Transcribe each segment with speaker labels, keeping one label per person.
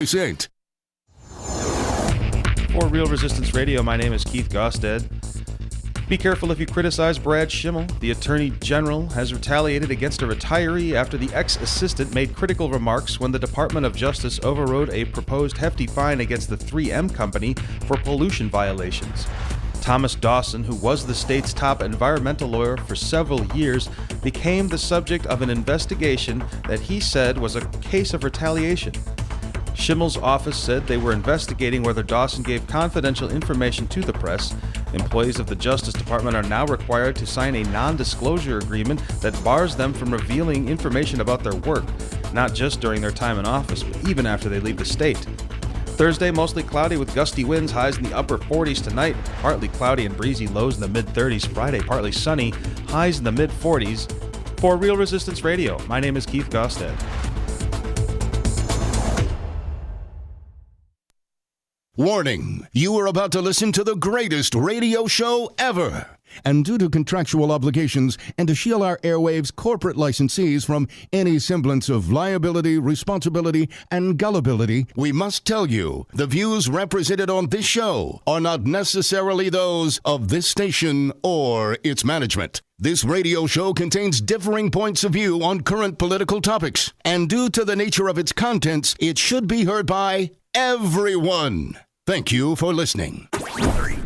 Speaker 1: Saint.
Speaker 2: For Real Resistance Radio, my name is Keith Gosted. Be careful if you criticize Brad Schimmel. The Attorney General has retaliated against a retiree after the ex-assistant made critical remarks when the Department of Justice overrode a proposed hefty fine against the 3M company for pollution violations. Thomas Dawson, who was the state's top environmental lawyer for several years, became the subject of an investigation that he said was a case of retaliation. Schimmel's office said they were investigating whether Dawson gave confidential information to the press. Employees of the Justice Department are now required to sign a non-disclosure agreement that bars them from revealing information about their work, not just during their time in office, but even after they leave the state. Thursday, mostly cloudy with gusty winds, highs in the upper 40s tonight. Partly cloudy and breezy, lows in the mid-30s. Friday, partly sunny, highs in the mid-40s. For Real Resistance Radio, my name is Keith Gosted.
Speaker 1: Warning, you are about to listen to the greatest radio show ever. And due to contractual obligations and to shield our airwaves' corporate licensees from any semblance of liability, responsibility, and gullibility, we must tell you the views represented on this show are not necessarily those of this station or its management. This radio show contains differing points of view on current political topics, and due to the nature of its contents, it should be heard by everyone. Thank you for listening.
Speaker 3: 3, 2, 1.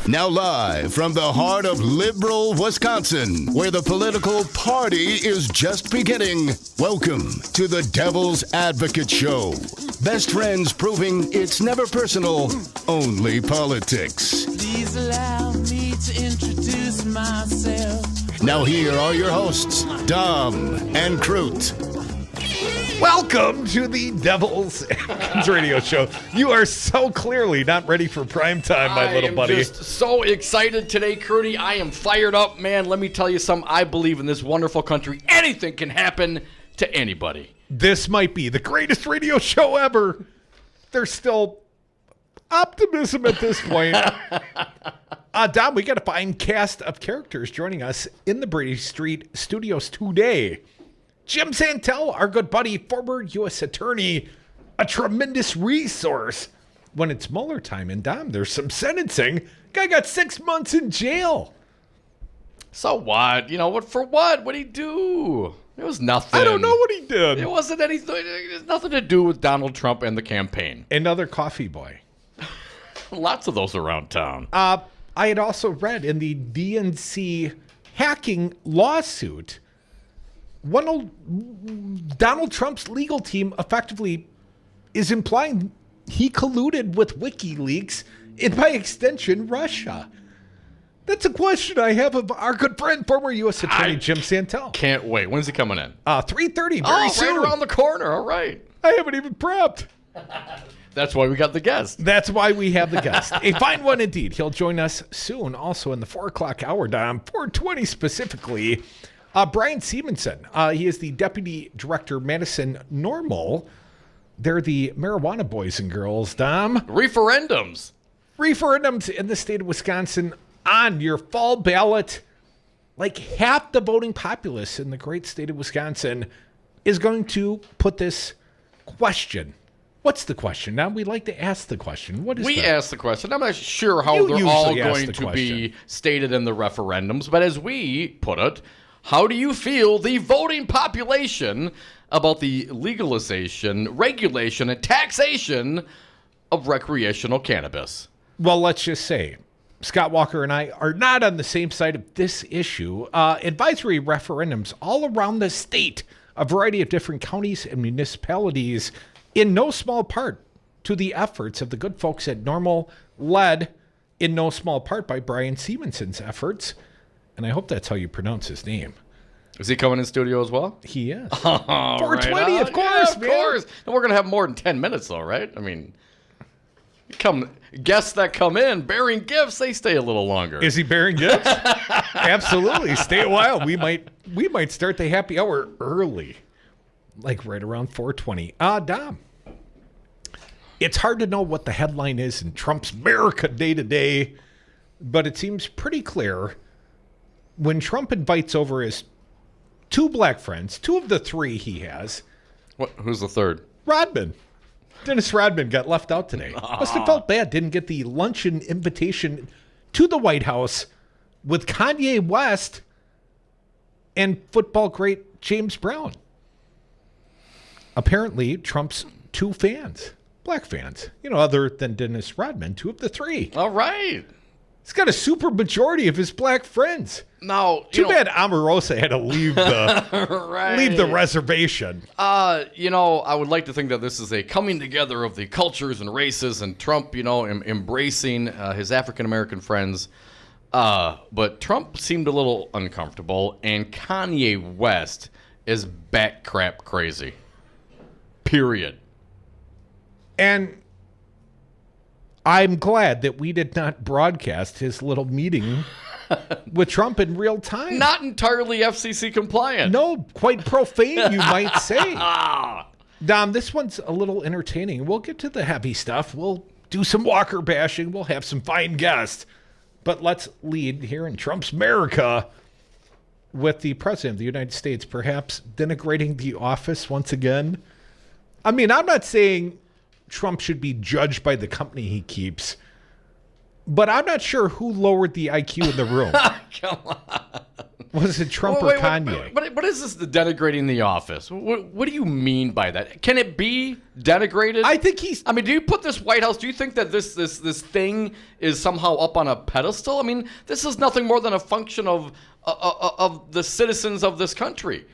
Speaker 1: Now live from the heart of liberal Wisconsin, where the political party is just beginning, welcome to the Devil's Advocate Show. Best friends proving it's never personal, only politics.
Speaker 4: Please allow me to introduce myself.
Speaker 1: Now here are your hosts, Dom and Crute.
Speaker 5: Welcome to the Devil's Advocate Radio Show. You are so clearly not ready for prime time, my little buddy.
Speaker 6: I am just so excited today, Crudy. I am fired up, man. Let me tell you something. I believe in this wonderful country. Anything can happen to anybody.
Speaker 5: This might be the greatest radio show ever. There's still optimism at this point. Dom, we got a fine cast of characters joining us in the Brady Street studios today. James Santelle, our good buddy, former U.S. attorney, a tremendous resource when it's Mueller time. And Dom, there's some sentencing. Guy got 6 months in jail.
Speaker 6: So what? You know, what for what? What'd he do? It was nothing.
Speaker 5: I don't know what he did.
Speaker 6: It wasn't anything. It has nothing to do with Donald Trump and the campaign.
Speaker 5: Another coffee boy.
Speaker 6: Lots of those around town.
Speaker 5: I had also read in the DNC hacking lawsuit, Donald Trump's legal team effectively is implying he colluded with WikiLeaks and, by extension, Russia. That's a question I have of our good friend, former U.S. Attorney Jim Santelle.
Speaker 6: Can't wait. When's he coming in?
Speaker 5: 3:30, very soon.
Speaker 6: Right around the corner. All right.
Speaker 5: I haven't even prepped.
Speaker 6: That's why we got the guest.
Speaker 5: That's why we have the guest. A fine one indeed. He'll join us soon, also in the 4 o'clock hour, Dom, 4:20 specifically. Brian Seamonson, he is the Deputy Director, Madison Normal. They're the marijuana boys and girls, Dom.
Speaker 6: Referendums.
Speaker 5: Referendums in the state of Wisconsin on your fall ballot. Like half the voting populace in the great state of Wisconsin is going to put this question. What's the question? Now, we like to ask the question. What is
Speaker 6: We
Speaker 5: that?
Speaker 6: ask the question. I'm not sure how they're all
Speaker 5: usually ask
Speaker 6: going
Speaker 5: the
Speaker 6: to
Speaker 5: question.
Speaker 6: be stated in the referendums, but as we put it, how do you feel the voting population about the legalization, regulation, and taxation of recreational cannabis?
Speaker 5: Well, let's just say Scott Walker and I are not on the same side of this issue. Advisory referendums all around the state, a variety of different counties and municipalities, in no small part to the efforts of the good folks at Normal, led in no small part by Brian Seamonson's efforts. And I hope that's how you pronounce his name.
Speaker 6: Is he coming in studio as well?
Speaker 5: He is.
Speaker 6: 420,
Speaker 5: right of course,
Speaker 6: of
Speaker 5: man.
Speaker 6: course. And we're going to have more than 10 minutes, though, right? I mean, guests that come in bearing gifts, they stay a little longer.
Speaker 5: Is he bearing gifts? Absolutely. Stay a while. We might start the happy hour early, like right around 4:20. Dom, it's hard to know what the headline is in Trump's Merica day-to-day, but it seems pretty clear when Trump invites over his 2 black friends, 2 of the 3 he has.
Speaker 6: Who's the third?
Speaker 5: Rodman. Dennis Rodman got left out today. Must have felt bad. Didn't get the luncheon invitation to the White House with Kanye West and football great James Brown. Apparently, Trump's two fans, black fans, other than Dennis Rodman, 2 of the 3.
Speaker 6: All right.
Speaker 5: He's got a super majority of his black friends.
Speaker 6: Now,
Speaker 5: Too bad Omarosa had to leave the
Speaker 6: right.
Speaker 5: leave the reservation.
Speaker 6: I would like to think that this is a coming together of the cultures and races, and Trump, embracing his African-American friends. But Trump seemed a little uncomfortable, and Kanye West is bat crap crazy. Period.
Speaker 5: And I'm glad that we did not broadcast his little meeting with Trump in real time.
Speaker 6: Not entirely FCC compliant.
Speaker 5: No, quite profane, you might say. Dom, this one's a little entertaining. We'll get to the heavy stuff. We'll do some Walker bashing. We'll have some fine guests. But let's lead here in Trump's Merica with the President of the United States perhaps denigrating the office once again. I mean, I'm not saying Trump should be judged by the company he keeps, but I'm not sure who lowered the IQ in the room.
Speaker 6: Come on.
Speaker 5: Was it Trump or Kanye?
Speaker 6: What is this, the denigrating the office? What do you mean by that? Can it be denigrated?
Speaker 5: I think
Speaker 6: do you put this White House, do you think that this thing is somehow up on a pedestal? I mean, this is nothing more than a function of the citizens of this country.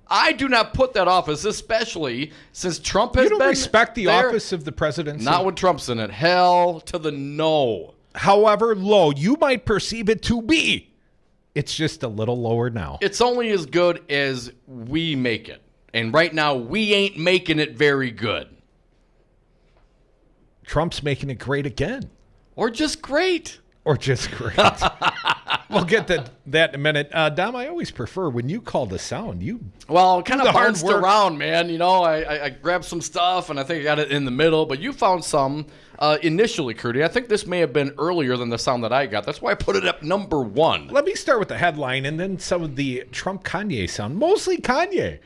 Speaker 6: I do not put that office, especially since Trump has been
Speaker 5: You don't respect the
Speaker 6: there.
Speaker 5: office of the presidency?
Speaker 6: Not when Trump's in it. Hell to the no.
Speaker 5: However low you might perceive it to be, it's just a little lower now.
Speaker 6: It's only as good as we make it. And right now, we ain't making it very good.
Speaker 5: Trump's making it great again.
Speaker 6: Or just great.
Speaker 5: Or just great. We'll get to that in a minute. Dom, I always prefer when you call the sound.
Speaker 6: Well, kind of
Speaker 5: hard
Speaker 6: bounced
Speaker 5: work.
Speaker 6: around, man. I grabbed some stuff, and I think I got it in the middle. But you found some initially, Curdy. I think this may have been earlier than the sound that I got. That's why I put it up number 1.
Speaker 5: Let me start with the headline and then some of the Trump-Kanye sound. Mostly Kanye.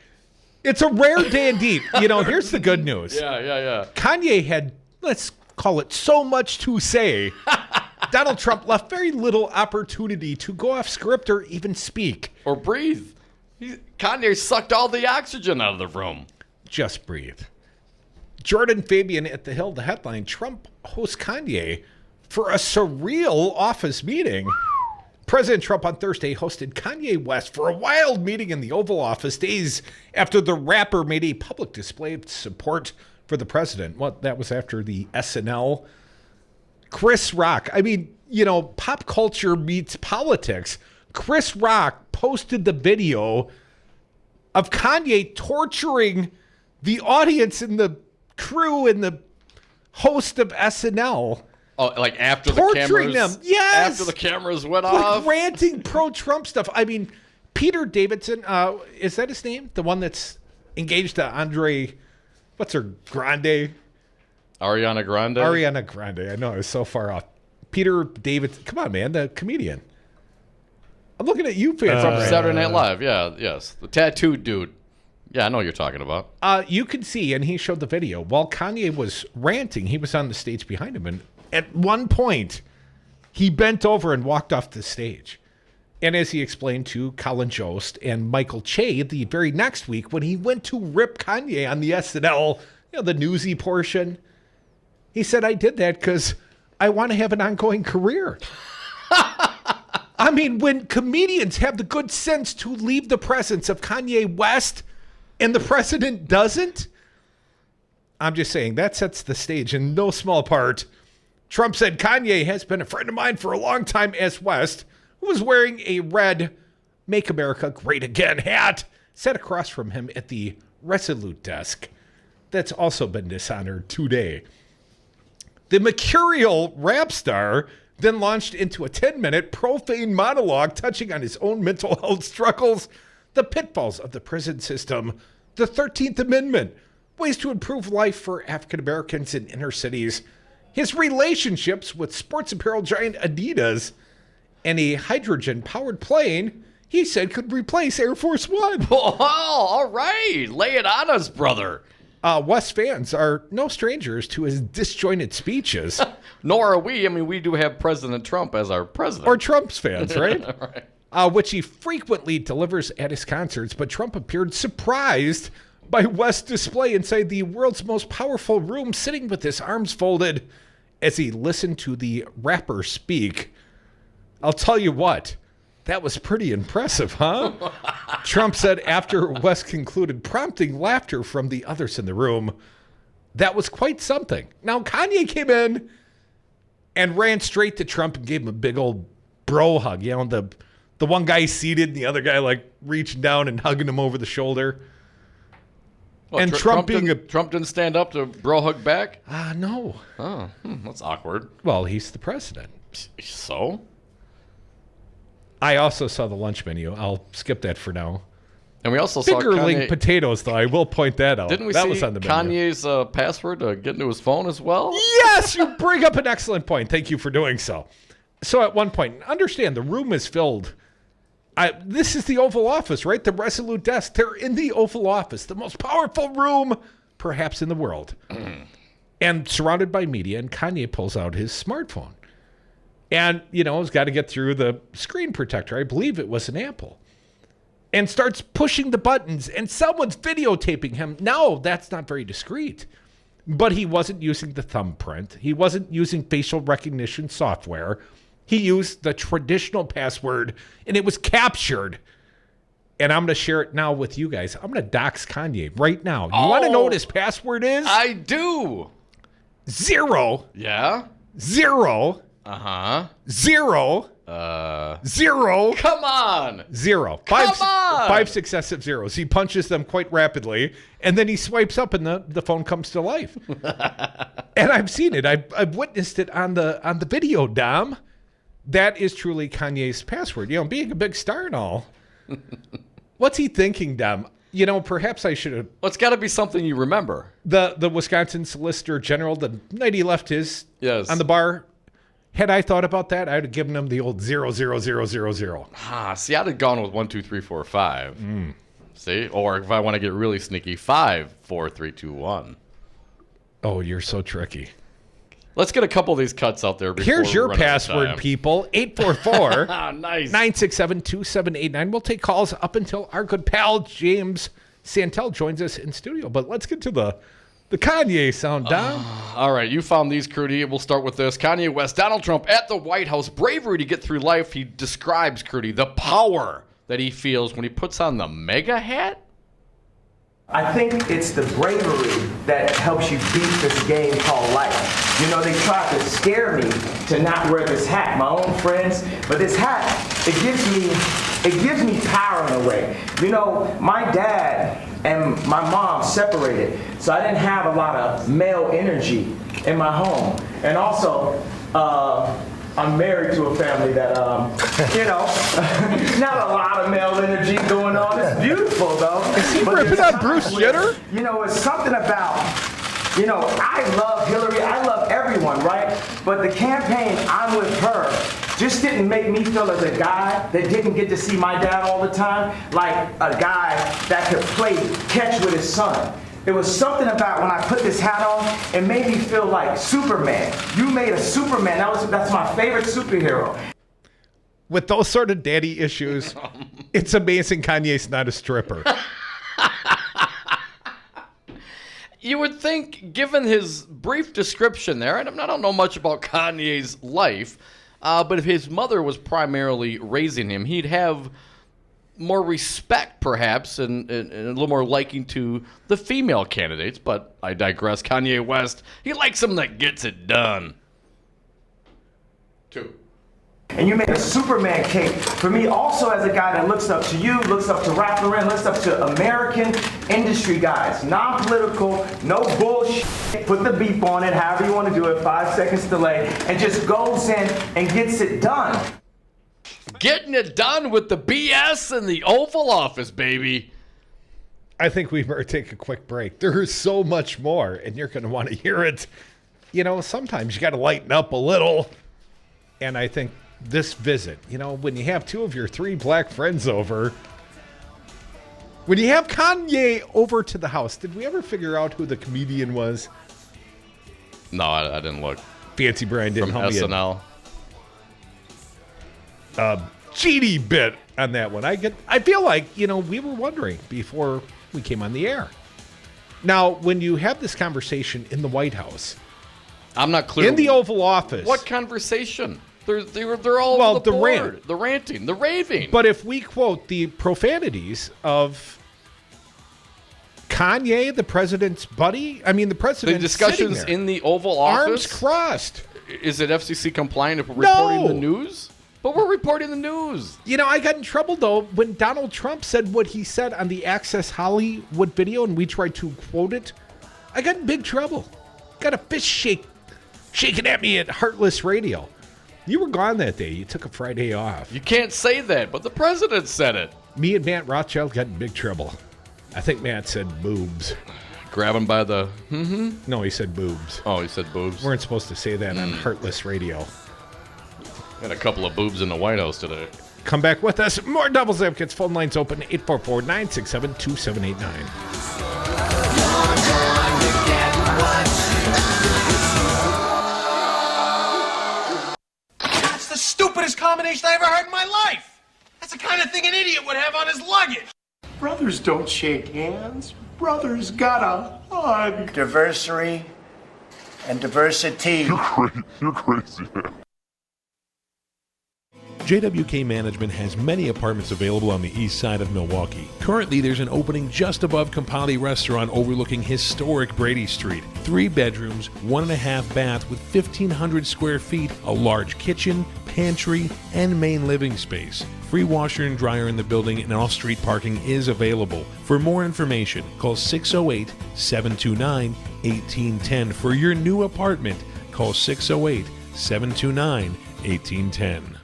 Speaker 5: It's a rare day indeed. Here's the good news.
Speaker 6: Yeah.
Speaker 5: Kanye had, let's call it, so much to say. Donald Trump left very little opportunity to go off script or even speak.
Speaker 6: Or breathe. Kanye sucked all the oxygen out of the room.
Speaker 5: Just breathe. Jordan Fabian at The Hill, the headline, Trump hosts Kanye for a surreal office meeting. President Trump on Thursday hosted Kanye West for a wild meeting in the Oval Office days after the rapper made a public display of support for the president. Well, that was after the SNL. Chris Rock. I mean, pop culture meets politics. Chris Rock posted the video of Kanye torturing the audience and the crew and the host of SNL.
Speaker 6: Oh, like after
Speaker 5: Torturing
Speaker 6: the cameras?
Speaker 5: them. Yes.
Speaker 6: After the cameras went off?
Speaker 5: Ranting pro-Trump stuff. I mean, Peter Davidson, is that his name? The one that's engaged to Andre, what's her, Grande?
Speaker 6: Ariana Grande?
Speaker 5: Ariana Grande. I know, I was so far off. Peter Davidson. Come on, man, the comedian. I'm looking at you, fans.
Speaker 6: From Saturday Night Live, yes. The tattooed dude. Yeah, I know what you're talking about.
Speaker 5: You can see, and he showed the video, while Kanye was ranting, he was on the stage behind him, and at one point, he bent over and walked off the stage. And as he explained to Colin Jost and Michael Che the very next week, when he went to rip Kanye on the SNL, the newsy portion, he said, I did that because I want to have an ongoing career. I mean, when comedians have the good sense to leave the presence of Kanye West and the president doesn't, I'm just saying that sets the stage in no small part. Trump said Kanye has been a friend of mine for a long time as West, who was wearing a red Make America Great Again hat, sat across from him at the Resolute desk. That's also been dishonored today. The mercurial rap star then launched into a 10-minute profane monologue touching on his own mental health struggles, the pitfalls of the prison system, the 13th Amendment, ways to improve life for African Americans in inner cities, his relationships with sports apparel giant Adidas, and a hydrogen-powered plane he said could replace Air Force One.
Speaker 6: Oh, all right. Lay it on us, brother.
Speaker 5: West fans are no strangers to his disjointed speeches.
Speaker 6: Nor are we. I mean, we do have President Trump as our president.
Speaker 5: Or Trump's fans, right?
Speaker 6: Right.
Speaker 5: Which he frequently delivers at his concerts. But Trump appeared surprised by West's display inside the world's most powerful room, sitting with his arms folded as he listened to the rapper speak. I'll tell you what, that was pretty impressive, huh? Trump said after West concluded, prompting laughter from the others in the room. That was quite something. Now, Kanye came in and ran straight to Trump and gave him a big old bro hug. You know, the one guy seated and the other guy like reaching down and hugging him over the shoulder.
Speaker 6: Well,
Speaker 5: And Trump being
Speaker 6: Trump didn't stand up to bro hug back?
Speaker 5: No.
Speaker 6: Oh, that's awkward.
Speaker 5: Well, he's the president.
Speaker 6: So?
Speaker 5: I also saw the lunch menu. I'll skip that for now.
Speaker 6: And we also saw
Speaker 5: Fingerling
Speaker 6: Kanye.
Speaker 5: potatoes, though. I will point that out.
Speaker 6: Didn't we
Speaker 5: that
Speaker 6: see
Speaker 5: was on the menu.
Speaker 6: Kanye's password to get into his phone as well?
Speaker 5: Yes, you bring up an excellent point. Thank you for doing so. So at one point, understand the room is filled. This is the Oval Office, right? The Resolute desk. They're in the Oval Office, the most powerful room perhaps in the world. And surrounded by media, and Kanye pulls out his smartphone. And, you know, he's got to get through the screen protector. I believe it was an Apple. And starts pushing the buttons, and someone's videotaping him. No, that's not very discreet. But he wasn't using the thumbprint. He wasn't using facial recognition software. He used the traditional password, and it was captured. And I'm going to share it now with you guys. I'm going to dox Kanye right now. You want to know what his password is?
Speaker 6: I do.
Speaker 5: 0.
Speaker 6: Yeah?
Speaker 5: 0.
Speaker 6: Uh-huh.
Speaker 5: 0. 0.
Speaker 6: Come on.
Speaker 5: 0.
Speaker 6: Come on.
Speaker 5: 5 successive zeros. He punches them quite rapidly, and then he swipes up, and the phone comes to life. And I've seen it. I've witnessed it on the video, Dom. That is truly Kanye's password. You know, being a big star and all. What's he thinking, Dom? You know, perhaps I should have.
Speaker 6: Well, it's got to be something you remember.
Speaker 5: The Wisconsin Solicitor General, the night he left his
Speaker 6: Yes.
Speaker 5: on the bar. Had I thought about that, I'd have given him the old 00000.
Speaker 6: See, I'd have gone with 1, 2, 3, 4, 5. See? Or if I want to get really sneaky, 5, 4, 3, 2, 1.
Speaker 5: Oh, you're so tricky.
Speaker 6: Let's get a couple of these cuts out there before
Speaker 5: Here's
Speaker 6: we
Speaker 5: your
Speaker 6: run out of
Speaker 5: password,
Speaker 6: time.
Speaker 5: people. 844
Speaker 6: Nice.
Speaker 5: 967-2789. We'll take calls up until our good pal James Santelle joins us in studio. But let's get to the Kanye sound, Dom.
Speaker 6: All right, you found these, Crudy. We'll start with this. Kanye West, Donald Trump at the White House. Bravery to get through life. He describes, Crudy, the power that he feels when he puts on the mega hat.
Speaker 3: I think it's the bravery that helps you beat this game called life. You know, they try to scare me to not wear this hat, my own friends, but this hat, it gives me power in a way. You know, my dad and my mom separated, so I didn't have a lot of male energy in my home. And also, I'm married to a family that, you know, not a lot of male energy going on. It's beautiful, though.
Speaker 5: Is he ripping on Bruce Jenner?
Speaker 3: You know, it's something about, you know, I love Hillary. I love everyone, right? But the campaign, I'm with her, just didn't make me feel as a guy that didn't get to see my dad all the time, like a guy that could play catch with his son. There was something about when I put this hat on, it made me feel like Superman. You made a Superman. That's my favorite superhero.
Speaker 5: With those sort of daddy issues, it's amazing Kanye's not a stripper.
Speaker 6: You would think, given his brief description there, and I don't know much about Kanye's life, but if his mother was primarily raising him, he'd have more respect, perhaps, and a little more liking to the female candidates. But I digress. Kanye West, he likes them that gets it done. 2.
Speaker 3: And you made a Superman cape for me also as a guy that looks up to you, looks up to Ralph Lauren, looks up to American industry guys. Non-political, no bullshit. Put the beep on it, however you want to do it, 5 seconds delay, and just goes in and gets it done.
Speaker 6: Getting it done with the BS in the Oval Office, baby.
Speaker 5: I think we better take a quick break. There is so much more, and you're going to want to hear it. You know, sometimes you got to lighten up a little. And I think this visit, you know, when you have 2 of your 3 black friends over, When you have Kanye over to the house, did we ever figure out who the comedian was?
Speaker 6: No, I didn't look.
Speaker 5: Fancy Brian didn't
Speaker 6: From
Speaker 5: help
Speaker 6: SNL.
Speaker 5: me. GD bit on that one. I feel like, we were wondering before we came on the air. Now, when you have this conversation in the White House,
Speaker 6: I'm not clear.
Speaker 5: in the Oval Office.
Speaker 6: What conversation? They're all
Speaker 5: Well,
Speaker 6: over the board.
Speaker 5: rant.
Speaker 6: The ranting, the raving.
Speaker 5: But if we quote the profanities of Kanye, the president's buddy, the president,
Speaker 6: the discussions in the Oval Office,
Speaker 5: arms crossed.
Speaker 6: Is it FCC compliant if we're reporting the news? But we're reporting the news.
Speaker 5: I got in trouble, though, when Donald Trump said what he said on the Access Hollywood video, and we tried to quote it. I got in big trouble. Got a fist shaking at me at Heartless Radio. You were gone that day. You took a Friday off.
Speaker 6: You can't say that, but the president said it.
Speaker 5: Me and Matt Rothschild got in big trouble. I think Matt said boobs.
Speaker 6: Grab him by the...
Speaker 5: No, he said boobs.
Speaker 6: Oh, he said boobs.
Speaker 5: We weren't supposed to say that on Heartless Radio.
Speaker 6: Got a couple of boobs in the White House today.
Speaker 5: Come back with us. More Devil's Advocates. Phone lines open 844-967-2789.
Speaker 7: That's the stupidest combination I ever heard in my life. That's the kind of thing an idiot would have on his luggage.
Speaker 8: Brothers don't shake hands. Brothers gotta hug. Diversary and diversity.
Speaker 9: You're crazy, man.
Speaker 10: JWK Management has many apartments available on the east side of Milwaukee. Currently, there's an opening just above Campari Restaurant overlooking historic Brady Street. 3 bedrooms, 1.5 bath with 1,500 square feet, a large kitchen, pantry, and main living space. Free washer and dryer in the building and off-street parking is available. For more information, call 608-729-1810. For your new apartment, call 608-729-1810.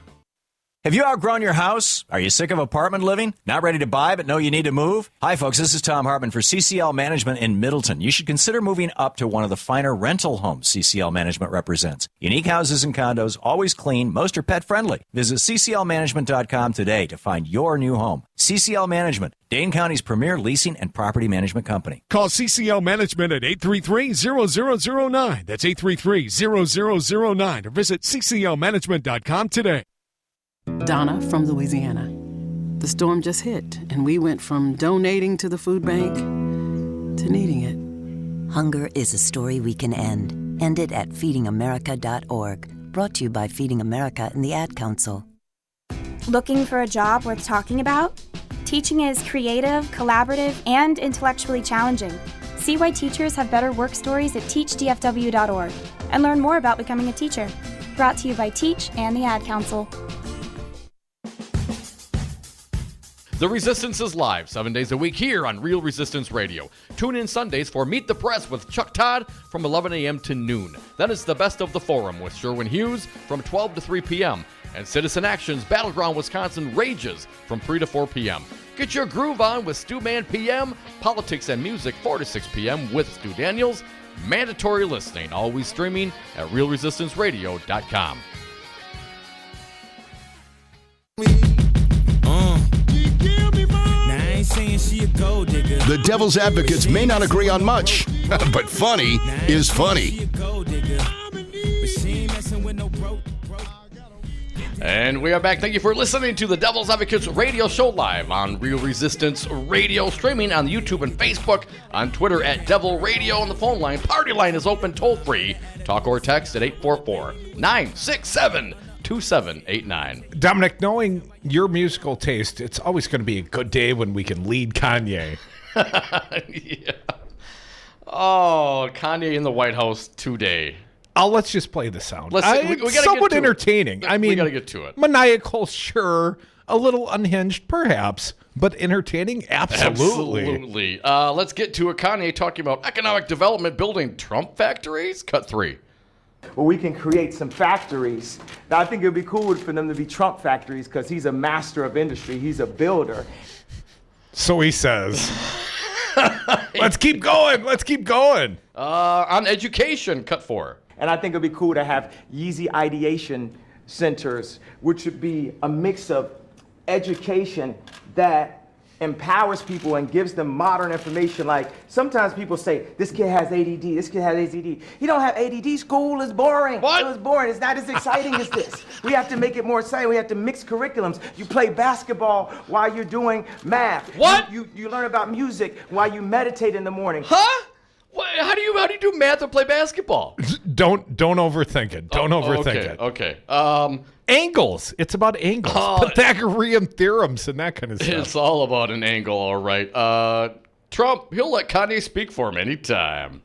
Speaker 11: Have you outgrown your house? Are you sick of apartment living? Not ready to buy but know you need to move? Hi folks, this is Tom Hartman for CCL Management in Middleton. You should consider moving up to one of the finer rental homes CCL Management represents. Unique houses and condos, always clean, most are pet friendly. Visit cclmanagement.com today to find your new home. CCL Management, Dane County's premier leasing and property management company.
Speaker 9: Call CCL Management at 833-0009. That's 833-0009. Or visit cclmanagement.com today.
Speaker 12: Donna from Louisiana. The storm just hit, and we went from donating to the food bank to needing it.
Speaker 13: Hunger is a story we can end. End it at feedingamerica.org. Brought to you by Feeding America and the Ad Council.
Speaker 14: Looking for a job worth talking about? Teaching is creative, collaborative, and intellectually challenging. See why teachers have better work stories at teachdfw.org and learn more about becoming a teacher. Brought to you by Teach and the Ad Council.
Speaker 6: The Resistance is live 7 days a week here on Real Resistance Radio. Tune in Sundays for Meet the Press with Chuck Todd from 11 a.m. to noon. Then it's the Best of the Forum with Sherwin Hughes from 12 to 3 p.m. And Citizen Action's Battleground Wisconsin rages from 3 to 4 p.m. Get your groove on with Stu Man PM, Politics and Music 4 to 6 p.m. with Stu Daniels. Mandatory listening, always streaming at realresistanceradio.com.
Speaker 1: The Devil's Advocates may not agree on much, but funny is funny.
Speaker 6: And we are back. Thank you for listening to the Devil's Advocates radio show live on Real Resistance Radio, streaming on YouTube and Facebook, on Twitter at Devil Radio, and the phone line. Party line is open toll-free. Talk or text at 844-967-2789.
Speaker 5: Dominic, knowing your musical taste, it's always going to be a good day when we can lead Kanye.
Speaker 6: Yeah. Oh, Kanye in the White House today.
Speaker 5: Let's just play the sound.
Speaker 6: We gotta
Speaker 5: somewhat
Speaker 6: get to
Speaker 5: entertaining.
Speaker 6: It.
Speaker 5: I mean,
Speaker 6: we got to get to it.
Speaker 5: Maniacal, sure. A little unhinged, perhaps. But entertaining, absolutely.
Speaker 6: Absolutely. Let's get to it. Kanye talking about economic development, building Trump factories. Cut 3.
Speaker 3: Well, we can create some factories. Now, I think it would be cool for them to be Trump factories because he's a master of industry. He's a builder.
Speaker 5: So he says. Let's keep going. Let's keep going.
Speaker 6: On education, cut 4.
Speaker 3: And I think it'd be cool to have Yeezy ideation centers, which would be a mix of education that empowers people and gives them modern information. Like sometimes people say, this kid has ADD, this kid has ADD. He don't have ADD, school is boring.
Speaker 6: What?
Speaker 3: It was boring, it's not as exciting as this. We have to make it more exciting, we have to mix curriculums. You play basketball while you're doing math.
Speaker 6: What?
Speaker 3: You learn about music while you meditate in the morning.
Speaker 6: Huh? How do you do math and play basketball?
Speaker 5: Don't overthink it. Don't overthink it.
Speaker 6: Okay.
Speaker 5: Angles. It's about angles. Pythagorean theorems and that kind of stuff.
Speaker 6: It's all about an angle, all right. Trump, he'll let Kanye speak for him anytime.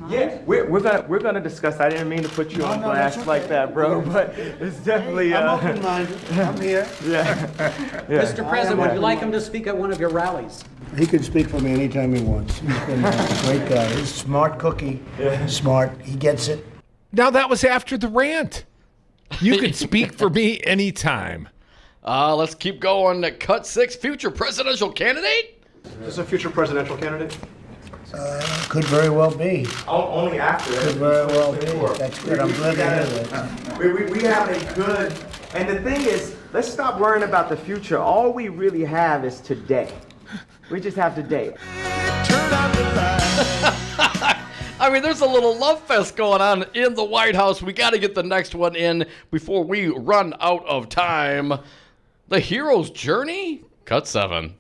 Speaker 3: Yeah, we're gonna discuss. I didn't mean to put you on blast like that, bro. But it's definitely.
Speaker 15: I'm open-minded. I'm here.
Speaker 3: Yeah.
Speaker 15: Mr. President, would you like him to speak at one of your rallies?
Speaker 8: He can speak for me anytime he wants. He's been a great guy. He's a smart cookie. Smart. He gets it.
Speaker 5: Now, that was after the rant. You can speak for me anytime.
Speaker 6: Let's keep going. Cut 6, future presidential candidate?
Speaker 15: Is this a future presidential candidate?
Speaker 8: Could very well be.
Speaker 3: Only after.
Speaker 8: Could very well be. That's good. I'm glad to hear that.
Speaker 3: We have a good. And the thing is, let's stop worrying about the future. All we really have is today. We just have today.
Speaker 6: I mean, there's a little love fest going on in the White House. We got to get the next one in before we run out of time. The hero's journey? Cut 7.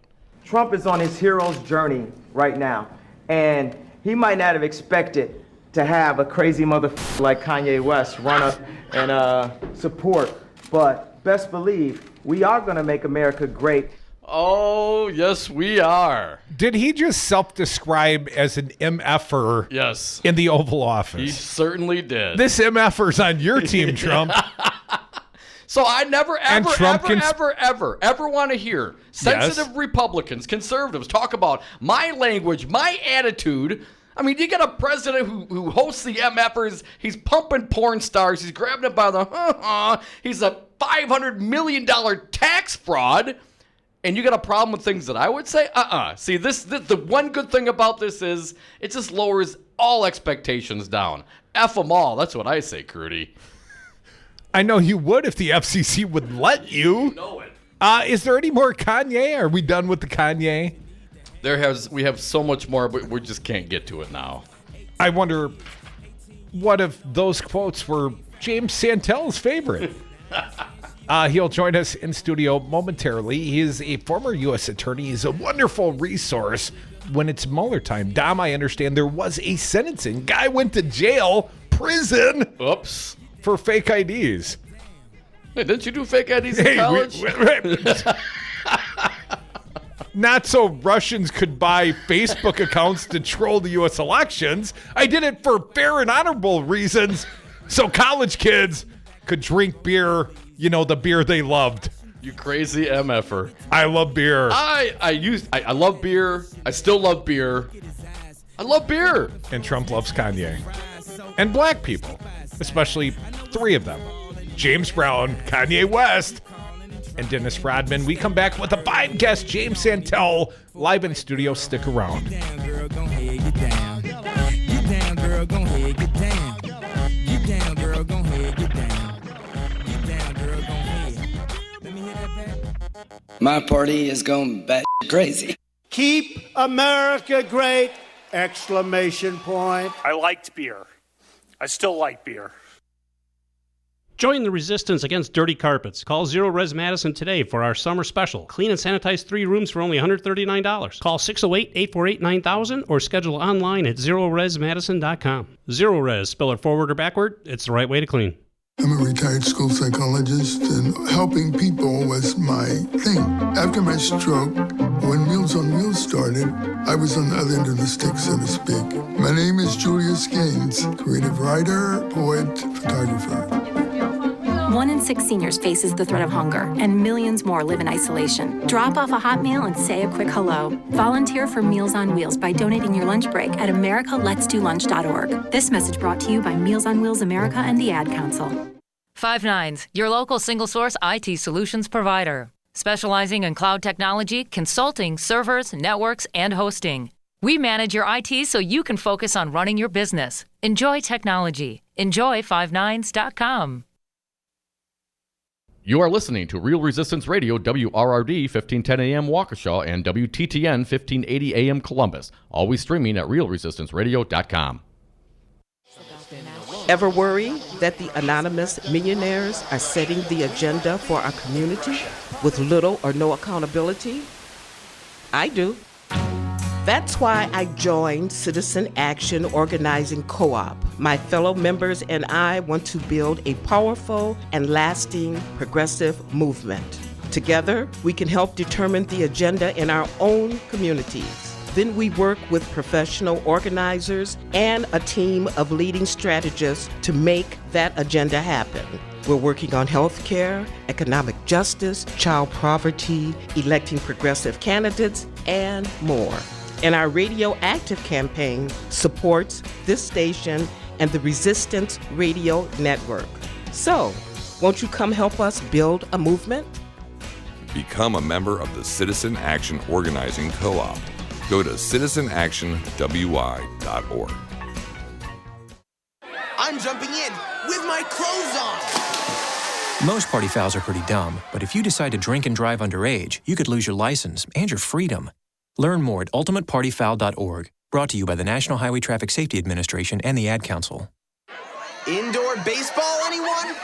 Speaker 3: Trump is on his hero's journey right now. And he might not have expected to have a crazy motherfucker like Kanye West run up and support. But best believe, we are going to make America great.
Speaker 6: Oh, yes, we are.
Speaker 5: Did he just self-describe as an MFer?
Speaker 6: Yes.
Speaker 5: In the Oval Office?
Speaker 6: He certainly did.
Speaker 5: This MFer's on your team, Trump.
Speaker 6: So I never, ever want to hear sensitive Republicans, conservatives talk about my language, my attitude. I mean, you got a president who hosts the MFers. He's pumping porn stars. He's grabbing it by the He's a $500 million tax fraud. And you got a problem with things that I would say? See, the one good thing about this is it just lowers all expectations down. F them all. That's what I say, Crudy.
Speaker 5: I know you would if the FCC would let you.
Speaker 6: You know it.
Speaker 5: Is there any more Kanye? Are we done with the Kanye?
Speaker 6: We have so much more, but we just can't get to it now.
Speaker 5: I wonder what if those quotes were James Santelle's favorite? He'll join us in studio momentarily. He is a former U.S. attorney. He's a wonderful resource when it's Mueller time. Dom, I understand there was a sentencing. Guy went to jail, prison.
Speaker 6: Oops.
Speaker 5: For fake IDs.
Speaker 6: Hey, didn't you do fake IDs in college?
Speaker 5: Not so Russians could buy Facebook accounts to troll the U.S. elections. I did it for fair and honorable reasons so college kids could drink beer, the beer they loved.
Speaker 6: You crazy MFer.
Speaker 5: I love beer.
Speaker 6: I love beer. I still love beer. I love beer.
Speaker 5: And Trump loves Kanye. And black people. Especially 3 of them. James Brown, Kanye West, and Dennis Rodman. We come back with a 5-guest James Santelle live in studio. Stick around.
Speaker 16: My party is going bat crazy.
Speaker 8: Keep America great! Exclamation point.
Speaker 17: I liked beer. I still like beer.
Speaker 18: Join the resistance against dirty carpets. Call Zero Res Madison today for our summer special. Clean and sanitize 3 rooms for only $139. Call 608-848-9000 or schedule online at ZeroResMadison.com. Zero Res, spell it forward or backward, it's the right way to clean.
Speaker 19: I'm a retired school psychologist, and helping people was my thing. After my stroke, when Meals on Wheels started, I was on the other end of the stick, so to speak. My name is Julius Gaines, creative writer, poet, photographer.
Speaker 20: 1 in 6 seniors faces the threat of hunger, and millions more live in isolation. Drop off a hot meal and say a quick hello. Volunteer for Meals on Wheels by donating your lunch break at americaletsdolunch.org. This message brought to you by Meals on Wheels America and the Ad Council.
Speaker 21: 5nines, your local single-source IT solutions provider. Specializing in cloud technology, consulting, servers, networks, and hosting. We manage your IT so you can focus on running your business. Enjoy technology. Enjoy 5nines.com.
Speaker 6: You are listening to Real Resistance Radio, WRRD 1510 AM Waukesha and WTTN 1580 AM Columbus. Always streaming at realresistanceradio.com.
Speaker 2: Ever worry that the anonymous millionaires are setting the agenda for our community with little or no accountability? I do. That's why I joined Citizen Action Organizing Co-op. My fellow members and I want to build a powerful and lasting progressive movement. Together, we can help determine the agenda in our own communities. Then we work with professional organizers and a team of leading strategists to make that agenda happen. We're working on health care, economic justice, child poverty, electing progressive candidates, and more. And our radioactive campaign supports this station and the Resistance Radio Network. So, won't you come help us build a movement?
Speaker 22: Become a member of the Citizen Action Organizing Co-op. Go to citizenactionwy.org.
Speaker 7: I'm jumping in with my clothes on.
Speaker 23: Most party fouls are pretty dumb, but if you decide to drink and drive underage, you could lose your license and your freedom. Learn more at ultimatepartyfoul.org. Brought to you by the National Highway Traffic Safety Administration and the Ad Council.
Speaker 7: Indoor baseball, anyone?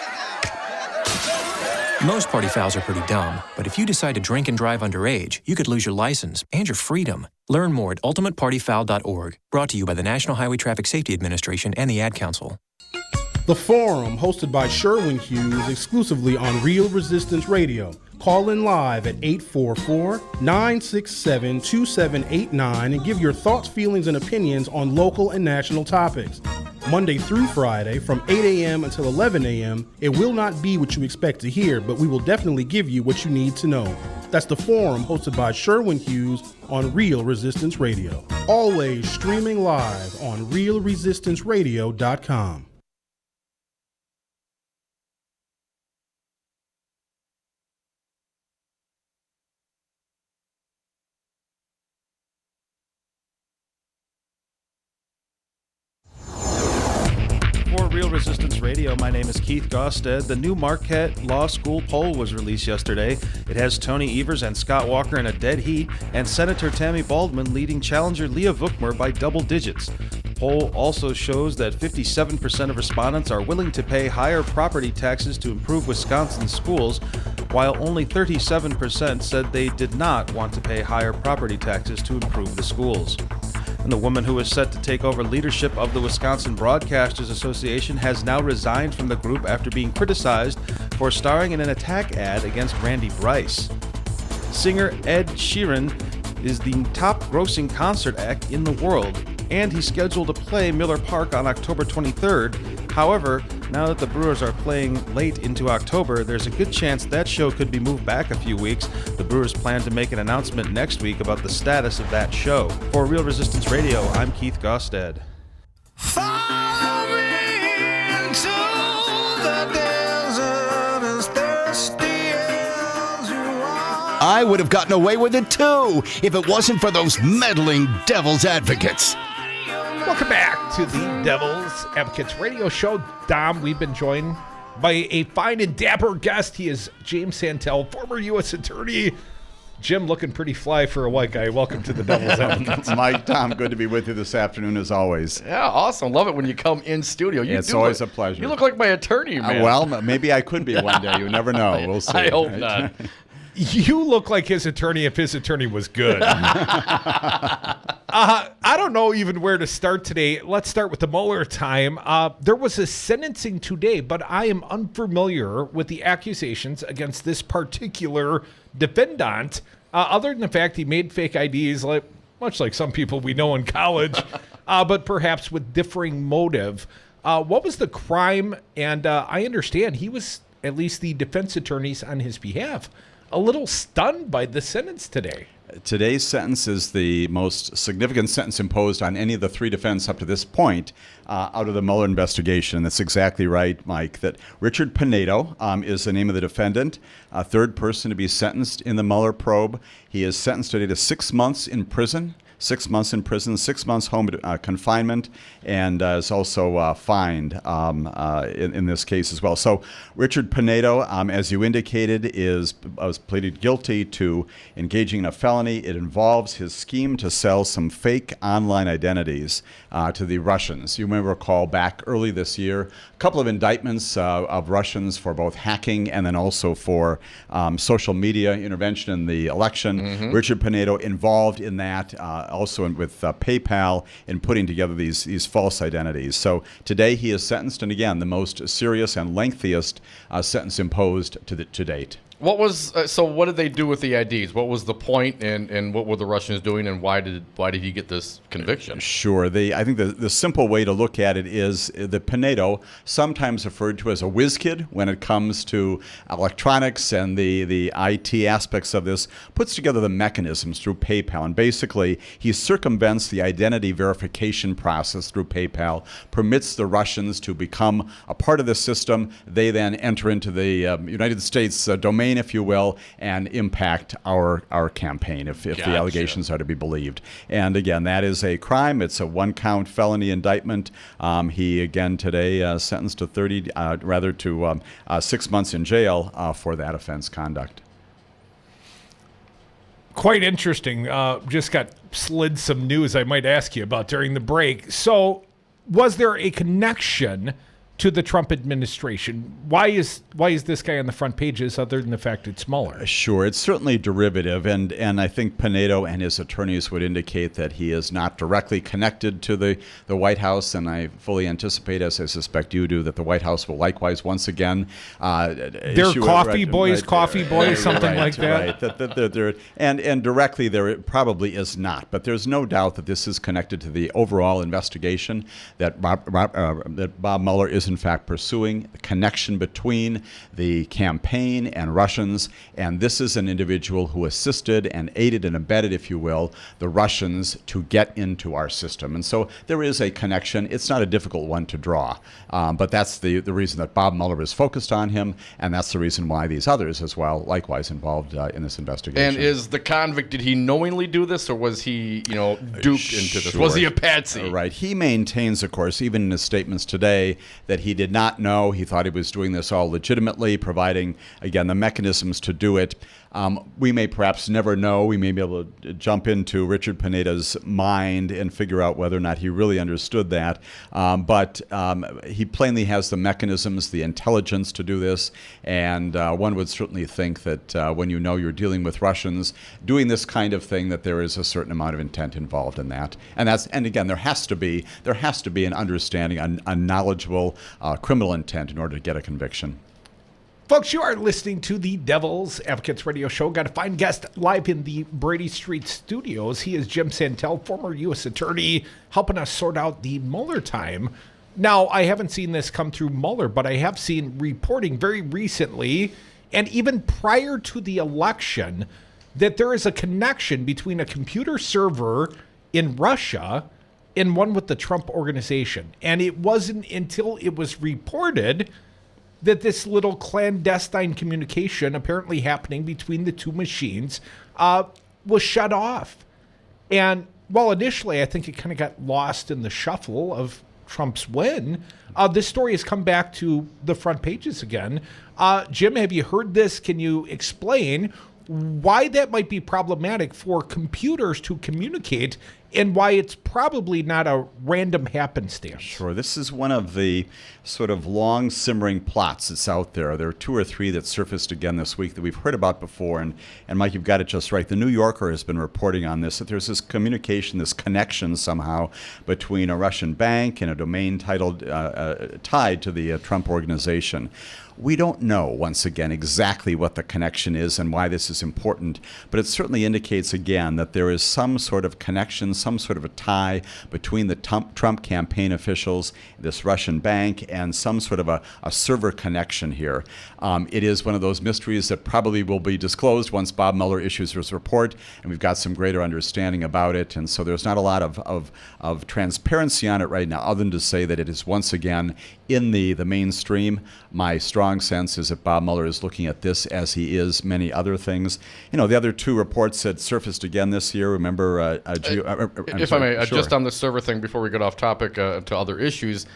Speaker 23: Most party fouls are pretty dumb, but if you decide to drink and drive underage, you could lose your license and your freedom. Learn more at ultimatepartyfoul.org. Brought to you by the National Highway Traffic Safety Administration and the Ad Council.
Speaker 24: The Forum, hosted by Sherwin Hughes, exclusively on Real Resistance Radio. Call in live at 844-967-2789 and give your thoughts, feelings, and opinions on local and national topics. Monday through Friday from 8 a.m. until 11 a.m. It will not be what you expect to hear, but we will definitely give you what you need to know. That's The Forum, hosted by Sherwin Hughes on Real Resistance Radio. Always streaming live on realresistanceradio.com.
Speaker 25: For Real Resistance Radio, my name is Keith Gosted. The new Marquette Law School poll was released yesterday. It has Tony Evers and Scott Walker in a dead heat, and Senator Tammy Baldwin leading challenger Leah Vukmer by double digits. The poll also shows that 57% of respondents are willing to pay higher property taxes to improve Wisconsin's schools, while only 37% said they did not want to pay higher property taxes to improve the schools. And the woman who is set to take over leadership of the Wisconsin Broadcasters Association has now resigned from the group after being criticized for starring in an attack ad against Randy Bryce. Singer Ed Sheeran is the top-grossing concert act in the world, and he's scheduled to play Miller Park on October 23rd. However, now that the Brewers are playing late into October, there's a good chance that show could be moved back a few weeks. The Brewers plan to make an announcement next week about the status of that show. For Real Resistance Radio, I'm Keith Gosted.
Speaker 4: Follow me into the desert as thirsty as you are.
Speaker 1: I would have gotten away with it too if it wasn't for those meddling devil's advocates.
Speaker 5: Welcome back to the Devil's Advocates Radio Show. Dom, we've been joined by a fine and dapper guest. He is James Santelle, former U.S. Attorney. Jim, looking pretty fly for a white guy. Welcome to the Devil's Advocates.
Speaker 26: Mike, Tom, good to be with you this afternoon as always.
Speaker 6: Yeah, awesome. Love it when you come in studio.
Speaker 26: It's always a pleasure.
Speaker 6: You look like my attorney, man.
Speaker 26: Well, maybe I could be one day. You never know. We'll see.
Speaker 6: I hope not.
Speaker 5: You look like his attorney if his attorney was good. I don't know even where to start today. Let's start with the MuellerTime. There was a sentencing today, but I am unfamiliar with the accusations against this particular defendant, other than the fact he made fake IDs, much like some people we know in college, but perhaps with differing motive. What was the crime? And I understand he was, at least the defense attorneys on his behalf, a little stunned by the sentence today.
Speaker 26: Today's sentence is the most significant sentence imposed on any of the three defendants up to this point out of the Mueller investigation. And that's exactly right, Mike, that Richard Pinedo is the name of the defendant, a third person to be sentenced in the Mueller probe. He is sentenced today to 6 months in prison 6 months in prison, 6 months home confinement, and is also fined in this case as well. So Richard Pinedo, as you indicated, was pleaded guilty to engaging in a felony. It involves his scheme to sell some fake online identities to the Russians. You may recall back early this year, a couple of indictments of Russians for both hacking and then also for social media intervention in the election.
Speaker 6: Mm-hmm.
Speaker 26: Richard Pinedo involved in that, also with PayPal in putting together these false identities. So today he is sentenced, and again, the most serious and lengthiest sentence imposed to date.
Speaker 6: What was what did they do with the IDs? What was the point, and what were the Russians doing, and why did he get this conviction?
Speaker 26: Sure. I think the simple way to look at it is that Pinedo, sometimes referred to as a whiz kid when it comes to electronics and the IT aspects of this, puts together the mechanisms through PayPal. And basically, he circumvents the identity verification process through PayPal, permits the Russians to become a part of the system. They then enter into the United States domain, if you will, and impact our campaign if the allegations are to be believed. And again, that is a crime. It's a 1-count felony indictment. He again today sentenced to 6 months in jail for that offense conduct.
Speaker 5: Quite interesting. Just got slid some news I might ask you about during the break. So, was there a connection to the Trump administration? Why is this guy on the front pages other than the fact it's Mueller?
Speaker 26: Sure, it's certainly derivative, and I think Pinedo and his attorneys would indicate that he is not directly connected to the White House, and I fully anticipate, as I suspect you do, that the White House will likewise once again
Speaker 5: they're coffee boys, something like that.
Speaker 26: Right, and directly there probably is not, but there's no doubt that this is connected to the overall investigation that Bob Mueller is in fact pursuing, the connection between the campaign and Russians, and this is an individual who assisted and aided and abetted, if you will, the Russians to get into our system. And so there is a connection. It's not a difficult one to draw, but that's the reason that Bob Mueller is focused on him, and that's the reason why these others as well, likewise involved in this investigation.
Speaker 6: And is the convict, did he knowingly do this, or was he, duped into this? Was he a patsy?
Speaker 26: Right. He maintains, of course, even in his statements today, that he did not know. He thought he was doing this all legitimately, providing, again, the mechanisms to do it. We may perhaps never know. We may be able to jump into Richard Pinedo's mind and figure out whether or not he really understood that. But he plainly has the mechanisms, the intelligence to do this. And one would certainly think that when you know you're dealing with Russians doing this kind of thing, that there is a certain amount of intent involved in that. And again, there has to be an understanding, a knowledgeable criminal intent in order to get a conviction.
Speaker 5: Folks, you are listening to the Devil's Advocates Radio Show. Got a fine guest live in the Brady Street studios. He is James Santelle, former U.S. attorney, helping us sort out the MuellerTime. Now, I haven't seen this come through Mueller, but I have seen reporting very recently, and even prior to the election, that there is a connection between a computer server in Russia and one with the Trump organization. And it wasn't until it was reported that this little clandestine communication apparently happening between the two machines was shut off. And while initially I think it kind of got lost in the shuffle of Trump's win, this story has come back to the front pages again. Jim, have you heard this? Can you explain why that might be problematic for computers to communicate and why it's probably not a random happenstance?
Speaker 26: Sure. This is one of the sort of long simmering plots that's out there. There are 2 or 3 that surfaced again this week that we've heard about before. And Mike, you've got it just right. The New Yorker has been reporting on this, that there's this communication, this connection somehow between a Russian bank and a domain titled tied to the Trump organization. We don't know, once again, exactly what the connection is and why this is important, but it certainly indicates, again, that there is some sort of connection, some sort of a tie between the Trump campaign officials, this Russian bank, and some sort of a server connection here. It is one of those mysteries that probably will be disclosed once Bob Mueller issues his report, and we've got some greater understanding about it, and so there's not a lot of transparency on it right now, other than to say that it is once again in the mainstream. My strong sense is that Bob Mueller is looking at this as he is many other things. The other 2 reports that surfaced again this year, remember
Speaker 6: If I may, just on the server thing before we get off topic to other issues,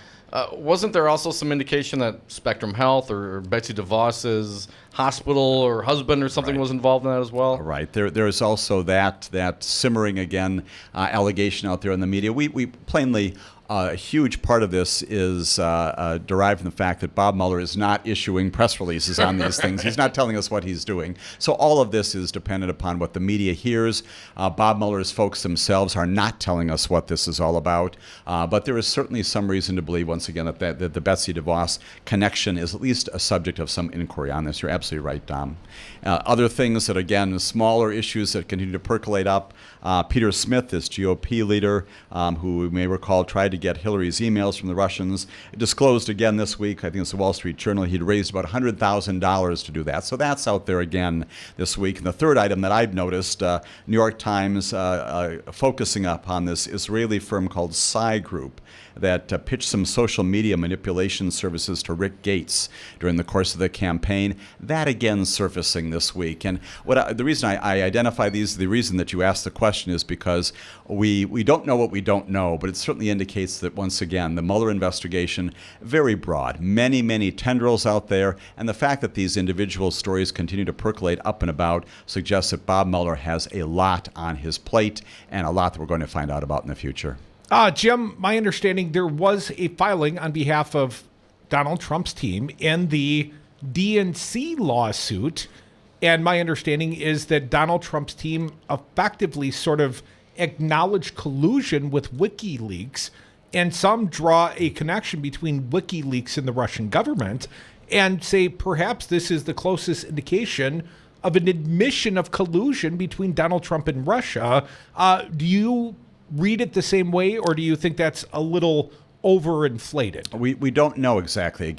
Speaker 6: wasn't there also some indication that Spectrum Health or Betsy DeVos's hospital or husband or something was involved in that as well?
Speaker 26: Right. There is also that simmering again allegation out there in the media. We plainly. A huge part of this is derived from the fact that Bob Mueller is not issuing press releases on these things. He's not telling us what he's doing. So all of this is dependent upon what the media hears. Bob Mueller's folks themselves are not telling us what this is all about. But there is certainly some reason to believe, once again, that the Betsy DeVos connection is at least a subject of some inquiry on this. You're absolutely right, Dom. Other things that, again, smaller issues that continue to percolate up. Peter Smith, this GOP leader, who you may recall tried to get Hillary's emails from the Russians, disclosed again this week, I think it's the Wall Street Journal, he'd raised about $100,000 to do that. So that's out there again this week. And the third item that I've noticed, New York Times focusing up on this Israeli firm called Psy Group that pitched some social media manipulation services to Rick Gates during the course of the campaign. That again surfacing this week. And the reason I identify these, the reason that you asked the question is because we don't know what we don't know, but it certainly indicates that, once again, the Mueller investigation, very broad, many tendrils out there, and the fact that these individual stories continue to percolate up and about suggests that Bob Mueller has a lot on his plate and a lot that we're going to find out about in the future.
Speaker 5: Jim, my understanding, there was a filing on behalf of Donald Trump's team in the DNC lawsuit, and my understanding is that Donald Trump's team effectively sort of acknowledged collusion with WikiLeaks, and some draw a connection between WikiLeaks and the Russian government and say perhaps this is the closest indication of an admission of collusion between Donald Trump and Russia. Do you read it the same way, or do you think that's a little overinflated?
Speaker 26: We don't know exactly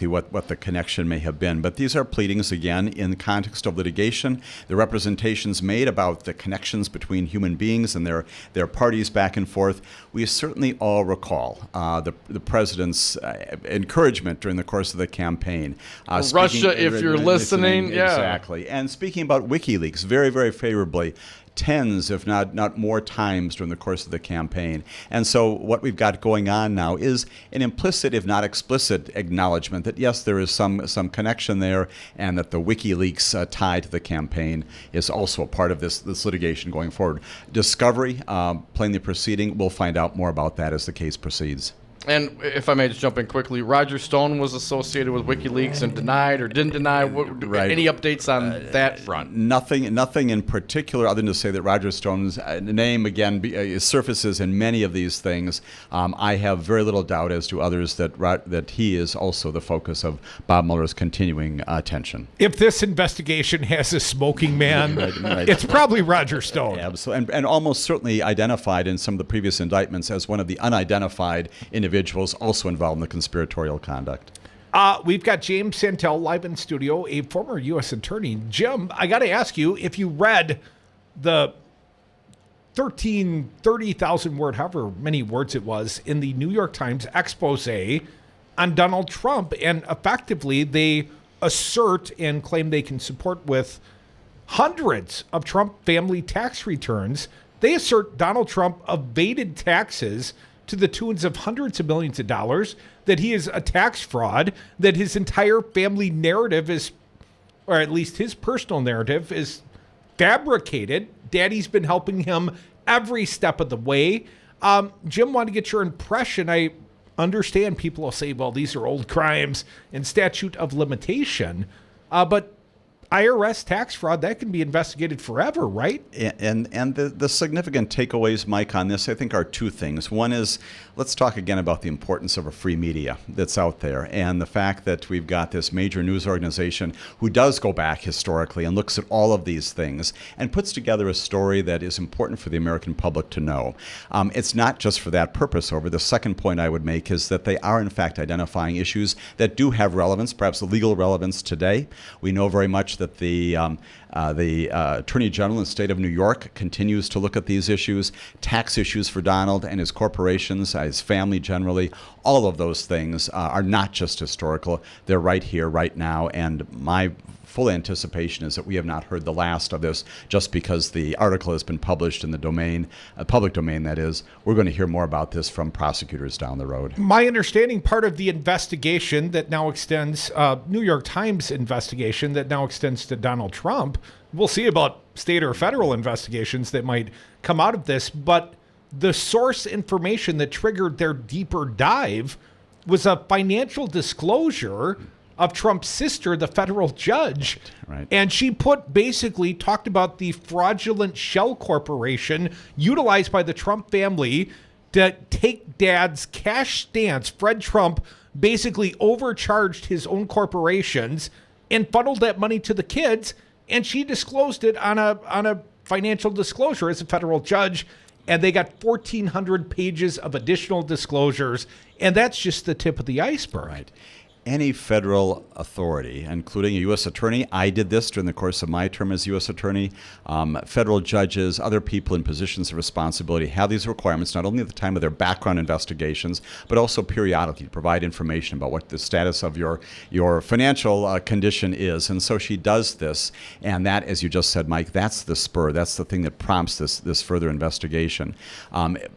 Speaker 26: what the connection may have been, but these are pleadings, again, in the context of litigation. The representations made about the connections between human beings and their parties back and forth. We certainly all recall the president's encouragement during the course of the campaign.
Speaker 6: Russia, if you're listening. Yeah.
Speaker 26: Exactly. And speaking about WikiLeaks very, very favorably, tens, if not more times during the course of the campaign. And so what we've got going on now is an implicit, if not explicit, acknowledgement that, yes, there is some connection there, and that the WikiLeaks tie to the campaign is also a part of this litigation going forward. Discovery, plainly proceeding. We'll find out more about that as the case proceeds.
Speaker 6: And if I may just jump in quickly, Roger Stone was associated with WikiLeaks and denied or didn't deny. Any updates on that front?
Speaker 26: Nothing in particular, other than to say that Roger Stone's name again surfaces in many of these things. I have very little doubt as to others that he is also the focus of Bob Mueller's continuing attention.
Speaker 5: If this investigation has a smoking man, it's probably Roger Stone.
Speaker 26: Yeah, absolutely, and almost certainly identified in some of the previous indictments as one of the unidentified individuals also involved in the conspiratorial conduct.
Speaker 5: We've got James Santelle live in studio, a former U.S. attorney. Jim, I got to ask you, if you read the 30,000 word, however many words it was, in the New York Times expose on Donald Trump, and effectively they assert and claim they can support with hundreds of Trump family tax returns. They assert Donald Trump evaded taxes to the tunes of hundreds of millions of dollars, that he is a tax fraud, that his entire family narrative is, or at least his personal narrative, is fabricated. Daddy's been helping him every step of the way. Jim, want to get your impression. I understand people will say, well, these are old crimes and statute of limitation, but IRS tax fraud, that can be investigated forever, right?
Speaker 26: And the significant takeaways, Mike, on this, I think, are two things. One is, let's talk again about the importance of a free media that's out there, and the fact that we've got this major news organization who does go back historically and looks at all of these things and puts together a story that is important for the American public to know. It's not just for that purpose. The second point I would make is that they are, in fact, identifying issues that do have relevance, perhaps legal relevance today. We know very much that the Attorney General in the state of New York continues to look at these issues, tax issues for Donald and his corporations, his family generally. All of those things are not just historical. They're right here, right now, and my full anticipation is that we have not heard the last of this just because the article has been published in the domain, public domain that is. We're going to hear more about this from prosecutors down the road.
Speaker 5: My understanding, part of the investigation that now extends, New York Times investigation that now extends to Donald Trump, we'll see about state or federal investigations that might come out of this, but the source information that triggered their deeper dive was a financial disclosure of Trump's sister, the federal judge.
Speaker 26: Right.
Speaker 5: And she basically talked about the fraudulent shell corporation utilized by the Trump family to take dad's cash stance. Fred Trump basically overcharged his own corporations and funneled that money to the kids. And she disclosed it on a financial disclosure as a federal judge. And they got 1,400 pages of additional disclosures. And that's just the tip of the iceberg.
Speaker 26: Right. Any federal authority, including a U.S. attorney, I did this during the course of my term as U.S. attorney, federal judges, other people in positions of responsibility have these requirements not only at the time of their background investigations, but also periodically to provide information about what the status of your financial condition is. And so she does this, and that, as you just said, Mike, that's the spur. That's the thing that prompts this further investigation.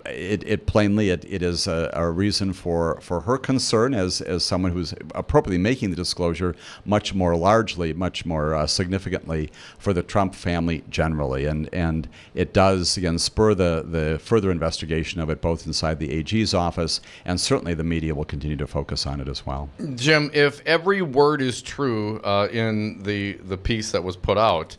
Speaker 26: It plainly is a reason for her concern as someone who's appropriately making the disclosure, much more largely, much more significantly for the Trump family generally. And it does, again, spur the further investigation of it, both inside the AG's office, and certainly the media will continue to focus on it as well.
Speaker 6: Jim, if every word is true in the piece that was put out,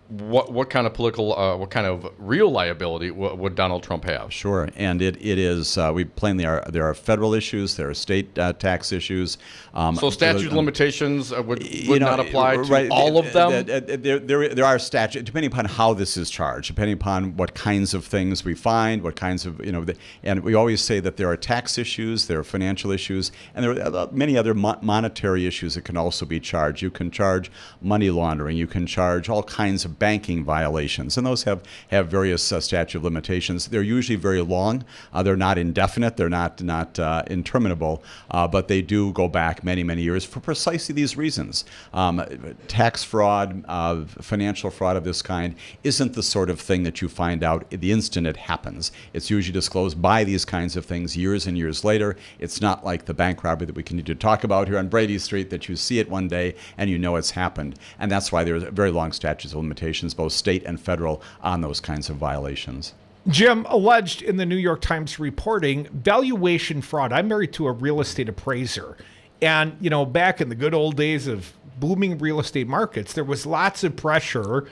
Speaker 6: what kind of political, what kind of real liability would Donald Trump have?
Speaker 26: Sure, and it is, we plainly are, there are federal issues, there are state tax issues.
Speaker 6: So statute of limitations would not apply to all of them?
Speaker 26: There are statutes, depending upon how this is charged, depending upon what kinds of things we find, what kinds of, and we always say that there are tax issues, there are financial issues, and there are many other monetary issues that can also be charged. You can charge money laundering, you can charge all kinds of banking violations, and those have various statute of limitations. They're usually very long. They're not indefinite. They're not interminable, but they do go back many years for precisely these reasons. Tax fraud, financial fraud of this kind isn't the sort of thing that you find out the instant it happens. It's usually disclosed by these kinds of things years and years later. It's not like the bank robbery that we continue to talk about here on Brady Street that you see it one day and you know it's happened. And that's why there's very long statutes of limitations, both state and federal, on those kinds of violations.
Speaker 5: Jim, alleged in the New York Times reporting, valuation fraud. I'm married to a real estate appraiser. And, back in the good old days of booming real estate markets, there was lots of pressure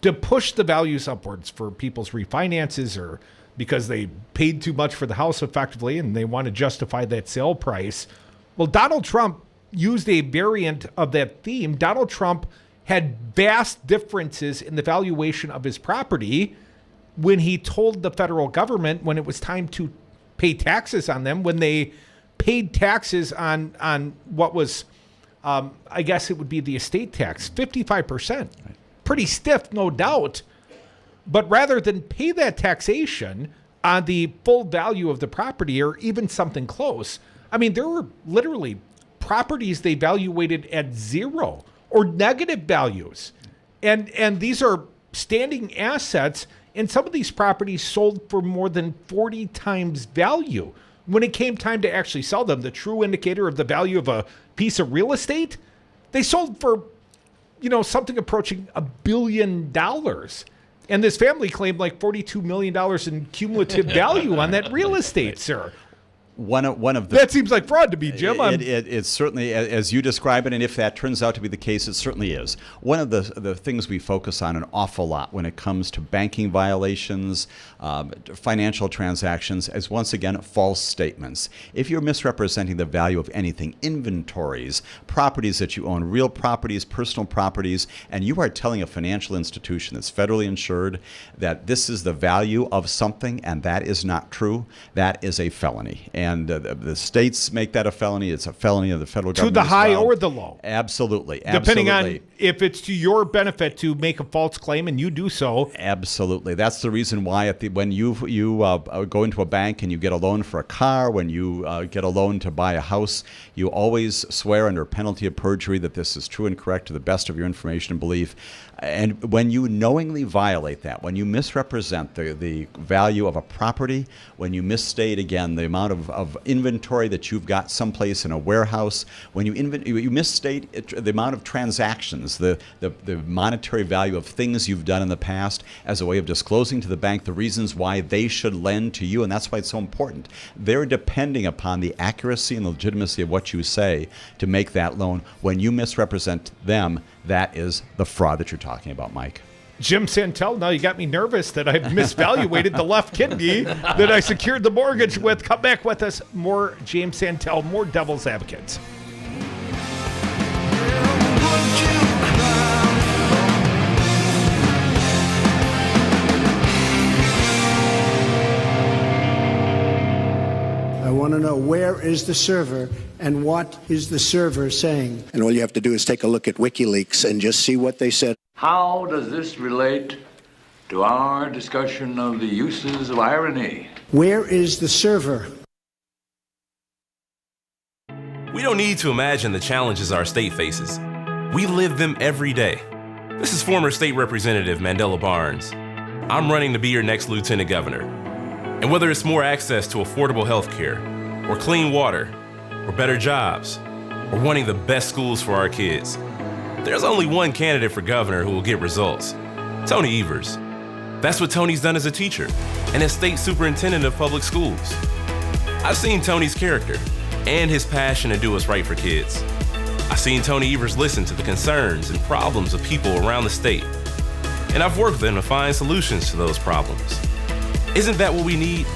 Speaker 5: to push the values upwards for people's refinances or because they paid too much for the house effectively and they want to justify that sale price. Well, Donald Trump used a variant of that theme. Donald Trump had vast differences in the valuation of his property when he told the federal government when it was time to pay taxes on them, when they paid taxes on what was, I guess it would be the estate tax, 55%. Right. Pretty stiff, no doubt. But rather than pay that taxation on the full value of the property or even something close, I mean, there were literally properties they valuated at zero or negative values. And these are standing assets, and some of these properties sold for more than 40 times value. When it came time to actually sell them, the true indicator of the value of a piece of real estate, they sold for, something approaching $1 billion. And this family claimed like $42 million in cumulative value on that real estate, sir.
Speaker 26: One of the,
Speaker 5: that seems like fraud to me, Jim.
Speaker 26: It's certainly, as you describe it, and if that turns out to be the case, it certainly is. One of the things we focus on an awful lot when it comes to banking violations, financial transactions, is once again false statements. If you're misrepresenting the value of anything, inventories, properties that you own, real properties, personal properties, and you are telling a financial institution that's federally insured that this is the value of something and that is not true, that is a felony. And the states make that a felony. It's a felony of the federal government.
Speaker 5: To the high
Speaker 26: well.
Speaker 5: or the low.
Speaker 26: Absolutely.
Speaker 5: Depending on if it's to your benefit to make a false claim and you do so.
Speaker 26: Absolutely. That's the reason why when you go into a bank and you get a loan for a car, when you get a loan to buy a house, you always swear under penalty of perjury that this is true and correct to the best of your information and belief. And when you knowingly violate that, when you misrepresent the value of a property, when you misstate, again, the amount of inventory that you've got someplace in a warehouse, when you misstate the amount of transactions, the monetary value of things you've done in the past as a way of disclosing to the bank the reasons why they should lend to you, and that's why it's so important. They're depending upon the accuracy and legitimacy of what you say to make that loan. When you misrepresent them, that is the fraud that you're talking about, Mike.
Speaker 5: Jim Santelle, now you got me nervous that I've misvaluated the left kidney that I secured the mortgage with. Come back with us. More James Santelle, more Devil's Advocates.
Speaker 8: I want to know, where is the server and what is the server saying?
Speaker 9: And all you have to do is take a look at WikiLeaks and just see what they said.
Speaker 10: How does this relate to our discussion of the uses of irony?
Speaker 8: Where is the server?
Speaker 11: We don't need to imagine the challenges our state faces. We live them every day. This is former State Representative Mandela Barnes. I'm running to be your next Lieutenant Governor. And whether it's more access to affordable health care, or clean water, or better jobs, or wanting the best schools for our kids, there's only one candidate for governor who will get results: Tony Evers. That's what Tony's done as a teacher and as state superintendent of public schools. I've seen Tony's character and his passion to do what's right for kids. I've seen Tony Evers listen to the concerns and problems of people around the state, and I've worked with him to find solutions to those problems. Isn't that what we need?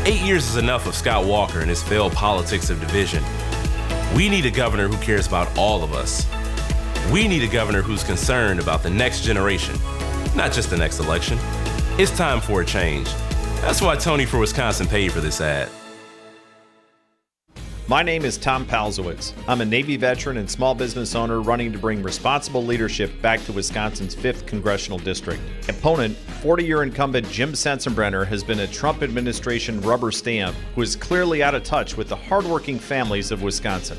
Speaker 11: 8 years is enough of Scott Walker and his failed politics of division. We need a governor who cares about all of us. We need a governor who's concerned about the next generation, not just the next election. It's time for a change. That's why Tony for Wisconsin paid for this ad.
Speaker 25: My name is Tom Palzowitz. I'm a Navy veteran and small business owner running to bring responsible leadership back to Wisconsin's 5th Congressional District. Opponent, 40-year incumbent Jim Sensenbrenner, has been a Trump administration rubber stamp who is clearly out of touch with the hardworking families of Wisconsin.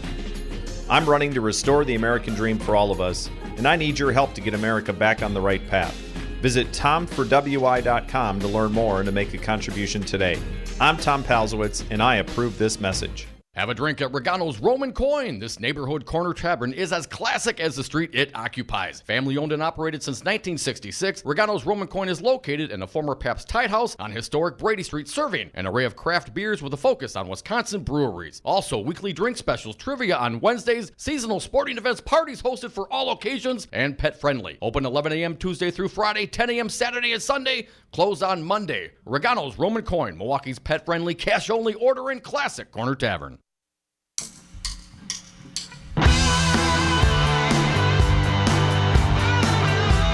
Speaker 25: I'm running to restore the American dream for all of us, and I need your help to get America back on the right path. Visit tomforwi.com to learn more and to make a contribution today. I'm Tom Palzowitz, and I approve this message.
Speaker 6: Have a drink at Regano's Roman Coin. This neighborhood corner tavern is as classic as the street it occupies. Family owned and operated since 1966, Regano's Roman Coin is located in a former Pabst Tide House on historic Brady Street, serving an array of craft beers with a focus on Wisconsin breweries. Also, weekly drink specials, trivia on Wednesdays, seasonal sporting events, parties hosted for all occasions, and pet friendly. Open 11 a.m. Tuesday through Friday, 10 a.m. Saturday and Sunday, closed on Monday. Regano's Roman Coin, Milwaukee's pet friendly, cash only order and classic corner tavern.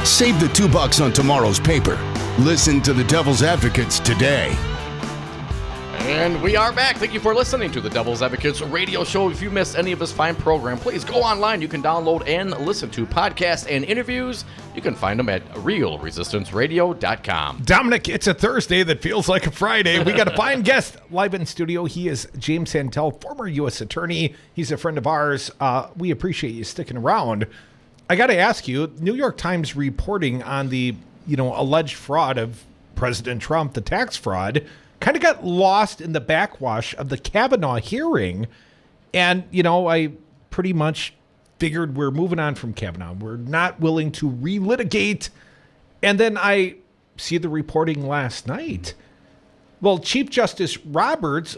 Speaker 1: Save the $2 on tomorrow's paper. Listen to the Devil's Advocates today.
Speaker 6: And we are back. Thank you for listening to the Devil's Advocates radio show. If you missed any of this fine program, please go online. You can download and listen to podcasts and interviews. You can find them at realresistanceradio.com.
Speaker 5: Dominic, it's a Thursday that feels like a Friday. We got a fine guest live in studio. He is James Santelle, former U.S. attorney. He's a friend of ours. We appreciate you sticking around. I got to ask you, New York Times reporting on the, alleged fraud of President Trump, the tax fraud, kind of got lost in the backwash of the Kavanaugh hearing. And, I pretty much figured we're moving on from Kavanaugh. We're not willing to relitigate. And then I see the reporting last night. Well, Chief Justice Roberts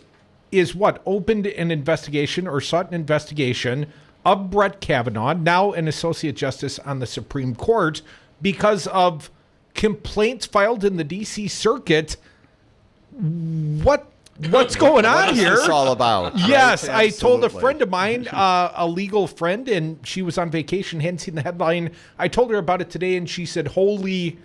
Speaker 5: opened an investigation or sought an investigation of Brett Kavanaugh, now an associate justice on the Supreme Court, because of complaints filed in the D.C. Circuit. What's going on here?
Speaker 26: What's this all about?
Speaker 5: Yes,
Speaker 26: right?
Speaker 5: I told a friend of mine, a legal friend, and she was on vacation, hadn't seen the headline. I told her about it today, and she said, holy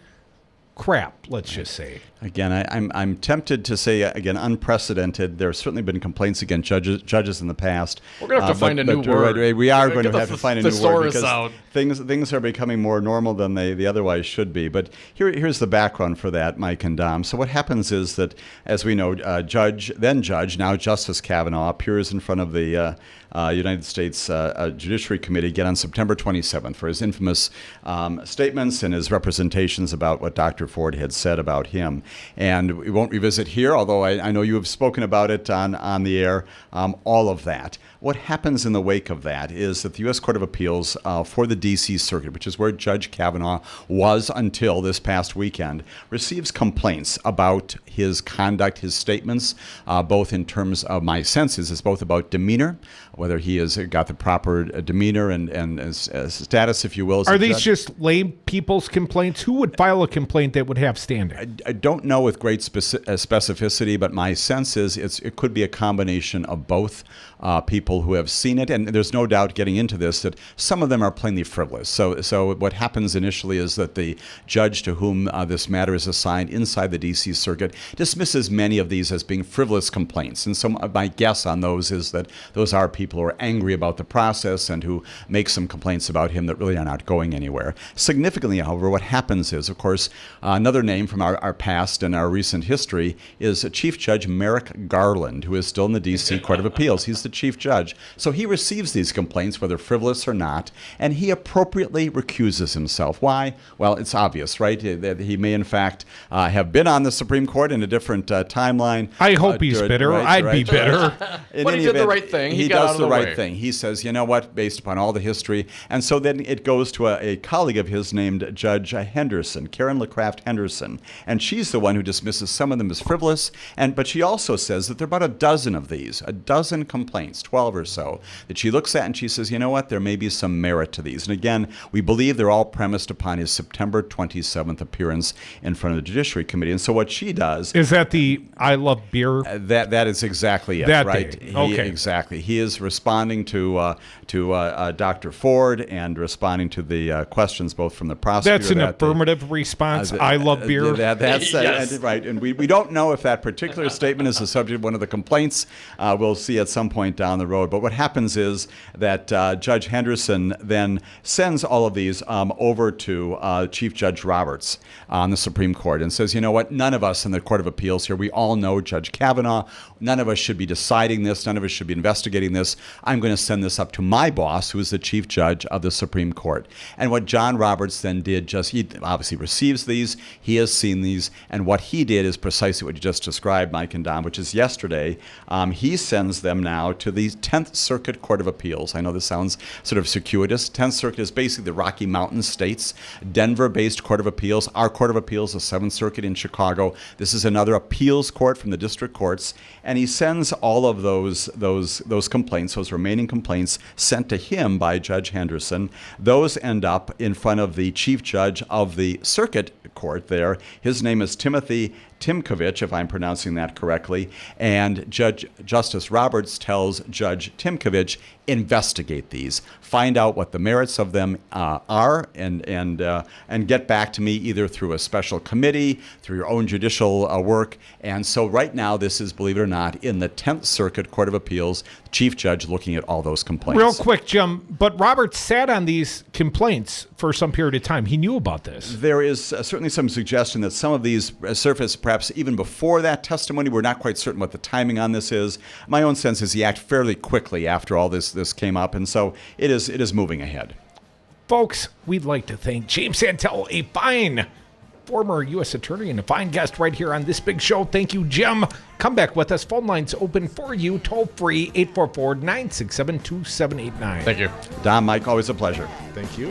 Speaker 5: crap, let's just say.
Speaker 26: Again, I'm tempted to say, again, unprecedented. There have certainly been complaints against judges in the past.
Speaker 6: We're going to have to find a new word.
Speaker 26: Right, we are going to have to find a new word because
Speaker 6: out.
Speaker 26: things are becoming more normal than they otherwise should be. But here's the background for that, Mike and Dom. So what happens is that, as we know, Judge, now Justice Kavanaugh, appears in front of the United States Judiciary Committee again on September 27th for his infamous statements and his representations about what Dr. Ford had said about him. And we won't revisit here, although I know you have spoken about it on the air, all of that. What happens in the wake of that is that the U.S. Court of Appeals for the D.C. Circuit, which is where Judge Kavanaugh was until this past weekend, receives complaints about his conduct, his statements, both in terms of, my sense is both about demeanor, whether he has got the proper demeanor and status, if you will.
Speaker 5: Are these just lay people's complaints? Who would file a complaint that would have standing?
Speaker 26: I don't know with great specificity, but my sense is it could be a combination of both people who have seen it. And there's no doubt getting into this that some of them are plainly frivolous. So what happens initially is that the judge to whom this matter is assigned inside the D.C. Circuit dismisses many of these as being frivolous complaints. And so my guess on those is that those are people who are angry about the process and who make some complaints about him that really are not going anywhere. Significantly, however, what happens is, of course, another name from our past and our recent history is Chief Judge Merrick Garland, who is still in the D.C. Court of Appeals. He's the chief judge. So he receives these complaints, whether frivolous or not, and he appropriately recuses himself. Why? Well, it's obvious, right? That he may, in fact, have been on the Supreme Court in a different timeline.
Speaker 5: I hope he's bitter. I'd be bitter.
Speaker 6: But he did the right thing.
Speaker 26: He does the right thing. He says, you know what, based upon all the history. And so then it goes to a colleague of his named Judge Henderson, Karen LeCraft Henderson. And she's the one who dismisses some of them as frivolous. But she also says that there are about a dozen of these, a dozen complaints, 12 or so, that she looks at and she says, you know what, there may be some merit to these. And again, we believe they're all premised upon his September 27th appearance in front of the Judiciary Committee. And so what she does...
Speaker 5: Is that the I love beer?
Speaker 26: That is exactly it,
Speaker 5: that
Speaker 26: right?
Speaker 5: Day. Okay.
Speaker 26: Exactly. He is responding to Dr. Ford and responding to the questions both from the prosecutor...
Speaker 5: That's an affirmative response. I love beer.
Speaker 26: That's
Speaker 6: yes.
Speaker 26: Right. And we don't know if that particular statement is the subject of one of the complaints. We'll see at some point down the road. But what happens is that Judge Henderson then sends all of these over to Chief Judge Roberts on the Supreme Court and says, you know what, none of us in the Court of Appeals here, we all know Judge Kavanaugh. None of us should be deciding this. None of us should be investigating this. I'm going to send this up to my boss, who is the Chief Judge of the Supreme Court. And what John Roberts then did, he obviously receives these. He has seen these. And what he did is precisely what you just described, Mike and Don, which is yesterday. He sends them now to the 10th Circuit Court of Appeals. I know this sounds sort of circuitous. 10th Circuit is basically the Rocky Mountain states, Denver-based Court of Appeals. Our Court of Appeals, the 7th Circuit in Chicago. This is another appeals court from the district courts. And he sends all of those complaints, those remaining complaints, sent to him by Judge Henderson. Those end up in front of the chief judge of the circuit court there. His name is Timothy Timkovich, if I'm pronouncing that correctly. And Justice Roberts tells Judge Timkovich, investigate these, find out what the merits of them are, and get back to me either through a special committee, through your own judicial work. And so right now, this is, believe it or not, in the 10th Circuit Court of Appeals, chief judge looking at all those complaints.
Speaker 5: Real quick, Jim, but Roberts sat on these complaints for some period of time. He knew about this.
Speaker 26: There is certainly some suggestion that some of these surfaced perhaps even before that testimony. We're not quite certain what the timing on this is. My own sense is he acted fairly quickly after all this came up, and so it is moving ahead.
Speaker 5: Folks, we'd like to thank James Santelle, a fine former U.S. attorney and a fine guest right here on this big show. Thank you, Jim. Come back with us. Phone lines open for you. Toll free, 844-967-2789.
Speaker 6: Thank you.
Speaker 26: Don, Mike, always a pleasure.
Speaker 5: Thank you.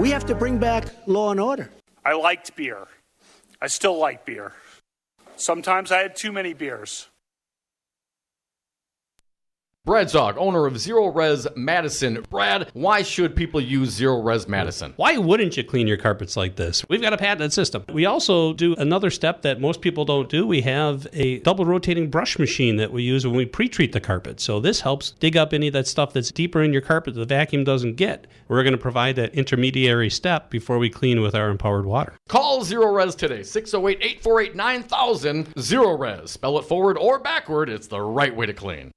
Speaker 8: We have to bring back law and order.
Speaker 17: I liked beer. I still like beer. Sometimes I had too many beers.
Speaker 6: Brad Zog, owner of Zero Res Madison. Brad, why should people use Zero Res Madison?
Speaker 18: Why wouldn't you clean your carpets like this? We've got a patented system. We also do another step that most people don't do. We have a double rotating brush machine that we use when we pre-treat the carpet. So this helps dig up any of that stuff that's deeper in your carpet that the vacuum doesn't get. We're going to provide that intermediary step before we clean with our empowered water.
Speaker 6: Call Zero Res today, 608-848-9000. Zero Res. Spell it forward or backward. It's the right way to clean.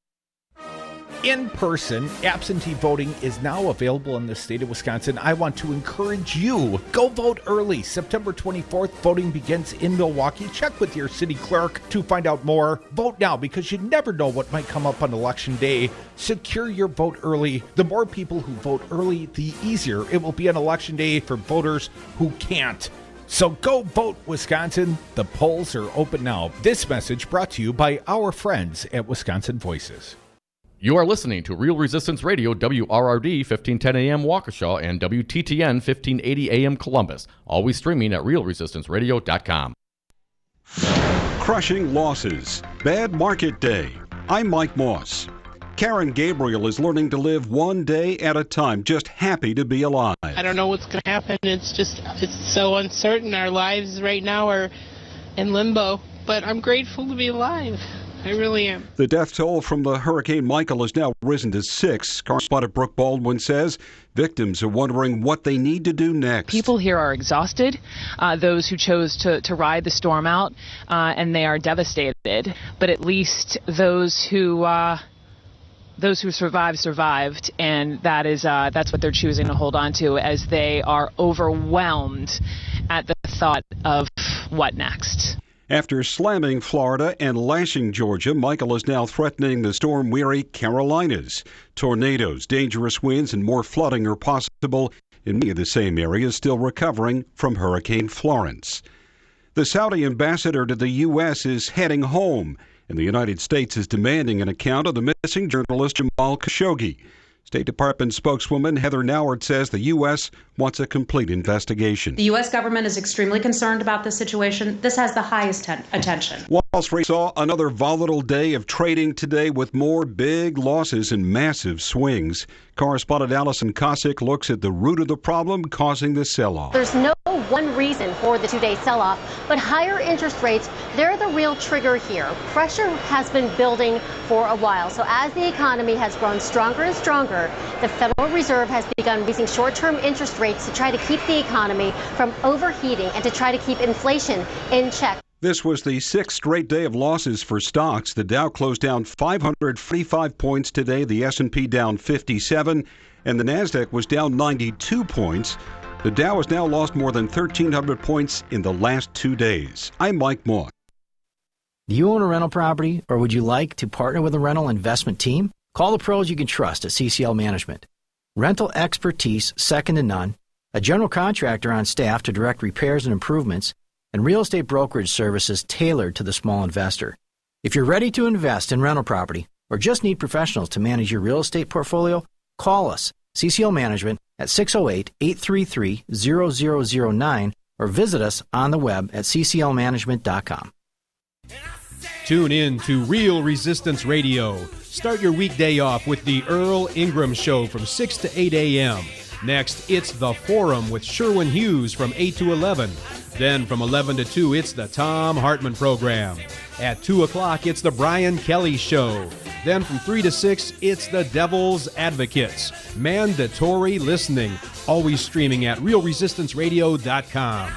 Speaker 5: In person, absentee voting is now available in the state of Wisconsin. I want to encourage you. Go vote early. September 24th, voting begins in Milwaukee. Check with your city clerk to find out more. Vote now because you never know what might come up on Election Day. Secure your vote early. The more people who vote early, the easier it will be on Election Day for voters who can't. So go vote, Wisconsin. The polls are open now. This message brought to you by our friends at Wisconsin Voices.
Speaker 6: You are listening to Real Resistance Radio, WRRD 1510 AM Waukesha and WTTN 1580 AM Columbus. Always streaming at realresistanceradio.com.
Speaker 3: Crushing losses. Bad market day. I'm Mike Moss. Karen Gabriel is learning to live one day at a time, just happy to be alive.
Speaker 12: I don't know what's going to happen. It's so uncertain. Our lives right now are in limbo, but I'm grateful to be alive. I really am.
Speaker 3: The death toll from the Hurricane Michael has now risen to 6. Correspondent Brooke Baldwin says victims are wondering what they need to do next.
Speaker 13: People here are exhausted, those who chose to ride the storm out, and they are devastated. But at least those who survived, and that's what they're choosing to hold on to as they are overwhelmed at the thought of what next.
Speaker 3: After slamming Florida and lashing Georgia, Michael is now threatening the storm-weary Carolinas. Tornadoes, dangerous winds, and more flooding are possible in many of the same areas still recovering from Hurricane Florence. The Saudi ambassador to the U.S. is heading home, and the United States is demanding an account of the missing journalist Jamal Khashoggi. State Department spokeswoman Heather Nauert says the U.S. wants a complete investigation.
Speaker 14: The U.S. government is extremely concerned about this situation. This has the highest attention.
Speaker 3: Wall Street saw another volatile day of trading today with more big losses and massive swings. Correspondent Allison Cossack looks at the root of the problem causing the sell-off.
Speaker 15: There's no one reason for the two-day sell-off, but higher interest rates, they're the real trigger here. Pressure has been building for a while. So as the economy has grown stronger and stronger, the Federal Reserve has begun raising short-term interest rates to try to keep the economy from overheating and to try to keep inflation in check.
Speaker 3: This was the 6th straight day of losses for stocks. The Dow closed down 545 points today, the S&P down 57, and the Nasdaq was down 92 points. The Dow has now lost more than 1,300 points in the last 2 days. I'm Mike Moore.
Speaker 16: Do you own a rental property, or would you like to partner with a rental investment team? Call the pros you can trust at CCL Management. Rental expertise second to none, a general contractor on staff to direct repairs and improvements, and real estate brokerage services tailored to the small investor. If you're ready to invest in rental property or just need professionals to manage your real estate portfolio, call us, CCL Management, at 608-833-0009 or visit us on the web at cclmanagement.com.
Speaker 27: Tune in to Real Resistance Radio. Start your weekday off with the Earl Ingram Show from 6 to 8 a.m. Next, it's The Forum with Sherwin Hughes from 8 to 11. Then from 11 to 2, it's the Tom Hartman Program. At 2 o'clock, it's the Brian Kelly Show. Then from 3 to 6, it's the Devil's Advocates. Mandatory listening. Always streaming at realresistanceradio.com.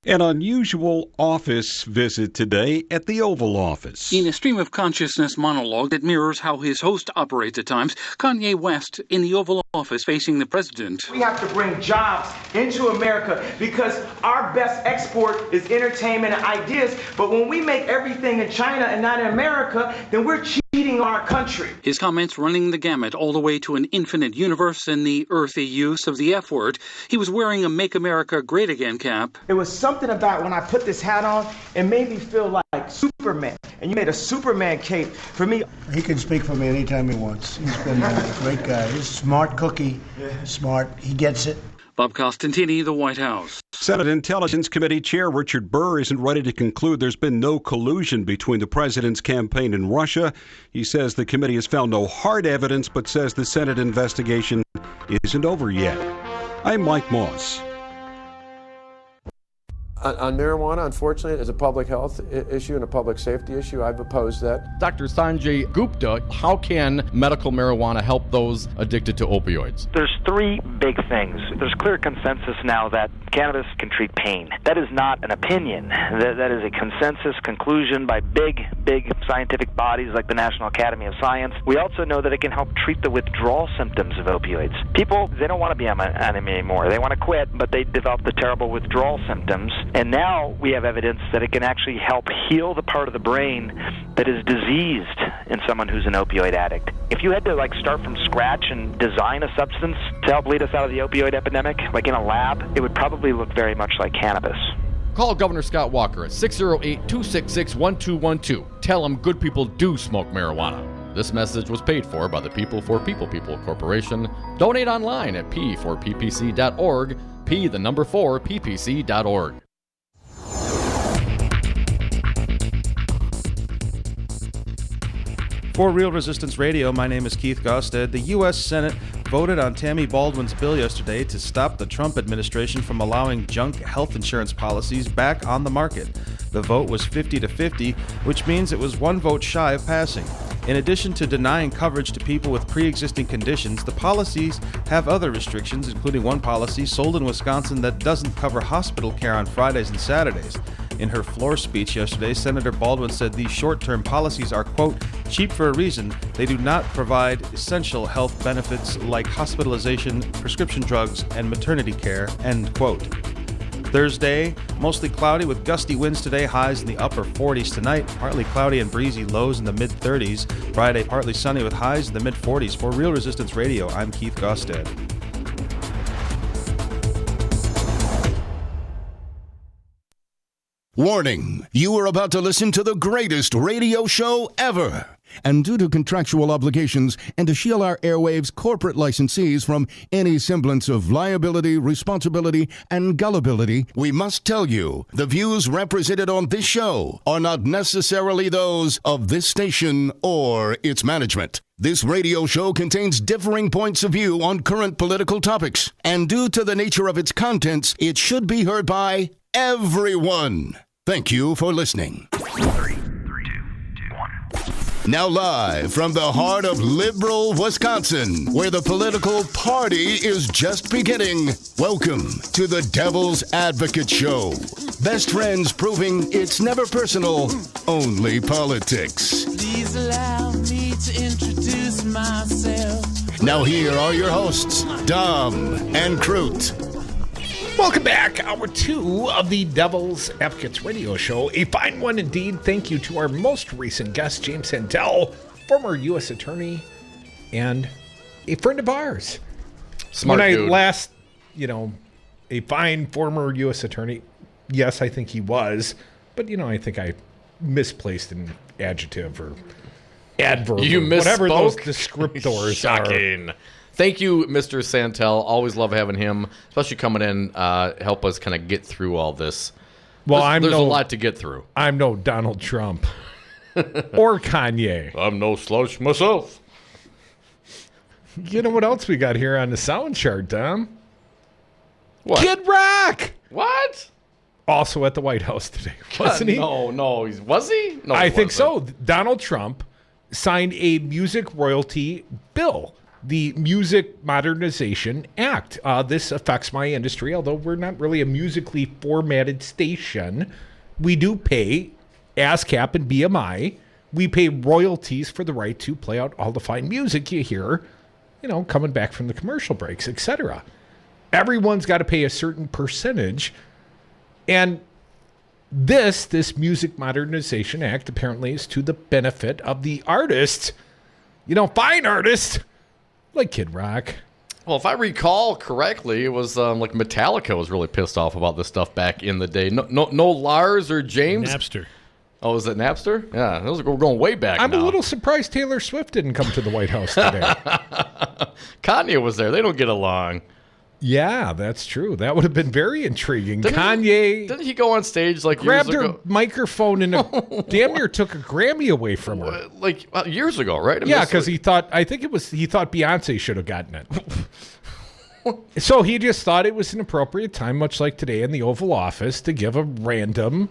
Speaker 3: An unusual office visit today at the Oval Office.
Speaker 28: In a stream of consciousness monologue that mirrors how his host operates at times, Kayne West in the Oval Office facing the president.
Speaker 29: We have to bring jobs into America because our best export is entertainment and ideas. But when we make everything in China and not in America, then we're cheating our country.
Speaker 28: His comments running the gamut all the way to an infinite universe and the earthy use of the F word. He was wearing a Make America Great Again cap.
Speaker 29: It was something about when I put this hat on, it made me feel like Superman. And you made a Superman cape for me.
Speaker 8: He can speak for me anytime he wants. He's been a great guy. He's a smart cookie, smart. He gets it.
Speaker 28: Bob Costantini, the White House.
Speaker 3: Senate Intelligence Committee Chair Richard Burr isn't ready to conclude there's been no collusion between the president's campaign and Russia. He says the committee has found no hard evidence, but says the Senate investigation isn't over yet. I'm Mike Moss.
Speaker 2: On marijuana, unfortunately, it's a public health issue and a public safety issue. I've opposed that.
Speaker 6: Dr. Sanjay Gupta, how can medical marijuana help those addicted to opioids?
Speaker 4: There's three big things. There's clear consensus now that cannabis can treat pain. That is not an opinion. That is a consensus conclusion by big scientific bodies like the National Academy of Science. We also know that it can help treat the withdrawal symptoms of opioids. People, they don't want to be on them anymore. They want to quit, but they develop the terrible withdrawal symptoms. And now we have evidence that it can actually help heal the part of the brain that is diseased in someone who's an opioid addict. If you had to start from scratch and design a substance to help lead us out of the opioid epidemic, like in a lab, it would probably look very much like cannabis.
Speaker 6: Call Governor Scott Walker at 608-266-1212. Tell him good people do smoke marijuana. This message was paid for by the People for People Corporation. Donate online at p4ppc.org, p4ppc.org.
Speaker 25: For Real Resistance Radio, my name is Keith Gosted. The U.S. Senate voted on Tammy Baldwin's bill yesterday to stop the Trump administration from allowing junk health insurance policies back on the market. The vote was 50-50, which means it was one vote shy of passing. In addition to denying coverage to people with pre-existing conditions, the policies have other restrictions, including one policy sold in Wisconsin that doesn't cover hospital care on Fridays and Saturdays. In her floor speech yesterday, Senator Baldwin said these short-term policies are, quote, cheap for a reason. They do not provide essential health benefits like hospitalization, prescription drugs, and maternity care, end quote. Thursday, mostly cloudy with gusty winds today, highs in the upper 40s tonight, partly cloudy and breezy, lows in the mid-30s. Friday, partly sunny with highs in the mid-40s. For Real Resistance Radio, I'm Keith Gosted.
Speaker 1: Warning, you are about to listen to the greatest radio show ever. And due to contractual obligations and to shield our airwaves' corporate licensees from any semblance of liability, responsibility, and gullibility, we must tell you the views represented on this show are not necessarily those of this station or its management. This radio show contains differing points of view on current political topics, and due to the nature of its contents, it should be heard by everyone. Thank you for listening.
Speaker 7: 3, 2, 1.
Speaker 1: Now live from the heart of liberal Wisconsin, where the political party is just beginning, welcome to the Devil's Advocate Show. Best friends proving it's never personal, only politics.
Speaker 19: Please allow me to introduce myself.
Speaker 1: Now here are your hosts, Dom and Crute.
Speaker 5: Welcome back, hour 2 of the Devil's Advocates Radio Show. A fine one indeed. Thank you to our most recent guest, James Santelle, former U.S. attorney and a friend of ours.
Speaker 6: Smart
Speaker 5: when
Speaker 6: dude.
Speaker 5: I last, a fine former U.S. attorney, yes, I think he was, but, I think I misplaced an adjective or adverb
Speaker 6: You
Speaker 5: or whatever those
Speaker 6: misspoke?
Speaker 5: descriptors
Speaker 6: Shocking.
Speaker 5: are.
Speaker 6: Thank you, Mr. Santelle. Always love having him, especially coming in, help us kind of get through all this.
Speaker 5: Well,
Speaker 6: there's a lot to get through.
Speaker 5: I'm no Donald Trump or Kanye.
Speaker 6: I'm no slouch myself.
Speaker 5: You know what else we got here on the sound chart, Dom?
Speaker 6: What?
Speaker 5: Kid Rock!
Speaker 6: What?
Speaker 5: Also at the White House today, wasn't he?
Speaker 6: No, was he? No,
Speaker 5: I
Speaker 6: he
Speaker 5: think
Speaker 6: wasn't.
Speaker 5: so. Donald Trump signed a music royalty bill, the Music Modernization Act. This affects my industry, although we're not really a musically formatted station. We do pay ASCAP and BMI. We pay royalties for the right to play out all the fine music you hear, coming back from the commercial breaks, etc. Everyone's got to pay a certain percentage. And this Music Modernization Act apparently is to the benefit of the artists, fine artists, like Kid Rock.
Speaker 6: Well, if I recall correctly, it was like Metallica was really pissed off about this stuff back in the day. No Lars or James?
Speaker 18: Napster.
Speaker 6: Oh, was it Napster? Yeah, we're going way back
Speaker 5: I'm
Speaker 6: now.
Speaker 5: a little surprised Taylor Swift didn't come to the White House today.
Speaker 6: Kanye was there. They don't get along.
Speaker 5: Yeah, that's true. That would have been very intriguing.
Speaker 6: Didn't he go on stage like
Speaker 5: grabbed
Speaker 6: years
Speaker 5: her
Speaker 6: ago?
Speaker 5: microphone and damn near took a Grammy away from her.
Speaker 6: Like years ago, right?
Speaker 5: Yeah, because he thought Beyonce should have gotten it. So he just thought it was an appropriate time, much like today in the Oval Office, to give a random,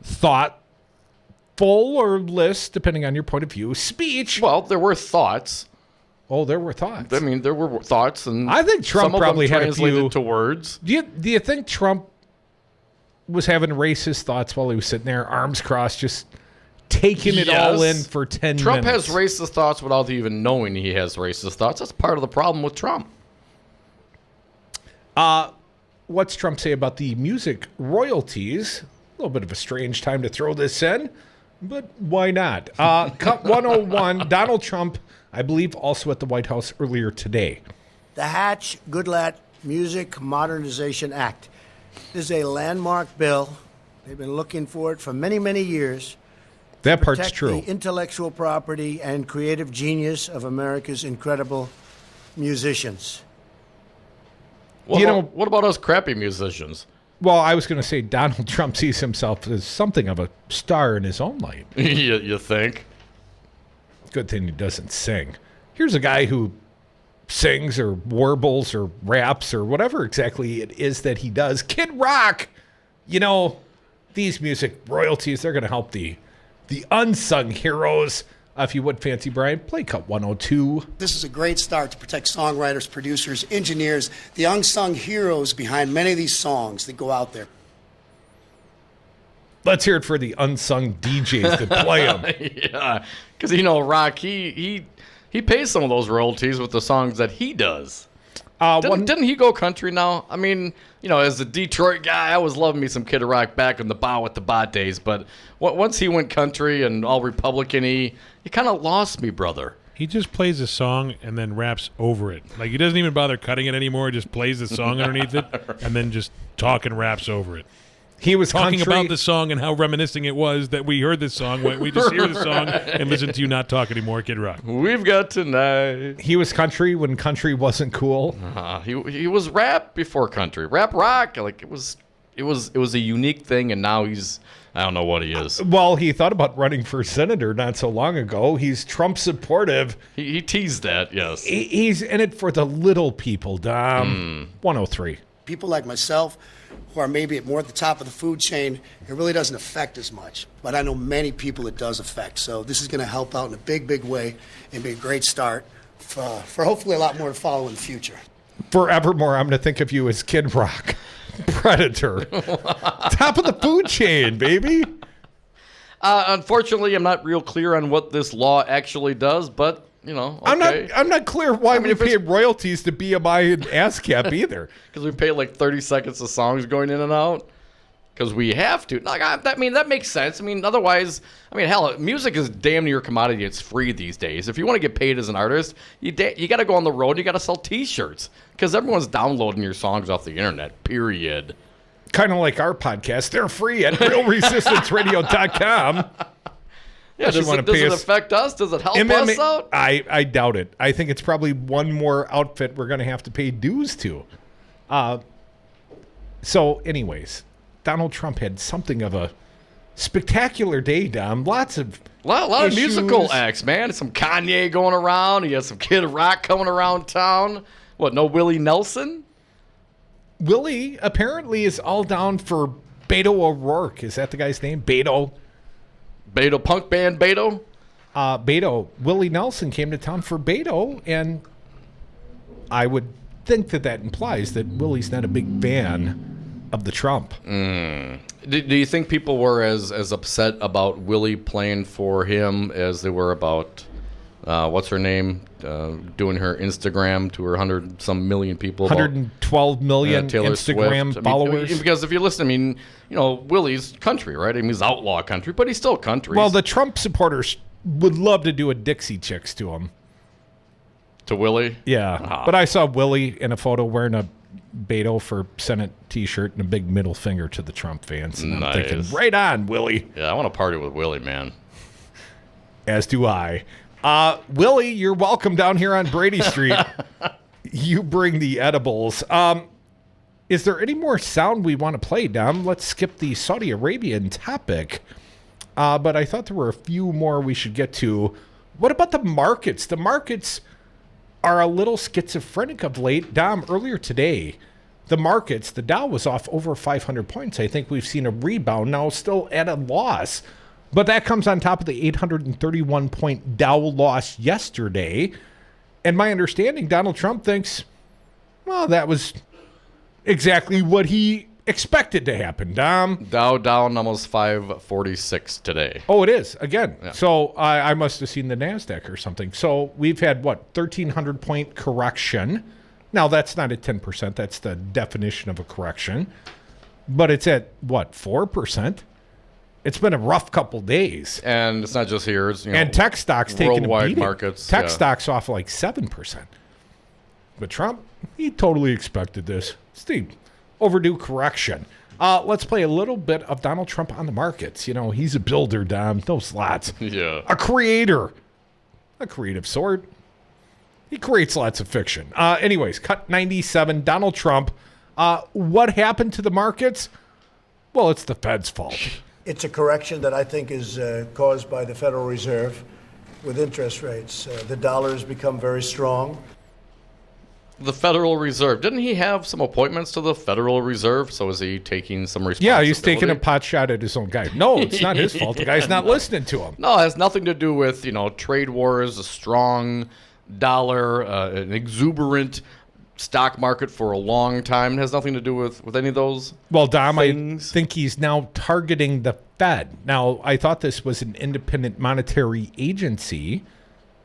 Speaker 5: thoughtful or list, depending on your point of view, speech.
Speaker 6: Well, there were thoughts.
Speaker 5: Oh, there were thoughts.
Speaker 6: I mean, there were thoughts, and
Speaker 5: I think Trump probably had a few
Speaker 6: to words.
Speaker 5: Do you think Trump was having racist thoughts while he was sitting there, arms crossed, just taking it all in for 10
Speaker 6: Trump
Speaker 5: minutes?
Speaker 6: has racist thoughts without even knowing he has racist thoughts. That's part of the problem with Trump.
Speaker 5: What's Trump say about the music royalties? A little bit of a strange time to throw this in, but why not? Cut 101, Donald Trump, I believe, also at the White House earlier today.
Speaker 8: The Hatch-Goodlatte Music Modernization Act is a landmark bill. They've been looking for it for many, many years.
Speaker 5: That part's
Speaker 8: protect
Speaker 5: true.
Speaker 8: The intellectual property and creative genius of America's incredible musicians.
Speaker 6: What about us crappy musicians?
Speaker 5: Well, I was going to say Donald Trump sees himself as something of a star in his own light.
Speaker 6: You think?
Speaker 5: Good thing he doesn't sing. Here's a guy who sings or warbles or raps or whatever exactly it is that he does. Kid Rock! You know, these music royalties, they're going to help the unsung heroes. If you would, Fancy Brian, play cut 102.
Speaker 7: This is a great start to protect songwriters, producers, engineers, the unsung heroes behind many of these songs that go out there.
Speaker 5: Let's hear it for the unsung DJs that play them.
Speaker 6: Yeah, because, Rock, he pays some of those royalties with the songs that he does. Didn't he go country now? I mean, as a Detroit guy, I was loving me some Kid Rock back in the Bow at the Bot days. But once he went country and all Republican-y, he kind of lost me, brother.
Speaker 9: He just plays a song and then raps over it. Like, he doesn't even bother cutting it anymore. He just plays the song underneath it and then just talk and raps over it.
Speaker 5: He was
Speaker 9: talking
Speaker 5: country
Speaker 9: about the song and how reminiscing it was that we heard this song. We just hear the song and listen to you not talk anymore, Kid Rock.
Speaker 6: We've got tonight.
Speaker 5: He was country when country wasn't cool.
Speaker 6: He was rap before country, rap rock. Like it was a unique thing, and now I don't know what he is.
Speaker 5: Well, he thought about running for senator not so long ago. He's Trump supportive.
Speaker 6: He teased that, yes.
Speaker 5: He's in it for the little people, Dom. 103.
Speaker 7: People like myself, who are maybe more at the top of the food chain, it really doesn't affect as much. But I know many people it does affect. So this is going to help out in a big, big way and be a great start for hopefully a lot more to follow in the future.
Speaker 5: Forevermore, I'm going to think of you as Kid Rock. Predator. Top of the food chain, baby.
Speaker 6: Unfortunately, I'm not real clear on what this law actually does, but okay.
Speaker 5: I'm not clear why we pay royalties to BMI and ASCAP either.
Speaker 6: Because we pay like 30 seconds of songs going in and out. Because we have to. That makes sense. Otherwise, hell, music is damn near a commodity. It's free these days. If you want to get paid as an artist, you got to go on the road. You got to sell T-shirts because everyone's downloading your songs off the internet. Period.
Speaker 5: Kind of like our podcast. They're free at realresistanceradio.com.
Speaker 6: Yeah, does it affect us? Does it help us out?
Speaker 5: I doubt it. I think it's probably one more outfit we're going to have to pay dues to. So, anyways, Donald Trump had something of a spectacular day, Dom. Lots of
Speaker 6: musical acts, man. Some Kanye going around. He has some Kid Rock coming around town. What, no Willie Nelson?
Speaker 5: Willie apparently is all down for Beto O'Rourke. Is that the guy's name? Beto,
Speaker 6: punk band Beto?
Speaker 5: Beto. Willie Nelson came to town for Beto, and I would think that implies that Willie's not a big fan of the Trump.
Speaker 6: Do you think people were as upset about Willie playing for him as they were about, what's her name, doing her Instagram to her 100-some million people?
Speaker 5: 112 million
Speaker 6: Taylor
Speaker 5: Instagram
Speaker 6: Swift.
Speaker 5: followers?
Speaker 6: Because if you listen, Willie's country, right? He's outlaw country, but he's still country.
Speaker 5: Well, the Trump supporters would love to do a Dixie Chicks to him.
Speaker 6: To Willie?
Speaker 5: Yeah. But I saw Willie in a photo wearing a Beto for Senate T-shirt and a big middle finger to the Trump fans. And I'm thinking, right on, Willie.
Speaker 6: Yeah, I want to party with Willie, man.
Speaker 5: As do I. Willie, you're welcome down here on Brady Street. You bring the edibles. Is there any more sound we want to play, Dom? Let's skip the Saudi Arabian topic. But I thought there were a few more we should get to. What about the markets? The markets are a little schizophrenic of late. Dom, earlier today, the markets, the Dow was off over 500 points. I think we've seen a rebound now, still at a loss. But that comes on top of the 831-point Dow loss yesterday. And my understanding, Donald Trump thinks, well, that was exactly what he expected to happen, Dom.
Speaker 6: Dow down almost 546 today.
Speaker 5: Oh, it is, again.
Speaker 6: Yeah.
Speaker 5: So I must have seen the NASDAQ or something. So we've had, 1,300-point correction. Now, that's not at 10%. That's the definition of a correction. But it's at, 4%? It's been a rough couple days.
Speaker 6: And it's not just here. It's,
Speaker 5: and tech stocks taking a beating.
Speaker 6: Worldwide markets.
Speaker 5: Tech stocks off like 7%. But Trump, he totally expected this. It's the overdue correction. Let's play a little bit of Donald Trump on the markets. He's a builder, Dom. No slots.
Speaker 6: Yeah.
Speaker 5: A creator. A creative sort. He creates lots of fiction. Anyways, cut 97. Donald Trump. What happened to the markets? Well, it's the Fed's fault.
Speaker 8: It's a correction that I think is caused by the Federal Reserve with interest rates. The dollar has become very strong.
Speaker 6: The Federal Reserve. Didn't he have some appointments to the Federal Reserve? So is he taking some responsibility?
Speaker 5: Yeah, he's taking a pot shot at his own guy. No, it's not his fault. The guy's not listening to him.
Speaker 6: No, it has nothing to do with, trade wars, a strong dollar, an exuberant stock market for a long time. It has nothing to do with any of those.
Speaker 5: Well, Dom,
Speaker 6: things.
Speaker 5: I think he's now targeting the Fed. Now, I thought this was an independent monetary agency,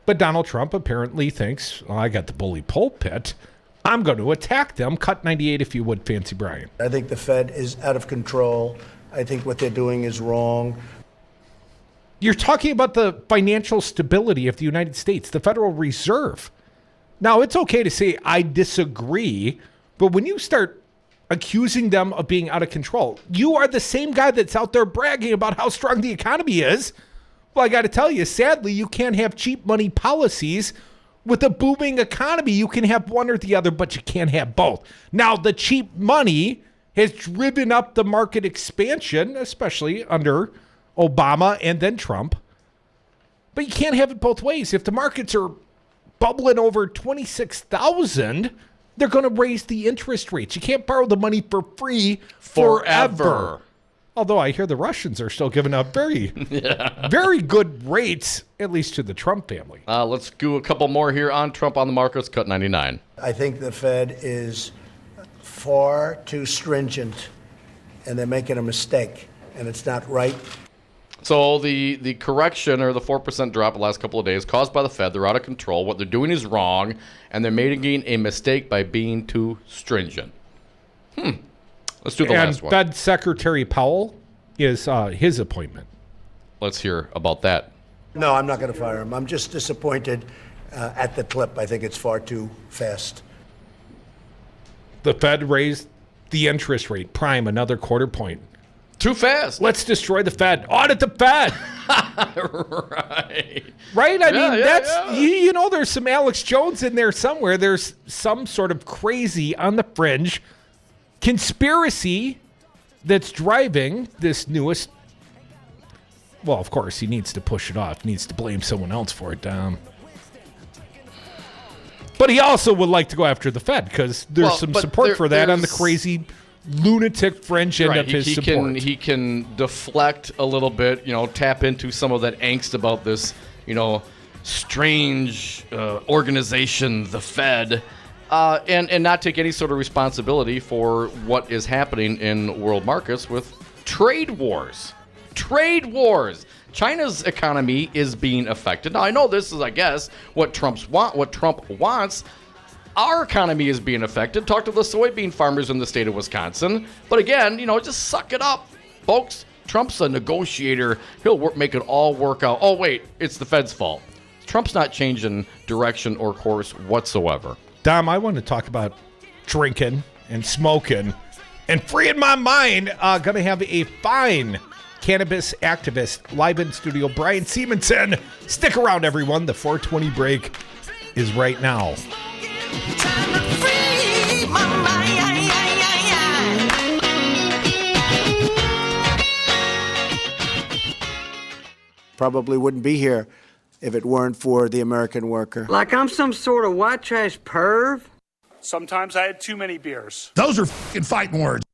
Speaker 5: but Donald Trump apparently thinks, well, I got the bully pulpit. I'm going to attack them. Cut 98 if you would, Fancy Brian.
Speaker 8: I think the Fed is out of control. I think what they're doing is wrong.
Speaker 5: You're talking about the financial stability of the United States, the Federal Reserve. Now, it's okay to say I disagree, but when you start accusing them of being out of control, you are the same guy that's out there bragging about how strong the economy is. Well, I got to tell you, sadly, you can't have cheap money policies with a booming economy. You can have one or the other, but you can't have both. Now, the cheap money has driven up the market expansion, especially under Obama and then Trump. But you can't have it both ways. If the markets are bubbling over 26,000, they're going to raise the interest rates. You can't borrow the money for free forever. Although I hear the Russians are still giving up very good rates, at least to the Trump family.
Speaker 6: Let's do a couple more here on Trump on the markets. Cut 99.
Speaker 8: I think the Fed is far too stringent, and they're making a mistake, and it's not right.
Speaker 6: So the correction or the 4% drop the last couple of days caused by the Fed, they're out of control. What they're doing is wrong, and they're making a mistake by being too stringent. Let's do the last one.
Speaker 5: Fed Secretary Powell is his appointment.
Speaker 6: Let's hear about that.
Speaker 8: No, I'm not going to fire him. I'm just disappointed at the clip. I think it's far too fast.
Speaker 5: The Fed raised the interest rate, prime, another quarter point.
Speaker 6: Too fast.
Speaker 5: Let's destroy the Fed. Audit the Fed. Right? I mean, that's, you know, there's some Alex Jones in there somewhere. There's some sort of crazy on the fringe conspiracy that's driving this newest. Well, of course, he needs to push it off, needs to blame someone else for it. But he also would like to go after the Fed because there's some support for that on the crazy lunatic fringe end of his support.
Speaker 6: He can deflect a little bit, tap into some of that angst about this, strange organization, the Fed, and not take any sort of responsibility for what is happening in world markets with trade wars. Trade wars. China's economy is being affected. Now, I know this is, I guess, what Trump wants. Our economy is being affected. Talk to the soybean farmers in the state of Wisconsin. But again, just suck it up, folks. Trump's a negotiator. He'll make it all work out. Oh, wait, it's the Fed's fault. Trump's not changing direction or course whatsoever.
Speaker 5: Dom, I want to talk about drinking and smoking and freeing my mind. Going to have a fine cannabis activist live in studio, Brian Seamonson. Stick around, everyone. The 420 break is right now.
Speaker 19: Time
Speaker 8: probably wouldn't be here if it weren't for the American worker.
Speaker 10: Like I'm some sort of white trash perv?
Speaker 11: Sometimes I had too many beers.
Speaker 17: Those are fucking fighting words.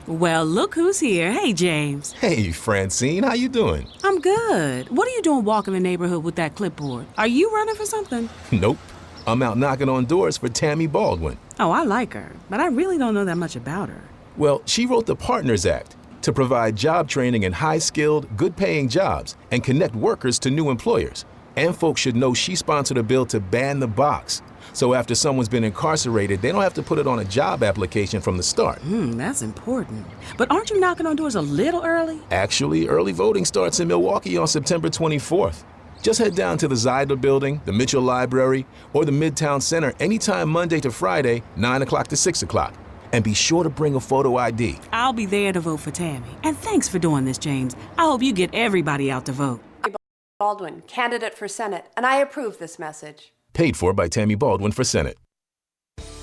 Speaker 20: Well, look who's here. Hey, James.
Speaker 21: Hey, Francine. How you doing?
Speaker 20: I'm good. What are you doing walking the neighborhood with that clipboard? Are you running for something?
Speaker 21: Nope. I'm out knocking on doors for Tammy Baldwin.
Speaker 20: Oh, I like her, but I really don't know that much about her.
Speaker 21: Well, she wrote the Partners Act to provide job training in high-skilled, good-paying jobs and connect workers to new employers. And folks should know she sponsored a bill to ban the box. So after someone's been incarcerated, they don't have to put it on a job application from the start.
Speaker 20: That's important. But aren't you knocking on doors a little early?
Speaker 21: Actually, early voting starts in Milwaukee on September 24th. Just head down to the Zeidler Building, the Mitchell Library, or the Midtown Center anytime Monday to Friday, 9 o'clock to 6 o'clock. And be sure to bring a photo ID.
Speaker 20: I'll be there to vote for Tammy. And thanks for doing this, James. I hope you get everybody out to vote.
Speaker 22: Baldwin, candidate for Senate, and I approve this message.
Speaker 21: Paid for by Tammy Baldwin for Senate.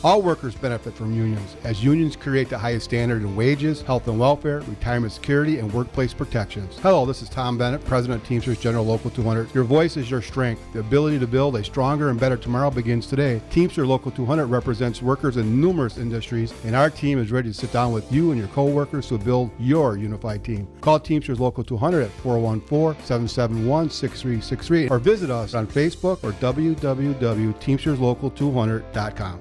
Speaker 27: All workers benefit from unions, as unions create the highest standard in wages, health and welfare, retirement security, and workplace protections. Hello, this is Tom Bennett, President of Teamsters General Local 200. Your voice is your strength. The ability to build a stronger and better tomorrow begins today. Teamster Local 200 represents workers in numerous industries, and our team is ready to sit down with you and your co-workers to build your unified team. Call Teamsters Local 200 at 414-771-6363 or visit us on Facebook or www.teamsterslocal200.com.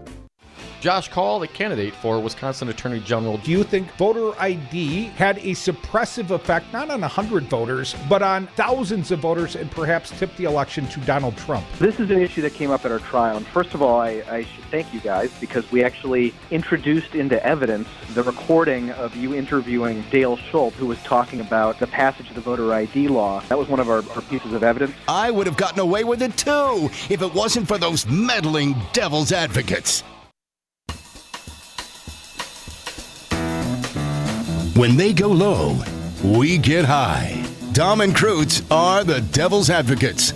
Speaker 6: Josh Call, the candidate for Wisconsin Attorney General.
Speaker 5: Do you think voter ID had a suppressive effect, not on 100 voters, but on thousands of voters and perhaps tipped the election to Donald Trump?
Speaker 23: This is an issue that came up at our trial. And first of all, I should thank you guys because we actually introduced into evidence the recording of you interviewing Dale Schultz, who was talking about the passage of the voter ID law. That was one of our pieces of evidence.
Speaker 1: I would have gotten away with it too if it wasn't for those meddling devil's advocates. When they go low, we get high. Dom and Krutz are the devil's advocates.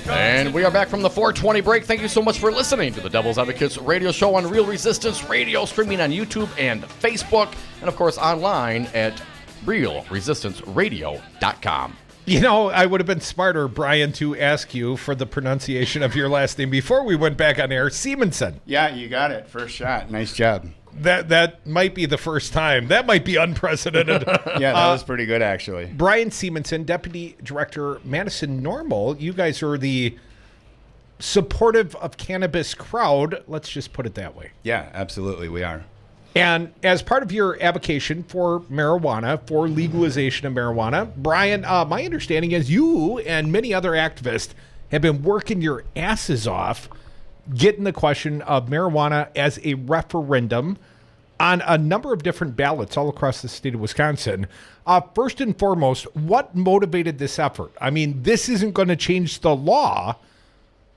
Speaker 6: And we are back from the 420 break. Thank you so much for listening to the Devil's Advocates radio show on Real Resistance Radio, streaming on YouTube and Facebook, and of course online at realresistanceradio.com.
Speaker 5: You know, I would have been smarter, Brian, to ask you for the pronunciation of your last name before we went back on air. Seamonson.
Speaker 24: Yeah, you got it. First shot. Nice job.
Speaker 5: That might be the first time. That might be unprecedented.
Speaker 24: Yeah, that was pretty good, actually.
Speaker 5: Brian Seamonson, Deputy Director, Madison Normal. You guys are the supportive of cannabis crowd. Let's just put it that way.
Speaker 24: Yeah, absolutely, we are.
Speaker 5: And as part of your advocacy for marijuana, for legalization of marijuana, Brian, my understanding is you and many other activists have been working your asses off getting the question of marijuana as a referendum on a number of different ballots all across the state of Wisconsin. First and foremost, what motivated this effort? I mean, this isn't going to change the law.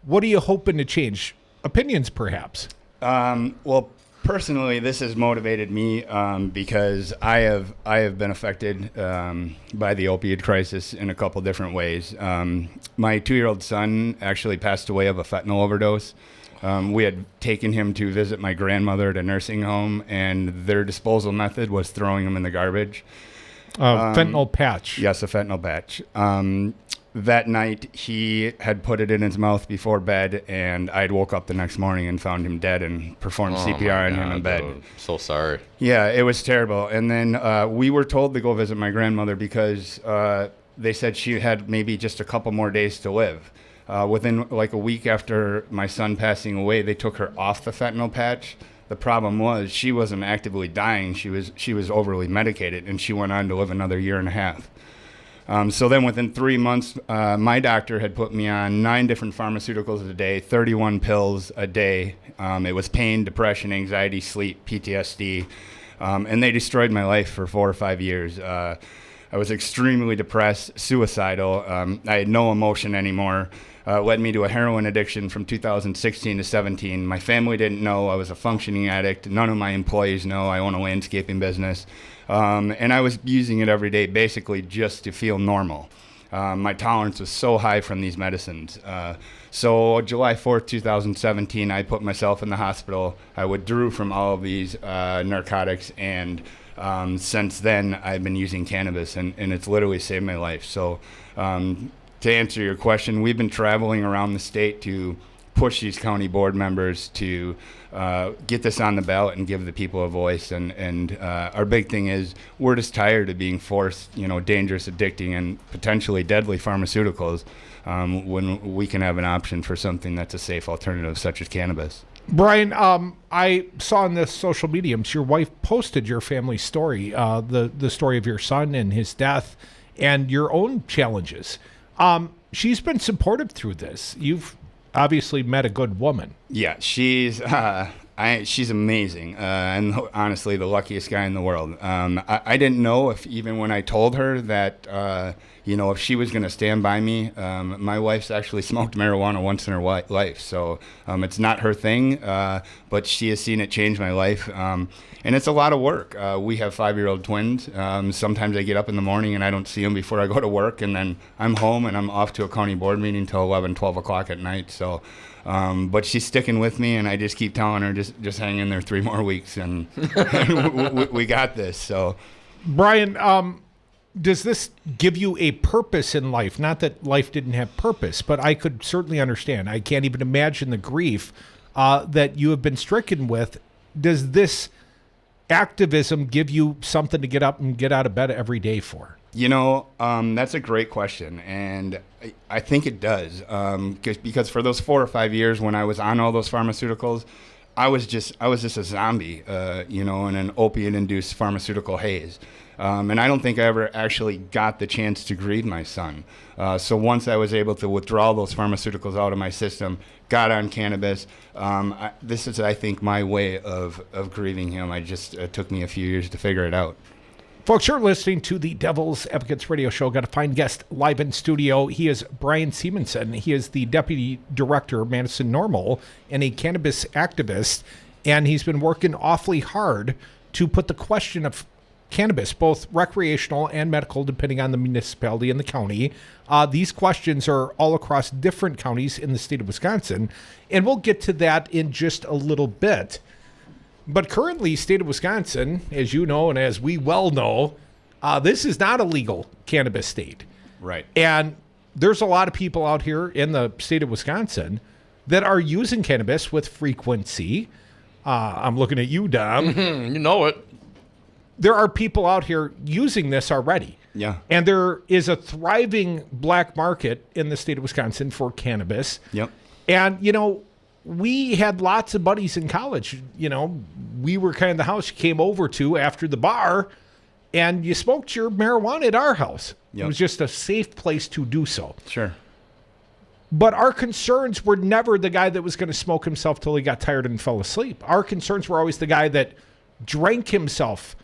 Speaker 5: What are you hoping to change? Opinions, perhaps?
Speaker 24: Well, personally, this has motivated me because I have been affected by the opioid crisis in a couple different ways. My 2-year-old son actually passed away of a fentanyl overdose. We had taken him to visit my grandmother at a nursing home, and their disposal method was throwing him in the garbage.
Speaker 5: Fentanyl patch.
Speaker 24: Yes, a fentanyl patch. That night, he had put it in his mouth before bed, and I'd woke up the next morning and found him dead and performed CPR on him in bed.
Speaker 6: Dude, so sorry.
Speaker 24: Yeah, it was terrible. And then we were told to go visit my grandmother because they said she had maybe just a couple more days to live. Within like a week after my son passing away, they took her off the fentanyl patch. The problem was she wasn't actively dying. She was overly medicated, and she went on to live another 1.5 years. So then within 3 months, my doctor had put me on 9 different pharmaceuticals a day, 31 pills a day. It was pain, depression, anxiety, sleep, PTSD, and they destroyed my life for 4 or 5 years. I was extremely depressed, suicidal. I had no emotion anymore. Led me to a heroin addiction from 2016 to 17. My family didn't know I was a functioning addict. None of my employees know I own a landscaping business. And I was using it every day basically just to feel normal. My tolerance was so high from these medicines. So July 4th, 2017, I put myself in the hospital. I withdrew from all of these narcotics, and since then, I've been using cannabis, and it's literally saved my life. So to answer your question, we've been traveling around the state to push these county board members to get this on the ballot and give the people a voice. And our big thing is we're just tired of being forced, dangerous, addicting, and potentially deadly pharmaceuticals when we can have an option for something that's a safe alternative, such as cannabis.
Speaker 5: Brian, I saw on the social mediums your wife posted your family story, the story of your son and his death and your own challenges. She's been supportive through this. You've obviously met a good woman. Yeah, she's amazing, and honestly the luckiest guy in the world. I didn't know if even when I told her that if she was going to stand by me. My wife's actually smoked marijuana once in her life, so it's not her thing, but she has seen it change my life. And it's a lot of work. We have 5-year-old twins. Sometimes I get up in the morning and I don't see them before I go to work, and then I'm home and I'm off to a county board meeting till 11, 12 o'clock at night. So, but she's sticking with me, and I just keep telling her, just hang in there 3 more weeks, and we got this. So, Brian, does this give you a purpose in life? Not that life didn't have purpose, but I could certainly understand. I can't even imagine the grief that you have been stricken with. Does this activism give you something to get up and get out of bed every day for? That's a great question, and I think it does. Because for those 4 or 5 years when I was on all those pharmaceuticals, I was just a zombie, in an opiate-induced pharmaceutical haze. And I don't think I ever actually got the chance to grieve my son. So once I was able to withdraw those pharmaceuticals out of my system, got on cannabis, this is, I think, my way of grieving him. It took me a few years to figure it out. Folks, you're listening to the Devil's Advocates Radio Show. Got a fine guest live in studio. He is Brian Seamonson. He is the Deputy Director of Madison Normal and a cannabis activist. And he's been working awfully hard to put the question of cannabis, both recreational and medical, depending on the municipality and the county. These questions are all across different counties in the state of Wisconsin, and we'll get to that in just a little bit. But currently, state of Wisconsin, as you know and as we well know, this is not a legal cannabis state. Right. And there's a lot of people out here in the state of Wisconsin that are using cannabis with frequency. I'm looking at you, Dom.
Speaker 6: You know it.
Speaker 5: There are people out here using this already. Yeah. And there is a thriving black market in the state of Wisconsin for cannabis. Yep. And, we had lots of buddies in college. We were kind of the house you came over to after the bar, and you smoked your marijuana at our house. Yep. It was just a safe place to do so. Sure. But our concerns were never the guy that was going to smoke himself till he got tired and fell asleep. Our concerns were always the guy that drank himself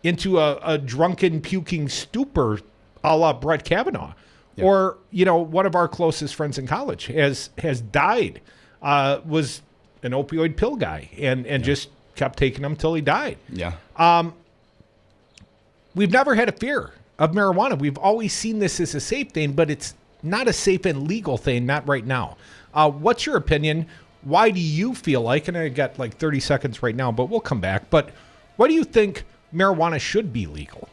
Speaker 5: into a drunken, puking stupor a la Brett Kavanaugh. Yeah. Or, one of our closest friends in college has died, was an opioid pill guy and just kept taking them till he died. Yeah. We've never had a fear of marijuana. We've always seen this as a safe thing, but it's not a safe and legal thing, not right now. What's your opinion? Why do you feel like, and I got like 30 seconds right now, but we'll come back, but why do you think marijuana should be legal?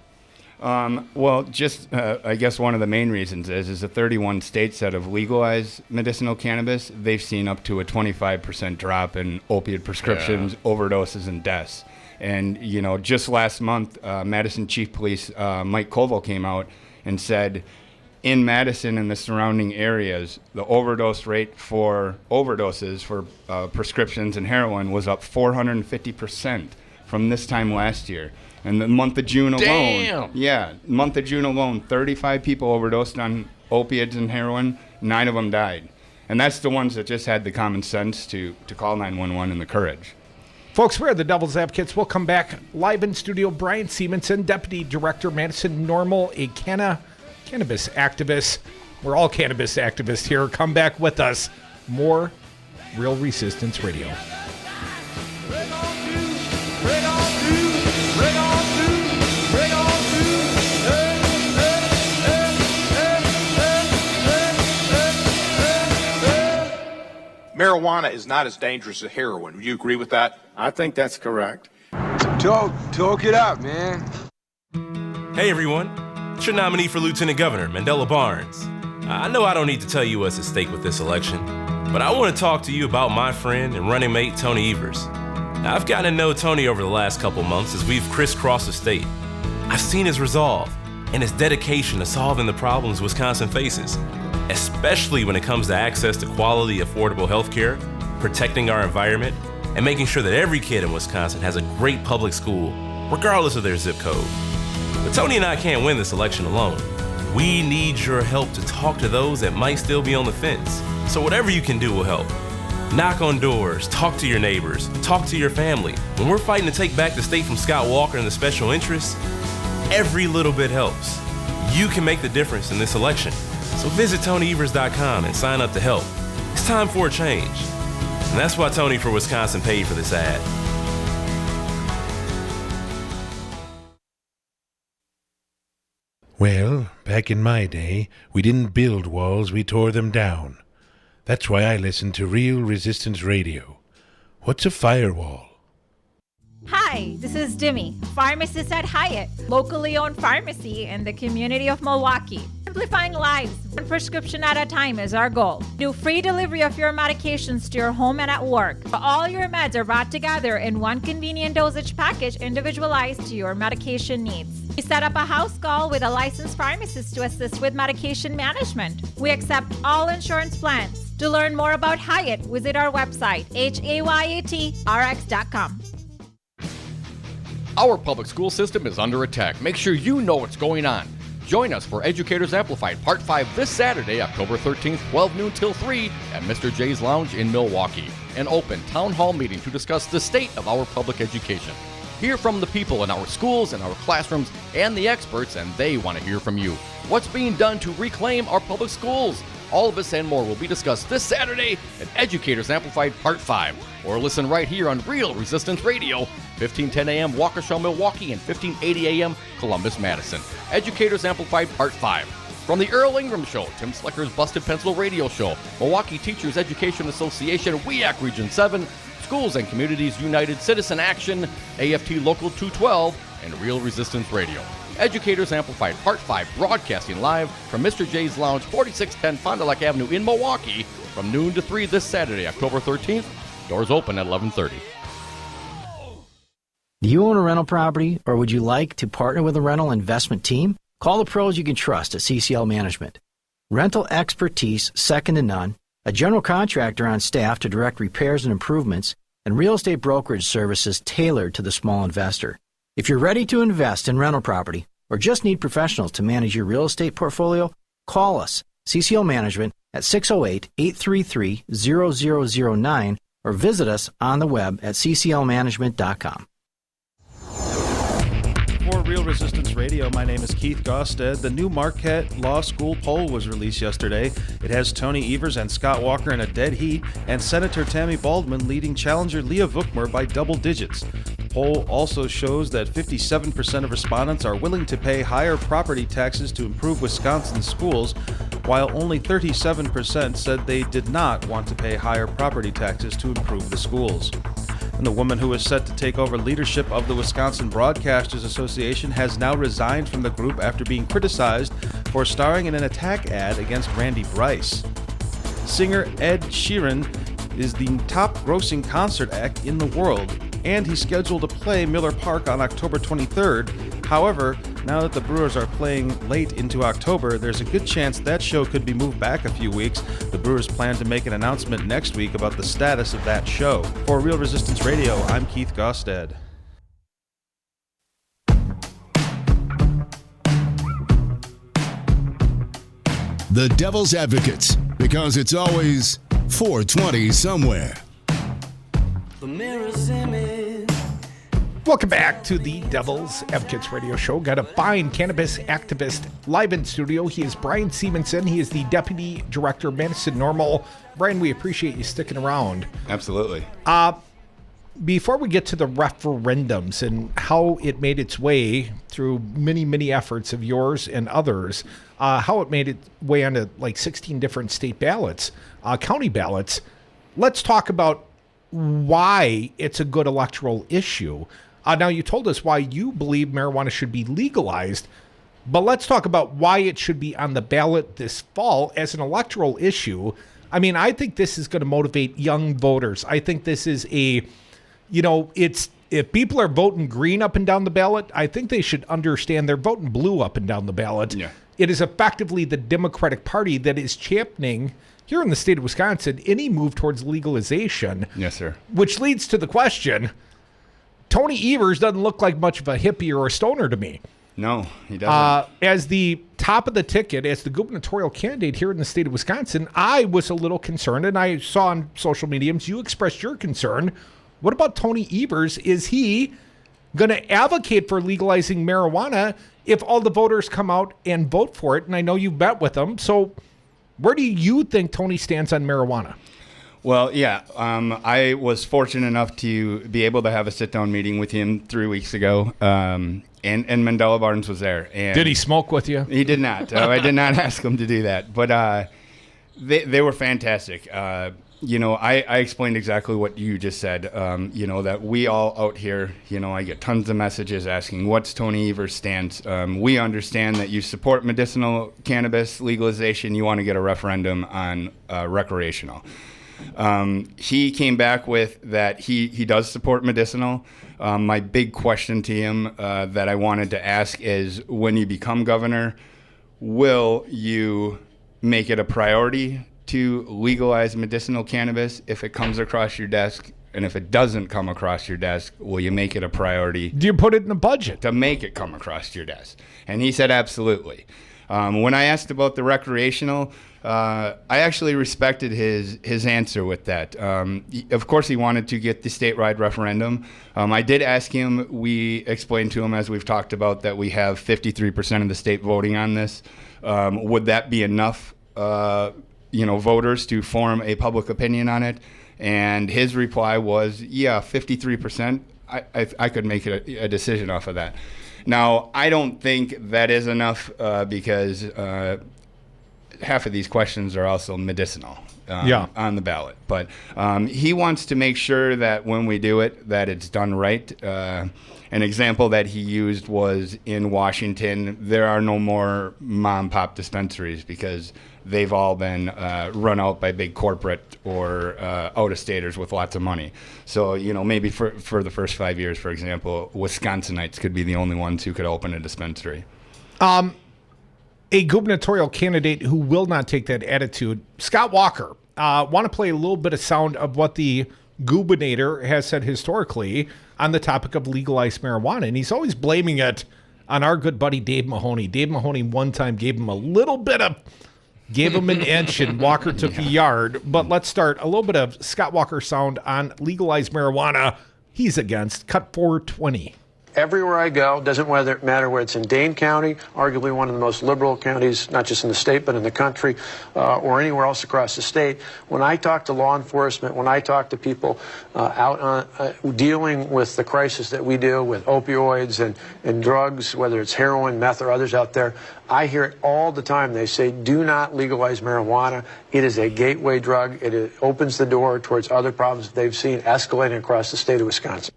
Speaker 24: Well, I guess one of the main reasons is the 31 states that have legalized medicinal cannabis, they've seen up to a 25% drop in opiate prescriptions, overdoses, and deaths. And, just last month, Madison Chief Police Mike Koval came out and said, in Madison and the surrounding areas, the overdose rate for overdoses for prescriptions and heroin was up 450% from this time last year. And the month of June alone, 35 people overdosed on opiates and heroin, 9 of them died. And that's the ones that just had the common sense to call 911 and the courage.
Speaker 5: Folks, we're the Devil's Advocates. We'll come back live in studio. Brian Seamonson, Deputy Director, Madison Normal, a cannabis activist. We're all cannabis activists here. Come back with us. More Real Resistance Radio.
Speaker 12: marijuana is not as dangerous as heroin. Would you agree with that?
Speaker 13: I think that's correct.
Speaker 14: Talk it out, man.
Speaker 15: Hey, everyone. It's your nominee for Lieutenant Governor, Mandela Barnes. I know I don't need to tell you what's at stake with this election, but I want to talk to you about my friend and running mate, Tony Evers. Now, I've gotten to know Tony over the last couple months as we've crisscrossed the state. I've seen his resolve and his dedication to solving the problems Wisconsin faces, especially when it comes to access to quality, affordable health care, protecting our environment, and making sure that every kid in Wisconsin has a great public school, regardless of their zip code. But Tony and I can't win this election alone. We need your help to talk to those that might still be on the fence. So whatever you can do will help. Knock on doors, talk to your neighbors, talk to your family. When we're fighting to take back the state from Scott Walker and the special interests, every little bit helps. You can make the difference in this election. So visit TonyEvers.com and sign up to help. It's time for a change. And that's why Tony for Wisconsin paid for this ad.
Speaker 9: Well, back in my day, we didn't build walls, we tore them down. That's why I listen to Real Resistance Radio. What's a firewall?
Speaker 16: Hi, this is Demi, pharmacist at Hyatt, locally owned pharmacy in the community of Milwaukee. Simplifying lives, one prescription at a time is our goal. Do free delivery of your medications to your home and at work. All your meds are brought together in one convenient dosage package individualized to your medication needs. We set up a house call with a licensed pharmacist to assist with medication management. We accept all insurance plans. To learn more about Hyatt, visit our website, HAYATRX.com.
Speaker 6: Our public school system is under attack. Make sure you know what's going on. Join us for Educators Amplified Part 5 this Saturday, October 13th, 12 noon till 3 at Mr. J's Lounge in Milwaukee. An open town hall meeting to discuss the state of our public education. Hear from the people in our schools and our classrooms and the experts, and they want to hear from you. What's being done to reclaim our public schools? All of this and more will be discussed this Saturday at Educators Amplified Part 5. Or listen right here on Real Resistance Radio, 1510 a.m. Waukesha, Milwaukee, and 1580 a.m. Columbus, Madison. Educators Amplified Part 5. From the Earl Ingram Show, Tim Slecker's Busted Pencil Radio Show, Milwaukee Teachers Education Association, WEAC Region 7, Schools and Communities United Citizen Action, AFT Local 212, and Real Resistance Radio. Educators Amplified Part 5, broadcasting live from Mr. J's Lounge, 4610 Fond du Lac Avenue in Milwaukee, from noon to 3 this Saturday, October 13th. Doors open at 11:30.
Speaker 17: Do you own a rental property, or would you like to partner with a rental investment team? Call the pros you can trust at CCL Management. Rental expertise second to none, a general contractor on staff to direct repairs and improvements, and real estate brokerage services tailored to the small investor. If you're ready to invest in rental property or just need professionals to manage your real estate portfolio, call us, CCL Management, at 608-833-0009 or visit us on the web at cclmanagement.com.
Speaker 25: For Real Resistance Radio, my name is Keith Gosted. The new Marquette Law School poll was released yesterday. It has Tony Evers and Scott Walker in a dead heat, and Senator Tammy Baldwin leading challenger Leah Vukmer by double digits. The poll also shows that 57% of respondents are willing to pay higher property taxes to improve Wisconsin's schools, while only 37% said they did not want to pay higher property taxes to improve the schools. And the woman who is set to take over leadership of the Wisconsin Broadcasters Association has now resigned from the group after being criticized for starring in an attack ad against Randy Bryce. Singer Ed Sheeran is the top-grossing concert act in the world, and he's scheduled to play Miller Park on October 23rd. However, now that the Brewers are playing late into October, there's a good chance that show could be moved back a few weeks. The Brewers plan to make an announcement next week about the status of that show. For Real Resistance Radio, I'm Keith Gosted.
Speaker 1: The Devil's Advocates, because it's always 420 somewhere.
Speaker 19: The mirror's image.
Speaker 5: Welcome back to the Devil's Advocates Radio Show. Got a fine cannabis activist live in studio. He is Brian Seamonson. He is the Deputy Director of Madison Normal. Brian, we appreciate you sticking around.
Speaker 24: Absolutely.
Speaker 5: Before we get to the referendums and how it made its way through many, many efforts of yours and others, how it made its way onto like 16 different state ballots, county ballots, let's talk about why it's a good electoral issue. Now, you told us why you believe marijuana should be legalized, but let's talk about why it should be on the ballot this fall as an electoral issue. I mean, I think this is going to motivate young voters. I think this is if people are voting green up and down the ballot, I think they should understand they're voting blue up and down the ballot.
Speaker 24: Yeah.
Speaker 5: It is effectively the Democratic Party that is championing, here in the state of Wisconsin, any move towards legalization.
Speaker 24: Yes, sir.
Speaker 5: Which leads to the question, Tony Evers doesn't look like much of a hippie or a stoner to me.
Speaker 24: No, he doesn't.
Speaker 5: As the top of the ticket, as the gubernatorial candidate here in the state of Wisconsin, I was a little concerned, and I saw on social mediums you expressed your concern. What about Tony Evers? Is he going to advocate for legalizing marijuana if all the voters come out and vote for it? And I know you've met with him. So where do you think Tony stands on marijuana?
Speaker 24: Well, yeah, I was fortunate enough to be able to have a sit-down meeting with him 3 weeks ago, and Mandela Barnes was there. And
Speaker 5: did he smoke with you?
Speaker 24: He did not. I did not ask him to do that, but they were fantastic. I explained exactly what you just said, that we all out here, I get tons of messages asking, what's Tony Evers' stance? We understand that you support medicinal cannabis legalization. You want to get a referendum on recreational. He came back with that he does support medicinal. My big question to him that I wanted to ask is, when you become governor, will you make it a priority to legalize medicinal cannabis if it comes across your desk? And if it doesn't come across your desk, will you make it a priority?
Speaker 5: Do you put it in the budget?
Speaker 24: To make it come across your desk. And he said absolutely. When I asked about the recreational, I actually respected his answer with that. Of course, he wanted to get the statewide referendum. I did ask him, we explained to him, as we've talked about, that we have 53% of the state voting on this. Would that be enough voters to form a public opinion on it? And his reply was, yeah, 53%, I could make a decision off of that. Now, I don't think that is enough because half of these questions are also medicinal on the ballot. But he wants to make sure that when we do it, that it's done right. An example that he used was in Washington, there are no more mom-pop dispensaries because they've all been run out by big corporate or out-of-staters with lots of money. So, maybe for the first 5 years, for example, Wisconsinites could be the only ones who could open a dispensary.
Speaker 5: A gubernatorial candidate who will not take that attitude, Scott Walker. Want to play a little bit of sound of what the gubernator has said historically on the topic of legalized marijuana. And he's always blaming it on our good buddy Dave Mahoney. Dave Mahoney one time gave him an inch and Walker took a yard. But let's start a little bit of Scott Walker sound on legalized marijuana. He's against. Cut 420.
Speaker 2: Everywhere I go, doesn't matter whether it's in Dane County, arguably one of the most liberal counties, not just in the state, but in the country, or anywhere else across the state. When I talk to law enforcement, when I talk to people out on dealing with the crisis that we deal with, opioids and drugs, whether it's heroin, meth, or others out there, I hear it all the time. They say, do not legalize marijuana. It is a gateway drug. It opens the door towards other problems that they've seen escalating across the state of Wisconsin.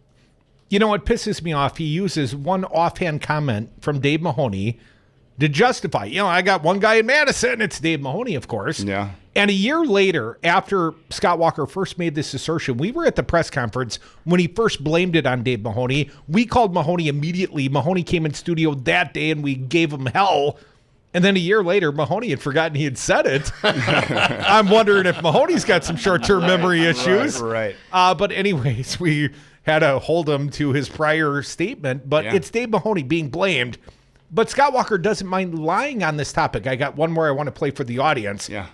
Speaker 5: You know what pisses me off? He uses one offhand comment from Dave Mahoney to justify. I got one guy in Madison. It's Dave Mahoney, of course.
Speaker 24: Yeah.
Speaker 5: And a year later, after Scott Walker first made this assertion, we were at the press conference when he first blamed it on Dave Mahoney. We called Mahoney immediately. Mahoney came in studio that day, and we gave him hell. And then a year later, Mahoney had forgotten he had said it. I'm wondering if Mahoney's got some short-term memory issues.
Speaker 24: Right.
Speaker 5: But anyways, we had to hold him to his prior statement, but it's Dave Mahoney being blamed. But Scott Walker doesn't mind lying on this topic. I got one more I want to play for the audience.
Speaker 24: Yeah.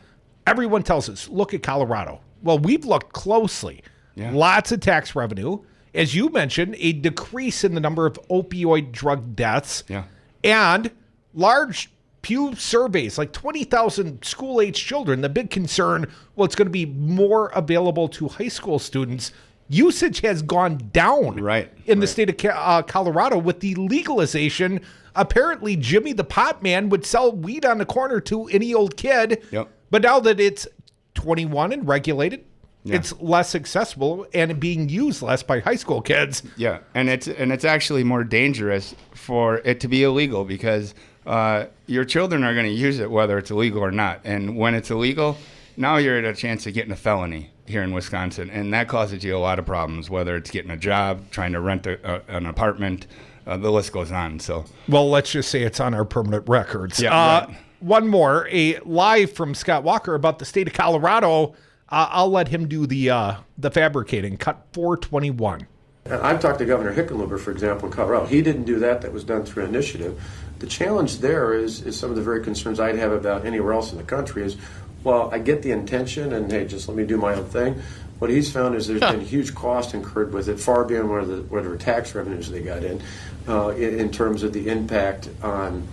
Speaker 5: Everyone tells us, look at Colorado. Well, we've looked closely.
Speaker 24: Yeah.
Speaker 5: Lots of tax revenue. As you mentioned, a decrease in the number of opioid drug deaths.
Speaker 24: Yeah.
Speaker 5: And large Pew surveys, like 20,000 school-age children. The big concern, well, it's going to be more available to high school students. Usage has gone down in the state of Colorado with the legalization. Apparently, Jimmy the pot man would sell weed on the corner to any old kid.
Speaker 24: Yep.
Speaker 5: But now that it's 21 and regulated, It's less accessible and being used less by high school kids.
Speaker 24: Yeah, and it's actually more dangerous for it to be illegal because your children are going to use it whether it's illegal or not. And when it's illegal, now you're at a chance of getting a felony here in Wisconsin, and that causes you a lot of problems, whether it's getting a job, trying to rent an apartment, the list goes on. So,
Speaker 5: well, let's just say it's on our permanent records.
Speaker 24: Yeah, right.
Speaker 5: One more, a live from Scott Walker about the state of Colorado. I'll let him do the fabricating. Cut 421.
Speaker 2: I've talked to Governor Hickenlooper, for example, in Colorado. He didn't do that. That was done through initiative. The challenge there is some of the very concerns I'd have about anywhere else in the country is, well, I get the intention and, hey, just let me do my own thing. What he's found is there's been huge cost incurred with it, far beyond whatever tax revenues they got in terms of the impact on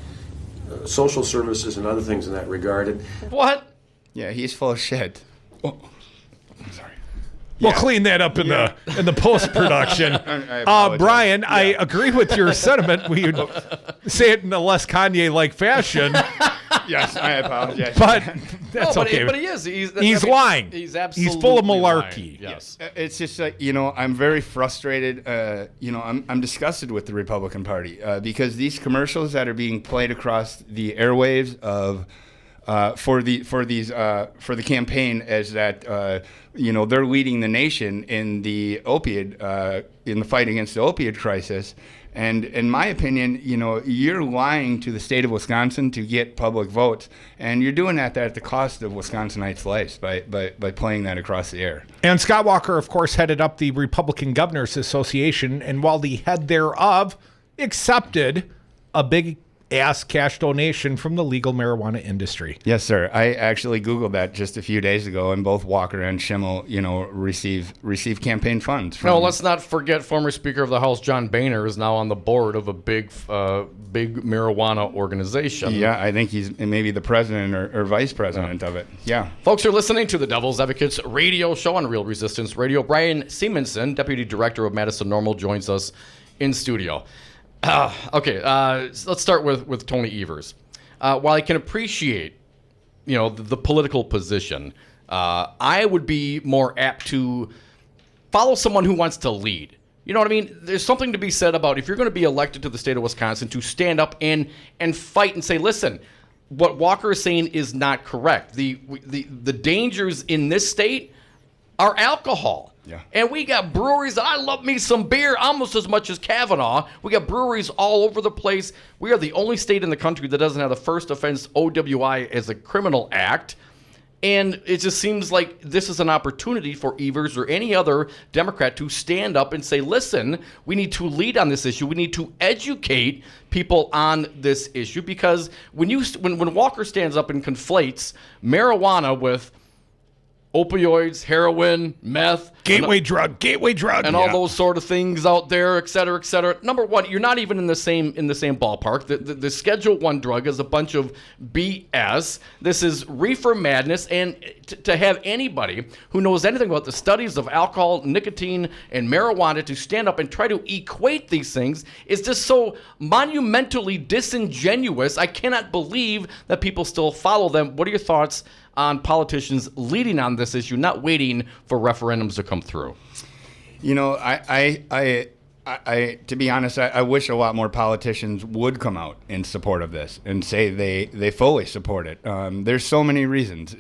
Speaker 2: social services and other things in that regard. And
Speaker 6: what?
Speaker 24: Yeah, he's full of shit. Oh, I'm sorry.
Speaker 5: We'll clean that up in the post production. Brian, I agree with your sentiment. We would say it in a less Kanye-like fashion.
Speaker 24: Yes, I apologize.
Speaker 5: But that's okay.
Speaker 6: But he is.
Speaker 5: He's lying.
Speaker 6: He's absolutely
Speaker 5: He's full of malarkey.
Speaker 6: Lying. Yes.
Speaker 24: It's just like, I'm very frustrated. I'm disgusted with the Republican Party because these commercials that are being played across the airwaves of for the campaign is that they're leading the nation in the in the fight against the opioid crisis. And in my opinion, you're lying to the state of Wisconsin to get public votes, and you're doing that at the cost of Wisconsinites' lives by playing that across the air.
Speaker 5: And Scott Walker, of course, headed up the Republican Governors Association, and while the head thereof accepted a big ass cash donation from the legal marijuana industry.
Speaker 24: Yes, sir. I actually Googled that just a few days ago, and both Walker and Schimmel, receive campaign funds.
Speaker 6: No, let's not forget former Speaker of the House John Boehner is now on the board of a big marijuana organization.
Speaker 24: Yeah, I think he's maybe the president or vice president of it. Yeah.
Speaker 6: Folks, you're listening to the Devil's Advocates radio show on Real Resistance Radio. Brian Seamonson, Deputy Director of Madison Normal, joins us in studio. Let's start with Tony Evers. While I can appreciate, the political position, I would be more apt to follow someone who wants to lead. You know what I mean? There's something to be said about if you're going to be elected to the state of Wisconsin to stand up and fight and say, listen, what Walker is saying is not correct. The dangers in this state are alcohol.
Speaker 24: Yeah.
Speaker 6: And we got breweries. I love me some beer almost as much as Kavanaugh. We got breweries all over the place. We are the only state in the country that doesn't have the first offense OWI as a criminal act. And it just seems like this is an opportunity for Evers or any other Democrat to stand up and say, listen, we need to lead on this issue. We need to educate people on this issue because when Walker stands up and conflates marijuana with opioids, heroin, meth,
Speaker 5: gateway drug,
Speaker 6: and all those sort of things out there, et cetera, et cetera. Number one, you're not even in the same ballpark. The Schedule I drug is a bunch of BS. This is reefer madness, and to have anybody who knows anything about the studies of alcohol, nicotine, and marijuana to stand up and try to equate these things is just so monumentally disingenuous. I cannot believe that people still follow them. What are your thoughts on politicians leading on this issue, not waiting for referendums to come through?
Speaker 24: I to be honest, I wish a lot more politicians would come out in support of this and say they fully support it. There's so many reasons,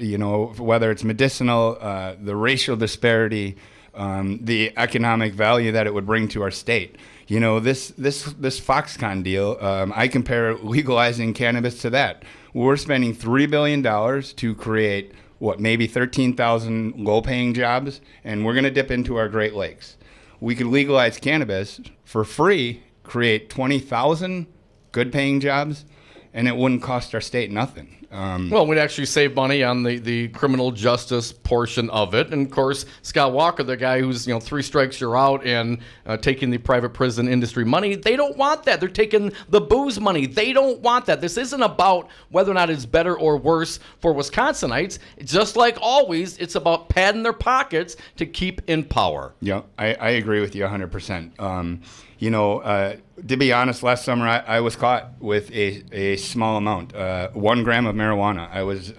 Speaker 24: whether it's medicinal, the racial disparity, the economic value that it would bring to our state. This Foxconn deal, I compare legalizing cannabis to that. We're spending $3 billion to create, maybe 13,000 low-paying jobs, and we're going to dip into our Great Lakes. We could legalize cannabis for free, create 20,000 good-paying jobs, and it wouldn't cost our state nothing.
Speaker 6: We'd actually save money on the criminal justice portion of it. And, of course, Scott Walker, the guy who's, 3 strikes you're out and taking the private prison industry money, they don't want that. They're taking the booze money. They don't want that. This isn't about whether or not it's better or worse for Wisconsinites. Just like always, it's about padding their pockets to keep in power.
Speaker 24: Yeah, I agree with you 100%. To be honest, last summer I was caught with a small amount, 1 gram of marijuana. I was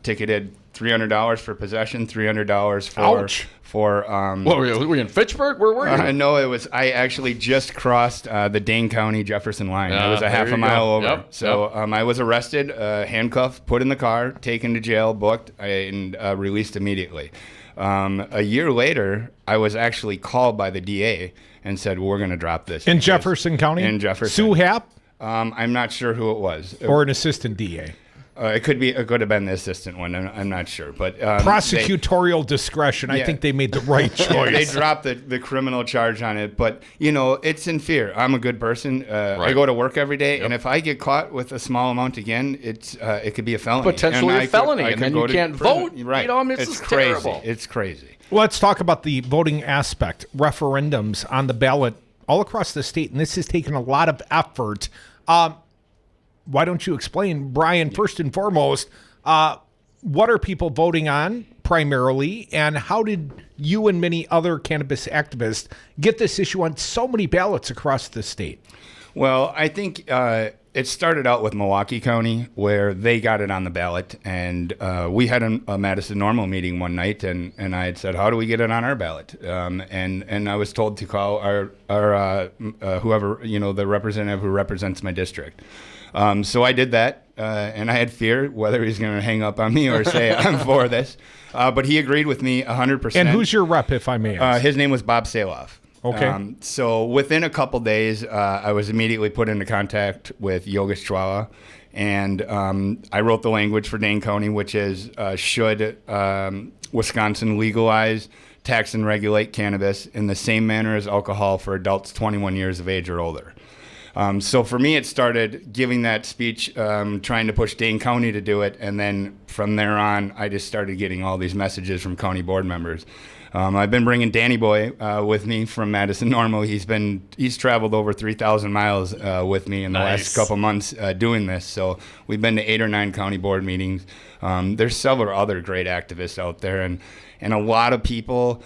Speaker 24: ticketed $300 for possession, $300 for
Speaker 6: Ouch.
Speaker 24: for.
Speaker 6: What were you in Fitchburg? Where were you?
Speaker 24: No, it was. I actually just crossed the Dane County Jefferson line. It was a half a mile over.
Speaker 6: Yep.
Speaker 24: So I was arrested, handcuffed, put in the car, taken to jail, booked, and released immediately. A year later, I was actually called by the DA and said, "We're going to drop this."
Speaker 5: In Jefferson County?
Speaker 24: In Jefferson.
Speaker 5: Sue Happ?
Speaker 24: I'm not sure who it was.
Speaker 5: Or an assistant DA?
Speaker 24: It could have been the assistant one. I'm not sure, but
Speaker 5: prosecutorial discretion. I think they made the right choice.
Speaker 24: They dropped the criminal charge on it, but it's in fear. I'm a good person. I go to work every day, and if I get caught with a small amount again, it could be a felony,
Speaker 6: potentially a felony, and then you can't vote.
Speaker 24: Right?
Speaker 6: This
Speaker 24: it's
Speaker 6: is
Speaker 24: crazy.
Speaker 6: terrible.
Speaker 24: It's crazy.
Speaker 5: Let's talk about the voting aspect. Referendums on the ballot all across the state, and this has taken a lot of effort. Why don't you explain, Brian, first and foremost, what are people voting on primarily, and how did you and many other cannabis activists get this issue on so many ballots across the state?
Speaker 24: Well, I think it started out with Milwaukee County, where they got it on the ballot, and we had a Madison Normal meeting one night, and I had said, how do we get it on our ballot? And I was told to call our whoever, the representative who represents my district. So I did that, and I had fear whether he's going to hang up on me or say I'm for this. But he agreed with me 100%.
Speaker 5: And who's your rep, if I may ask?
Speaker 24: His name was Bob Saloff.
Speaker 5: Okay.
Speaker 24: So within a couple days, I was immediately put into contact with Yogesh Chwala, and I wrote the language for Dane County, which is should Wisconsin legalize, tax, and regulate cannabis in the same manner as alcohol for adults 21 years of age or older. So for me, it started giving that speech, trying to push Dane County to do it, and then from there on, I just started getting all these messages from county board members. I've been bringing Danny Boy with me from Madison Normal. He's traveled over 3,000 miles with me in the last couple months doing this. So we've been to 8 or 9 county board meetings. There's several other great activists out there, and a lot of people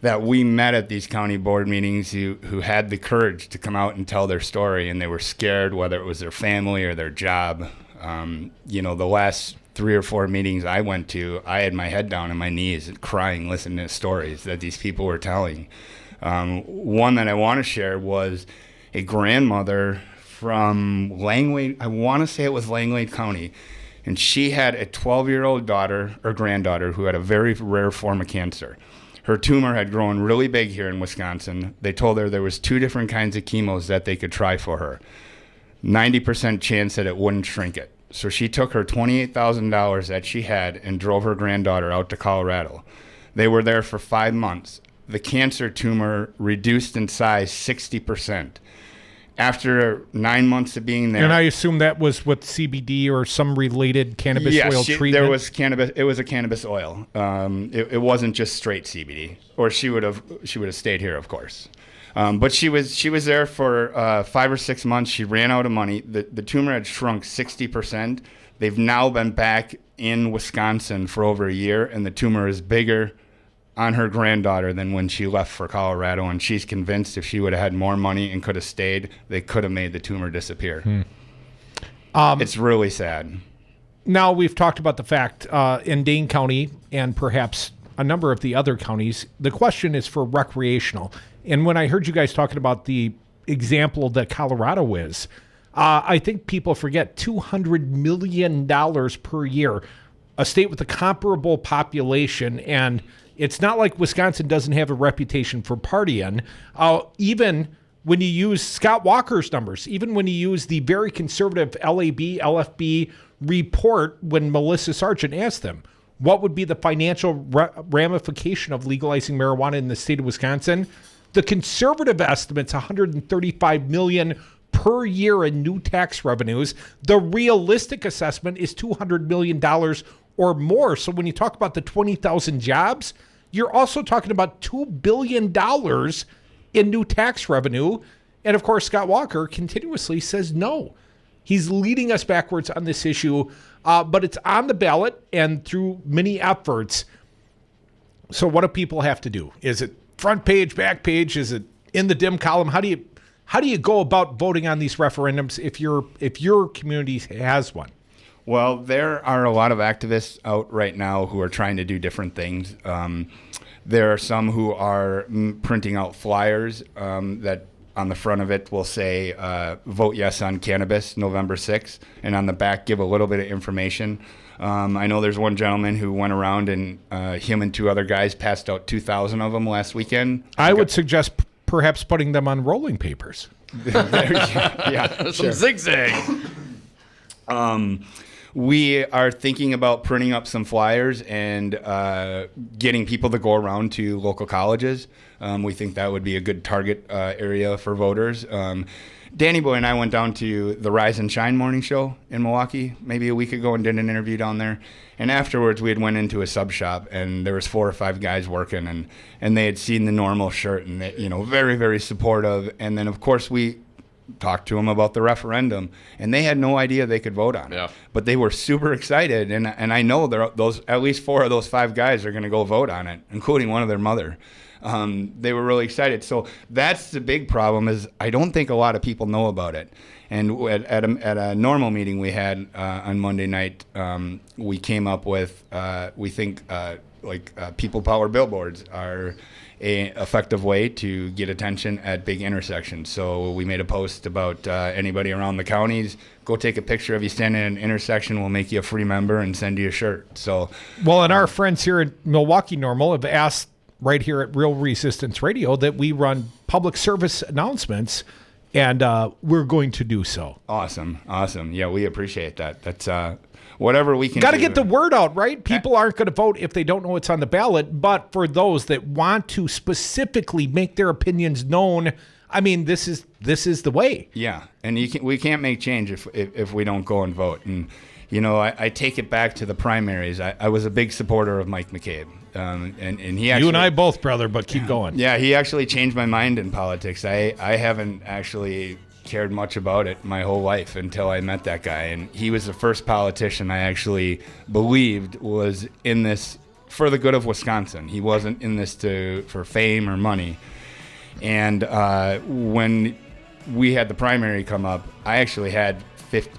Speaker 24: that we met at these county board meetings who had the courage to come out and tell their story, and they were scared, whether it was their family or their job. The last 3 or 4 meetings I went to, I had my head down on my knees crying, listening to stories that these people were telling. One that I want to share was a grandmother from Langley, I want to say it was Langley County, and she had a 12-year-old daughter or granddaughter who had a very rare form of cancer. Her tumor had grown really big here in Wisconsin. They told her there was 2 different kinds of chemos that they could try for her. 90% chance that it wouldn't shrink it. So she took her $28,000 that she had and drove her granddaughter out to Colorado. They were there for 5 months. The cancer tumor reduced in size 60%. After 9 months of being there,
Speaker 5: and I assume that was with CBD or some related cannabis oil treatment.
Speaker 24: There was cannabis. It was a cannabis oil. It wasn't just straight CBD, or she would have stayed here, of course. But she was there for 5 or 6 months. She ran out of money. The tumor had shrunk 60%. They've now been back in Wisconsin for over a year, and the tumor is bigger on her granddaughter than when she left for Colorado, and she's convinced if she would have had more money and could have stayed, they could have made the tumor disappear. It's really sad.
Speaker 5: Now, we've talked about the fact in Dane County and perhaps a number of the other counties, the question is for recreational. And when I heard you guys talking about the example that Colorado is, I think people forget $200 million per year, a state with a comparable population, and it's not like Wisconsin doesn't have a reputation for partying. Even when you use Scott Walker's numbers, even when you use the very conservative LFB report, when Melissa Sargent asked them, what would be the financial ramification of legalizing marijuana in the state of Wisconsin? The conservative estimate's $135 million per year in new tax revenues. The realistic assessment is $200 million or more. So when you talk about the 20,000 jobs, you're also talking about $2 billion in new tax revenue. And of course, Scott Walker continuously says no. He's leading us backwards on this issue, but it's on the ballot and through many efforts. So what do people have to do? Is it front page, back page? Is it in the dim column? How do you go about voting on these referendums if your community has one?
Speaker 24: Well, there are a lot of activists out right now who are trying to do different things. There are some who are printing out flyers that on the front of it will say, vote yes on cannabis, November 6th, and on the back give a little bit of information. I know there's one gentleman who went around and him and 2 other guys passed out 2,000 of them last weekend.
Speaker 5: I would suggest perhaps putting them on rolling papers.
Speaker 24: Yeah,
Speaker 6: some zigzag.
Speaker 24: We are thinking about printing up some flyers and getting people to go around to local colleges. We think that would be a good target area for voters. Danny Boy and I went down to the Rise and Shine morning show in Milwaukee maybe a week ago and did an interview down there. And afterwards, we had went into a sub shop, and there was 4 or 5 guys working, and they had seen the normal shirt, and they, very, very supportive. And then, of course, we talked to them about the referendum, and they had no idea they could vote on it. But they were super excited, and I know those at least 4 of those 5 guys are going to go vote on it, including one of their mother. They were really excited. So that's the big problem, is I don't think a lot of people know about it. And at a normal meeting we had on Monday night, we came up with, we think people power billboards are a effective way to get attention at big intersections. So we made a post about anybody around the counties, go take a picture of you standing at an intersection, we'll make you a free member and send you a shirt. So,
Speaker 5: well, and our friends here at Milwaukee Normal have asked right here at Real Resistance Radio that we run public service announcements, and we're going to do so.
Speaker 24: Awesome. Yeah, we appreciate that. That's whatever we can
Speaker 5: Got to
Speaker 24: do.
Speaker 5: get the word out, right? People aren't going to vote if they don't know it's on the ballot, but for those that want to specifically make their opinions known, I mean, this is the way.
Speaker 24: Yeah, and we can't make change if we don't go and vote. And I take it back to the primaries. I was a big supporter of Mike McCabe, and he actually,
Speaker 5: you and I both, brother, but keep going.
Speaker 24: Yeah, he actually changed my mind in politics. I haven't actually cared much about it my whole life until I met that guy, and he was the first politician I actually believed was in this for the good of Wisconsin. He wasn't in this for fame or money. And when we had the primary come up, I actually had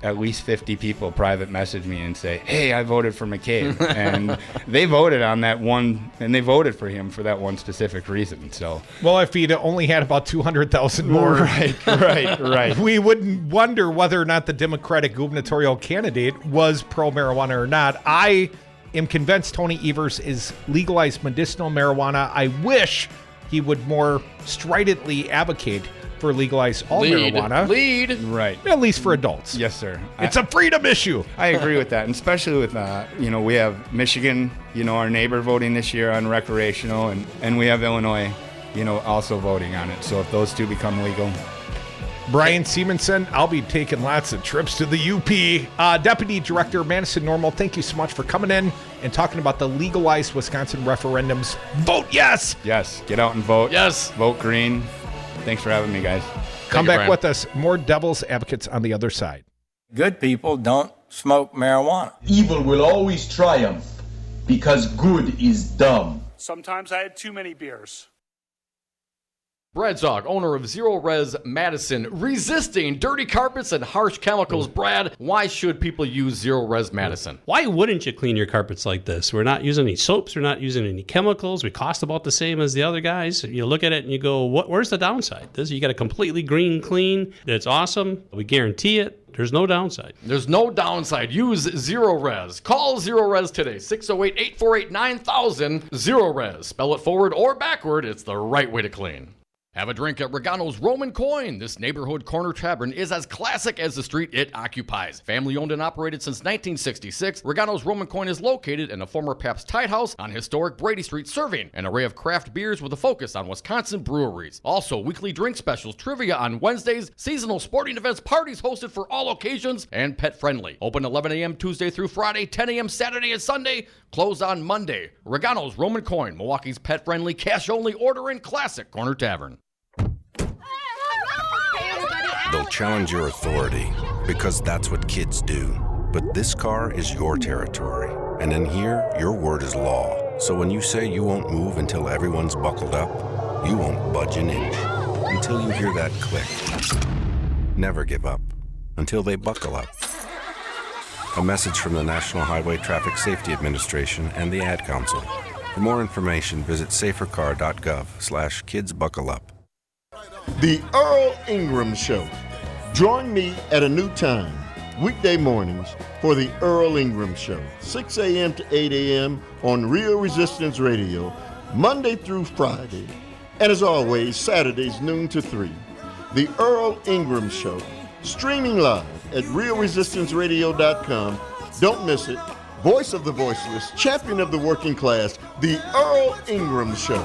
Speaker 24: at least 50 people private message me and say, hey, I voted for McCabe. And they voted on that one, and they voted for him for that one specific reason. So,
Speaker 5: well, if he'd only had about 200,000 more,
Speaker 24: right,
Speaker 5: we wouldn't wonder whether or not the Democratic gubernatorial candidate was pro-marijuana or not. I am convinced Tony Evers is legalized medicinal marijuana. I wish he would more stridently advocate for legalize all marijuana.
Speaker 24: Right.
Speaker 5: At least for adults.
Speaker 24: Yes, sir.
Speaker 5: It's a freedom issue.
Speaker 24: I agree with that, and especially with, we have Michigan, our neighbor voting this year on recreational, and we have Illinois, also voting on it. So if those 2 become legal.
Speaker 5: Brian Seamonson, I'll be taking lots of trips to the UP. Deputy Director, Madison Normal, thank you so much for coming in and talking about the legalized Wisconsin referendums. Vote yes!
Speaker 24: Yes, get out and vote.
Speaker 6: Yes.
Speaker 24: Vote green. Thanks for having me, guys.
Speaker 5: Come back with us. More devil's advocates on the other side.
Speaker 3: Good people don't smoke marijuana.
Speaker 4: Evil will always triumph because good is dumb.
Speaker 11: Sometimes I had too many beers.
Speaker 6: Brad Zog, owner of Zero Res Madison, resisting dirty carpets and harsh chemicals. Brad, why should people use Zero Res Madison?
Speaker 7: Why wouldn't you clean your carpets like this? We're not using any soaps. We're not using any chemicals. We cost about the same as the other guys. You look at it and you go, where's the downside? You got a completely green clean. It's awesome. We guarantee it. There's no downside.
Speaker 6: There's no downside. Use Zero Res. Call Zero Res today. 608-848-9000. Zero Res. Spell it forward or backward. It's the right way to clean. Have a drink at Regano's Roman Coin. This neighborhood corner tavern is as classic as the street it occupies. Family owned and operated since 1966, Regano's Roman Coin is located in a former Pabst Tide House on historic Brady Street, serving an array of craft beers with a focus on Wisconsin breweries. Also, weekly drink specials, trivia on Wednesdays, seasonal sporting events, parties hosted for all occasions, and pet friendly. Open 11 a.m. Tuesday through Friday, 10 a.m. Saturday and Sunday, closed on Monday. Regano's Roman Coin, Milwaukee's pet friendly, cash only order and classic corner tavern.
Speaker 8: They'll challenge your authority because that's what kids do. But this car is your territory. And in here, your word is law. So when you say you won't move until everyone's buckled up, you won't budge an inch until you hear that click. Never give up until they buckle up. A message from the National Highway Traffic Safety Administration and the Ad Council. For more information, visit safercar.gov/kidsbuckleup.
Speaker 10: The Earl Ingram Show. Join me at a new time, weekday mornings, for the Earl Ingram Show, 6 a.m. to 8 a.m. on Real Resistance Radio, Monday through Friday, and as always, Saturdays noon to 3. The Earl Ingram Show, streaming live at realresistanceradio.com. Don't miss it. Voice of the voiceless, champion of the working class, the Earl Ingram Show.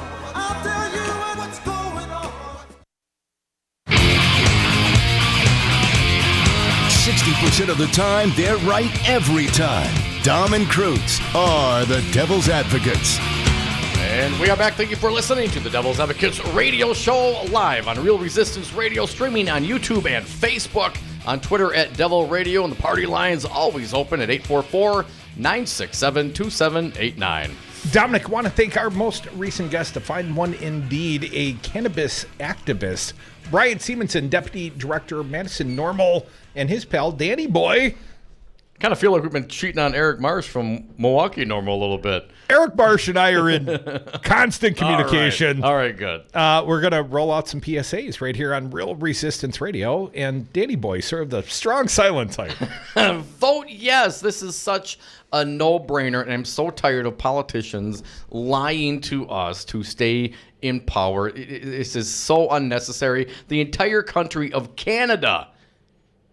Speaker 1: 60% of the time, they're right every time. Dom and Krutz are the Devil's Advocates.
Speaker 6: And we are back. Thank you for listening to the Devil's Advocates radio show live on Real Resistance Radio, streaming on YouTube and Facebook, on Twitter at Devil Radio, and the party line's always open at 844-967-2789.
Speaker 5: Dominic, want to thank our most recent guest, to find one indeed, a cannabis activist, Brian Seamonson, Deputy Director, Madison Normal, and his pal, Danny Boy.
Speaker 6: Kind of feel like we've been cheating on Eric Marsh from Milwaukee Normal a little bit.
Speaker 5: Eric Marsh and I are in constant communication.
Speaker 6: All right, good.
Speaker 5: We're going to roll out some PSAs right here on Real Resistance Radio, and Danny Boy, sort of the strong silent type.
Speaker 6: Vote yes. This is such a no-brainer, and I'm so tired of politicians lying to us to stay in power. This is so unnecessary. The entire country of Canada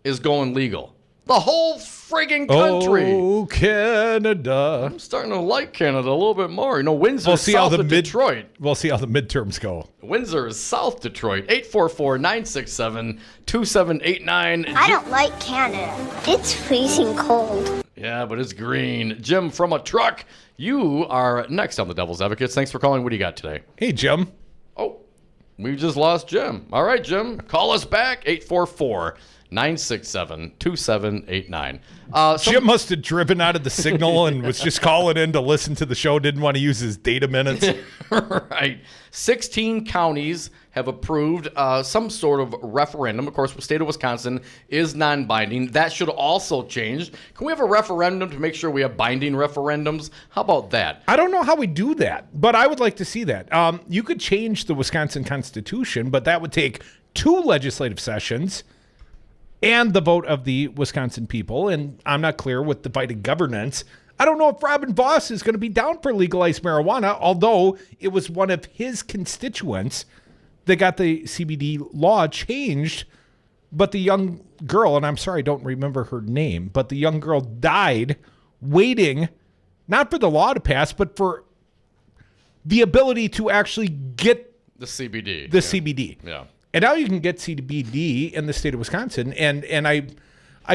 Speaker 6: is going legal. The whole friggin' country.
Speaker 5: Oh, Canada.
Speaker 6: I'm starting to like Canada a little bit more. You know, Windsor's south of Detroit.
Speaker 5: We'll see how the midterms go.
Speaker 6: Windsor is South Detroit. 844-967-2789.
Speaker 13: I don't like Canada. It's freezing cold.
Speaker 6: Yeah, but it's green. Jim from a truck, you are next on the Devil's Advocates. Thanks for calling. What do you got today?
Speaker 5: Hey, Jim.
Speaker 6: Oh, we just lost Jim. All right, Jim. Call us back. 844-967-2789.
Speaker 5: Jim must have driven out of the signal and was just calling in to listen to the show, didn't want to use his data minutes.
Speaker 6: Right. 16 counties have approved some sort of referendum. Of course, the state of Wisconsin is non-binding. That should also change. Can we have a referendum to make sure we have binding referendums? How about that?
Speaker 5: I don't know how we do that, but I would like to see that. You could change the Wisconsin Constitution, but that would take 2 legislative sessions and the vote of the Wisconsin people, and I'm not clear with divided governance. I don't know if Robin Voss is going to be down for legalized marijuana, although it was one of his constituents that got the CBD law changed, but the young girl, and I'm sorry I don't remember her name, but the young girl died waiting, not for the law to pass, but for the ability to actually get
Speaker 6: the CBD.
Speaker 5: CBD.
Speaker 6: Yeah.
Speaker 5: And now you can get CBD in the state of Wisconsin, and I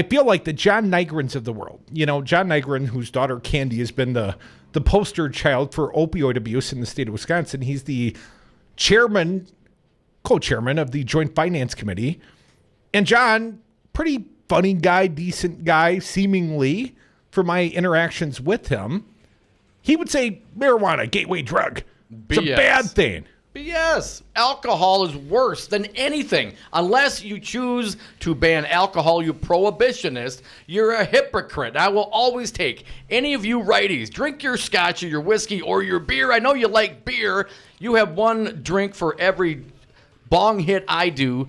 Speaker 5: feel like the John Nygrens of the world. You know, John Nygren, whose daughter Candy has been the poster child for opioid abuse in the state of Wisconsin. He's the co-chairman of the Joint Finance Committee. And John, pretty funny guy, decent guy, seemingly, for my interactions with him. He would say marijuana, gateway drug. It's a bad thing.
Speaker 6: BS. Alcohol is worse than anything. Unless you choose to ban alcohol, you prohibitionist, you're a hypocrite. I will always take any of you righties. Drink your scotch or your whiskey or your beer. I know you like beer. You have one drink for every bong hit I do,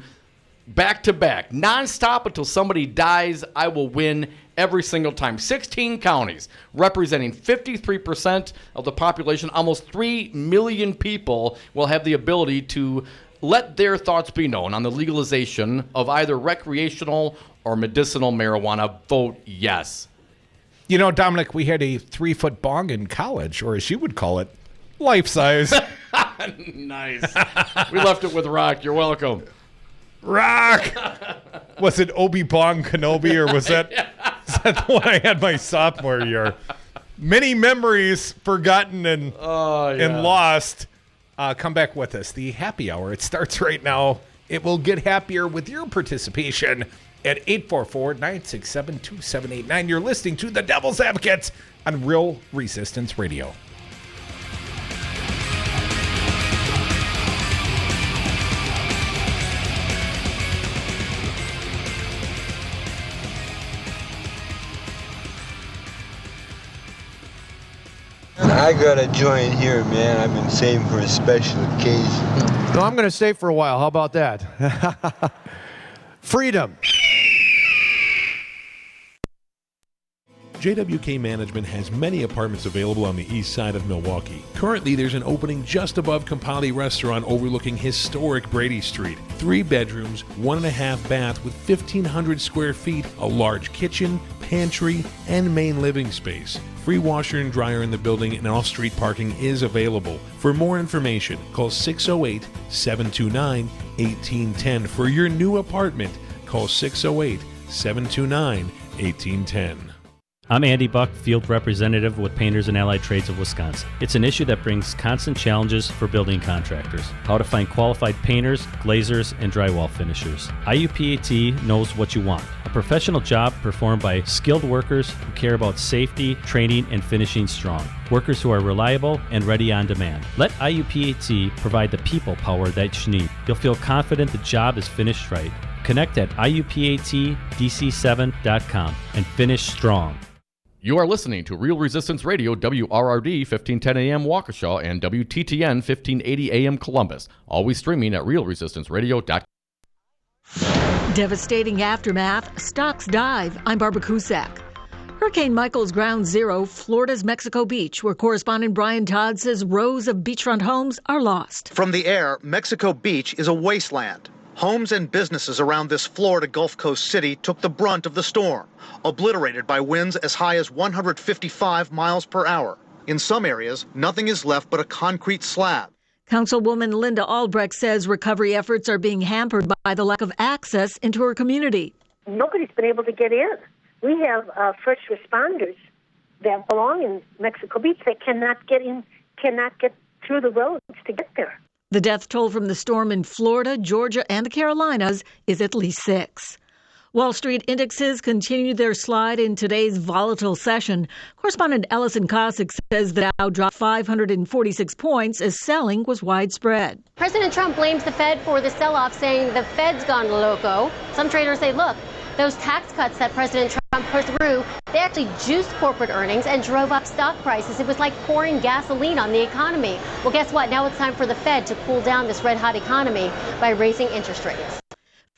Speaker 6: back to back, nonstop until somebody dies. I will win every single time. 16 counties representing 53% of the population, almost 3 million people will have the ability to let their thoughts be known on the legalization of either recreational or medicinal marijuana. Vote yes.
Speaker 5: You know, Dominic, we had a 3-foot bong in college, or as you would call it, life size.
Speaker 6: Nice. We left it with Rock. You're welcome.
Speaker 5: Rock! Was it Obi-Wan Kenobi, or was that, is that the one I had my sophomore year? Many memories forgotten and lost. Come back with us. The happy hour, it starts right now. It will get happier with your participation at 844-967-2789. You're listening to The Devil's Advocates on Real Resistance Radio.
Speaker 14: I got a joint here, man. I've been saving for a special occasion.
Speaker 2: No, I'm going to stay for a while. How about that? Freedom.
Speaker 9: JWK Management has many apartments available on the east side of Milwaukee. Currently, there's an opening just above Campali Restaurant overlooking historic Brady Street. 3 bedrooms, 1.5 bath with 1,500 square feet, a large kitchen, pantry, and main living space. Free washer and dryer in the building and off-street parking is available. For more information, call 608-729-1810. For your new apartment, call 608-729-1810.
Speaker 18: I'm Andy Buck, Field Representative with Painters and Allied Trades of Wisconsin. It's an issue that brings constant challenges for building contractors. How to find qualified painters, glazers, and drywall finishers. IUPAT knows what you want. A professional job performed by skilled workers who care about safety, training, and finishing strong. Workers who are reliable and ready on demand. Let IUPAT provide the people power that you need. You'll feel confident the job is finished right. Connect at IUPATDC7.com and finish strong.
Speaker 6: You are listening to Real Resistance Radio, WRRD 1510 AM Waukesha and WTTN 1580 AM Columbus. Always streaming at realresistanceradio.com.
Speaker 20: Devastating aftermath, stocks dive. I'm Barbara Cusack. Hurricane Michael's ground zero, Florida's Mexico Beach, where correspondent Brian Todd says rows of beachfront homes are lost.
Speaker 21: From the air, Mexico Beach is a wasteland. Homes and businesses around this Florida Gulf Coast city took the brunt of the storm, obliterated by winds as high as 155 miles per hour. In some areas, nothing is left but a concrete slab.
Speaker 20: Councilwoman Linda Albrecht says recovery efforts are being hampered by the lack of access into her community.
Speaker 22: Nobody's been able to get in. We have first responders that belong in Mexico Beach that cannot get in, cannot get through the roads to get there.
Speaker 20: The death toll from the storm in Florida, Georgia, and the Carolinas is at least 6. Wall Street indexes continued their slide in today's volatile session. Correspondent Ellison Cossack says the Dow dropped 546 points as selling was widespread.
Speaker 23: President Trump blames the Fed for the sell-off, saying the Fed's gone loco. Some traders say, look, those tax cuts that President Trump pushed through, they actually juiced corporate earnings and drove up stock prices. It was like pouring gasoline on the economy. Well, guess what? Now it's time for the Fed to cool down this red-hot economy by raising interest rates.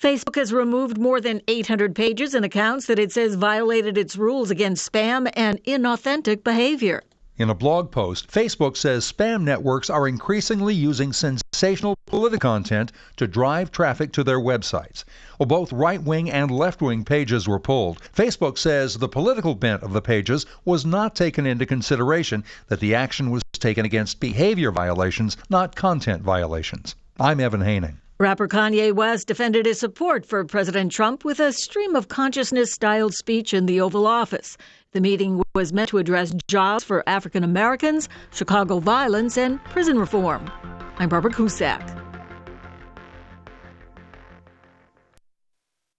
Speaker 20: Facebook has removed more than 800 pages and accounts that it says violated its rules against spam and inauthentic behavior.
Speaker 26: In a blog post, Facebook says spam networks are increasingly using sensational political content to drive traffic to their websites. Well, both right-wing and left-wing pages were pulled. Facebook says the political bent of the pages was not taken into consideration, that the action was taken against behavior violations, not content violations. I'm Evan Haining.
Speaker 20: Rapper Kayne West defended his support for President Trump with a stream of consciousness-styled speech in the Oval Office. The meeting was meant to address jobs for African Americans, Chicago violence, and prison reform. I'm Barbara Cusack.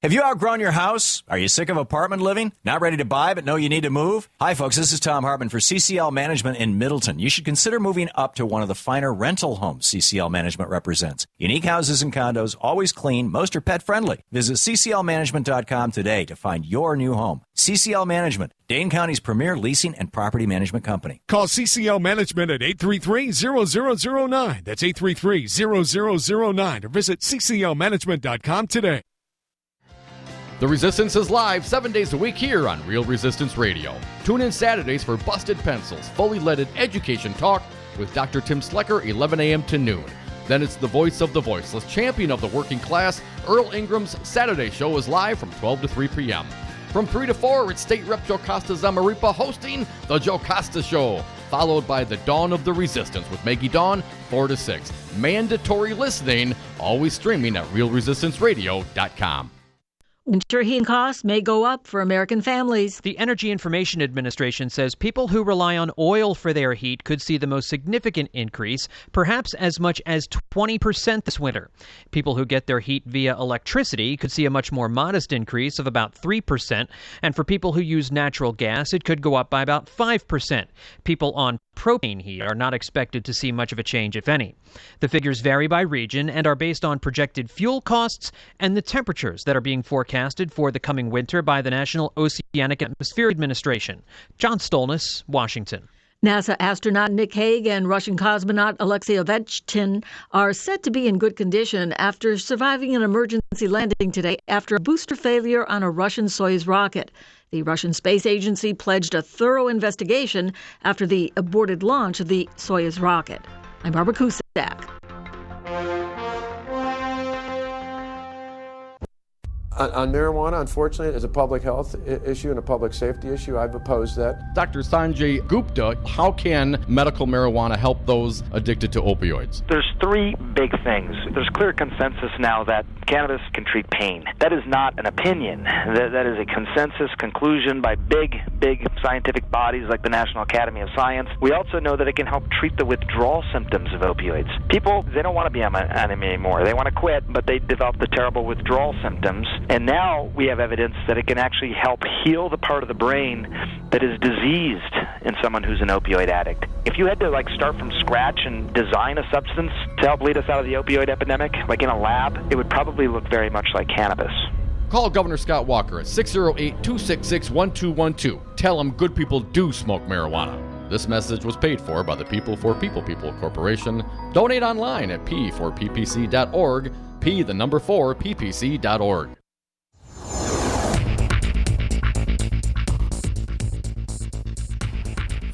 Speaker 27: Have you outgrown your house? Are you sick of apartment living? Not ready to buy but know you need to move? Hi folks, this is Tom Hartman for CCL Management in Middleton. You should consider moving up to one of the finer rental homes CCL Management represents. Unique houses and condos, always clean, most are pet friendly. Visit cclmanagement.com today to find your new home. CCL Management, Dane County's premier leasing and property management company.
Speaker 28: Call CCL Management at 833-0009. That's 833-0009 or visit cclmanagement.com today.
Speaker 6: The Resistance is live 7 days a week here on Real Resistance Radio. Tune in Saturdays for Busted Pencils, fully leaded education talk with Dr. Tim Slecker, 11 a.m. to noon. Then it's the voice of the voiceless, champion of the working class, Earl Ingram's Saturday show is live from 12 to 3 p.m. From 3 to 4, it's State Rep Joe Costa Zamaripa hosting The Joe Costa Show, followed by The Dawn of the Resistance with Maggie Dawn, 4 to 6. Mandatory listening, always streaming at realresistanceradio.com.
Speaker 20: Winter heating costs may go up for American families.
Speaker 29: The Energy Information Administration says people who rely on oil for their heat could see the most significant increase, perhaps as much as 20% this winter. People who get their heat via electricity could see a much more modest increase of about 3%, and for people who use natural gas, it could go up by about 5%. People on propane heat are not expected to see much of a change, if any. The figures vary by region and are based on projected fuel costs and the temperatures that are being forecasted for the coming winter by the National Oceanic and Atmospheric Administration. John Stolness, Washington.
Speaker 20: NASA astronaut Nick Hague and Russian cosmonaut Alexei Ovechkin are said to be in good condition after surviving an emergency landing today after a booster failure on a Russian Soyuz rocket. The Russian Space Agency pledged a thorough investigation after the aborted launch of the Soyuz rocket. I'm Barbara Cusack.
Speaker 2: On marijuana, unfortunately, it's a public health issue and a public safety issue. I've opposed that.
Speaker 6: Dr. Sanjay Gupta, how can medical marijuana help those addicted to opioids?
Speaker 3: There's three big things. There's clear consensus now that cannabis can treat pain. That is not an opinion. That is a consensus conclusion by big scientific bodies like the National Academy of Science. We also know that it can help treat the withdrawal symptoms of opioids. People, they don't want to be on them anymore. They want to quit, but they develop the terrible withdrawal symptoms. And now we have evidence that it can actually help heal the part of the brain that is diseased in someone who's an opioid addict. If you had to start from scratch and design a substance to help lead us out of the opioid epidemic, like in a lab, it would probably look very much like cannabis.
Speaker 6: Call Governor Scott Walker at 608-266-1212. Tell him good people do smoke marijuana. This message was paid for by the People for People Corporation. Donate online at p4ppc.org, p4ppc.org.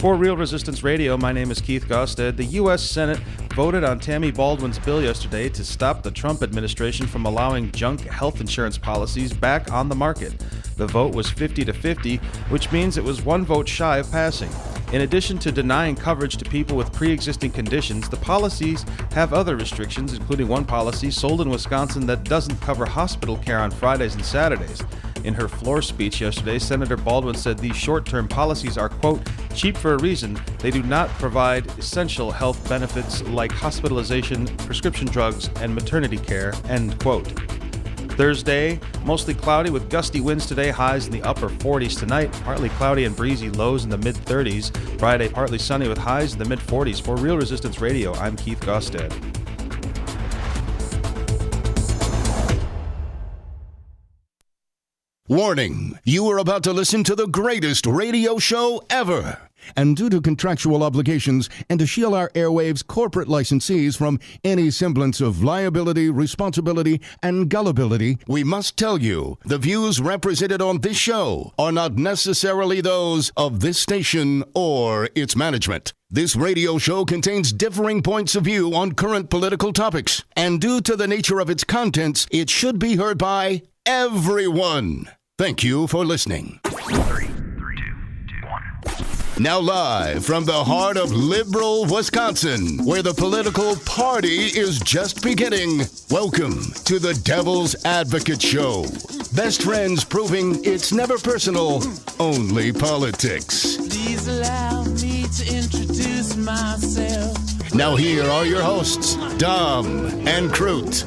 Speaker 4: For Real Resistance Radio, my name is Keith Gosted. The U.S. Senate voted on Tammy Baldwin's bill yesterday to stop the Trump administration from allowing junk health insurance policies back on the market. The vote was 50-50, which means it was one vote shy of passing. In addition to denying coverage to people with pre-existing conditions, the policies have other restrictions, including one policy sold in Wisconsin that doesn't cover hospital care on Fridays and Saturdays. In her floor speech yesterday, Senator Baldwin said these short-term policies are, quote, cheap for a reason. They do not provide essential health benefits like hospitalization, prescription drugs, and maternity care, end quote. Thursday, mostly cloudy with gusty winds today, highs in the upper 40s tonight, partly cloudy and breezy, lows in the mid-30s. Friday, partly sunny with highs in the mid-40s. For Real Resistance Radio, I'm Keith Gosted.
Speaker 1: Warning, you are about to listen to the greatest radio show ever. And due to contractual obligations and to shield our airwaves' corporate licensees from any semblance of liability, responsibility, and gullibility, we must tell you the views represented on this show are not necessarily those of this station or its management. This radio show contains differing points of view on current political topics, and due to the nature of its contents, it should be heard by everyone. Thank you for listening.
Speaker 12: 3, 2, 1.
Speaker 1: Now live from the heart of liberal Wisconsin, where the political party is just beginning, welcome to the Devil's Advocate Show. Best friends proving it's never personal, only politics.
Speaker 15: Please allow me to introduce myself.
Speaker 1: Now here are your hosts, Dom and Crute.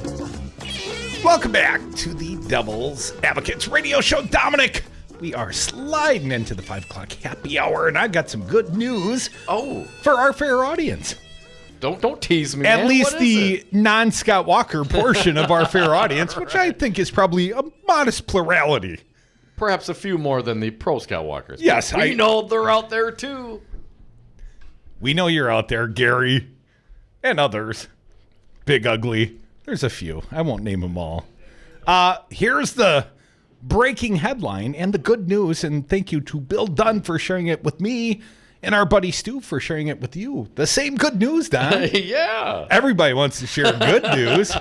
Speaker 5: Welcome back to the Devil's Advocates Radio Show. Dominic, we are sliding into the 5 o'clock happy hour, and I've got some good news for our fair audience.
Speaker 6: Don't tease me,
Speaker 5: At
Speaker 6: man.
Speaker 5: least the non-Scott Walker portion of our fair audience, which I think is probably a modest plurality.
Speaker 6: Perhaps a few more than the pro-Scott Walkers.
Speaker 5: Yes.
Speaker 6: We know they're out there, too.
Speaker 5: We know you're out there, Gary, and others. Big Ugly. There's a few. I won't name them all. Here's the breaking headline and the good news, and thank you to Bill Dunn for sharing it with me and our buddy Stu for sharing it with you. The same good news, Don.
Speaker 6: Yeah.
Speaker 5: Everybody wants to share good news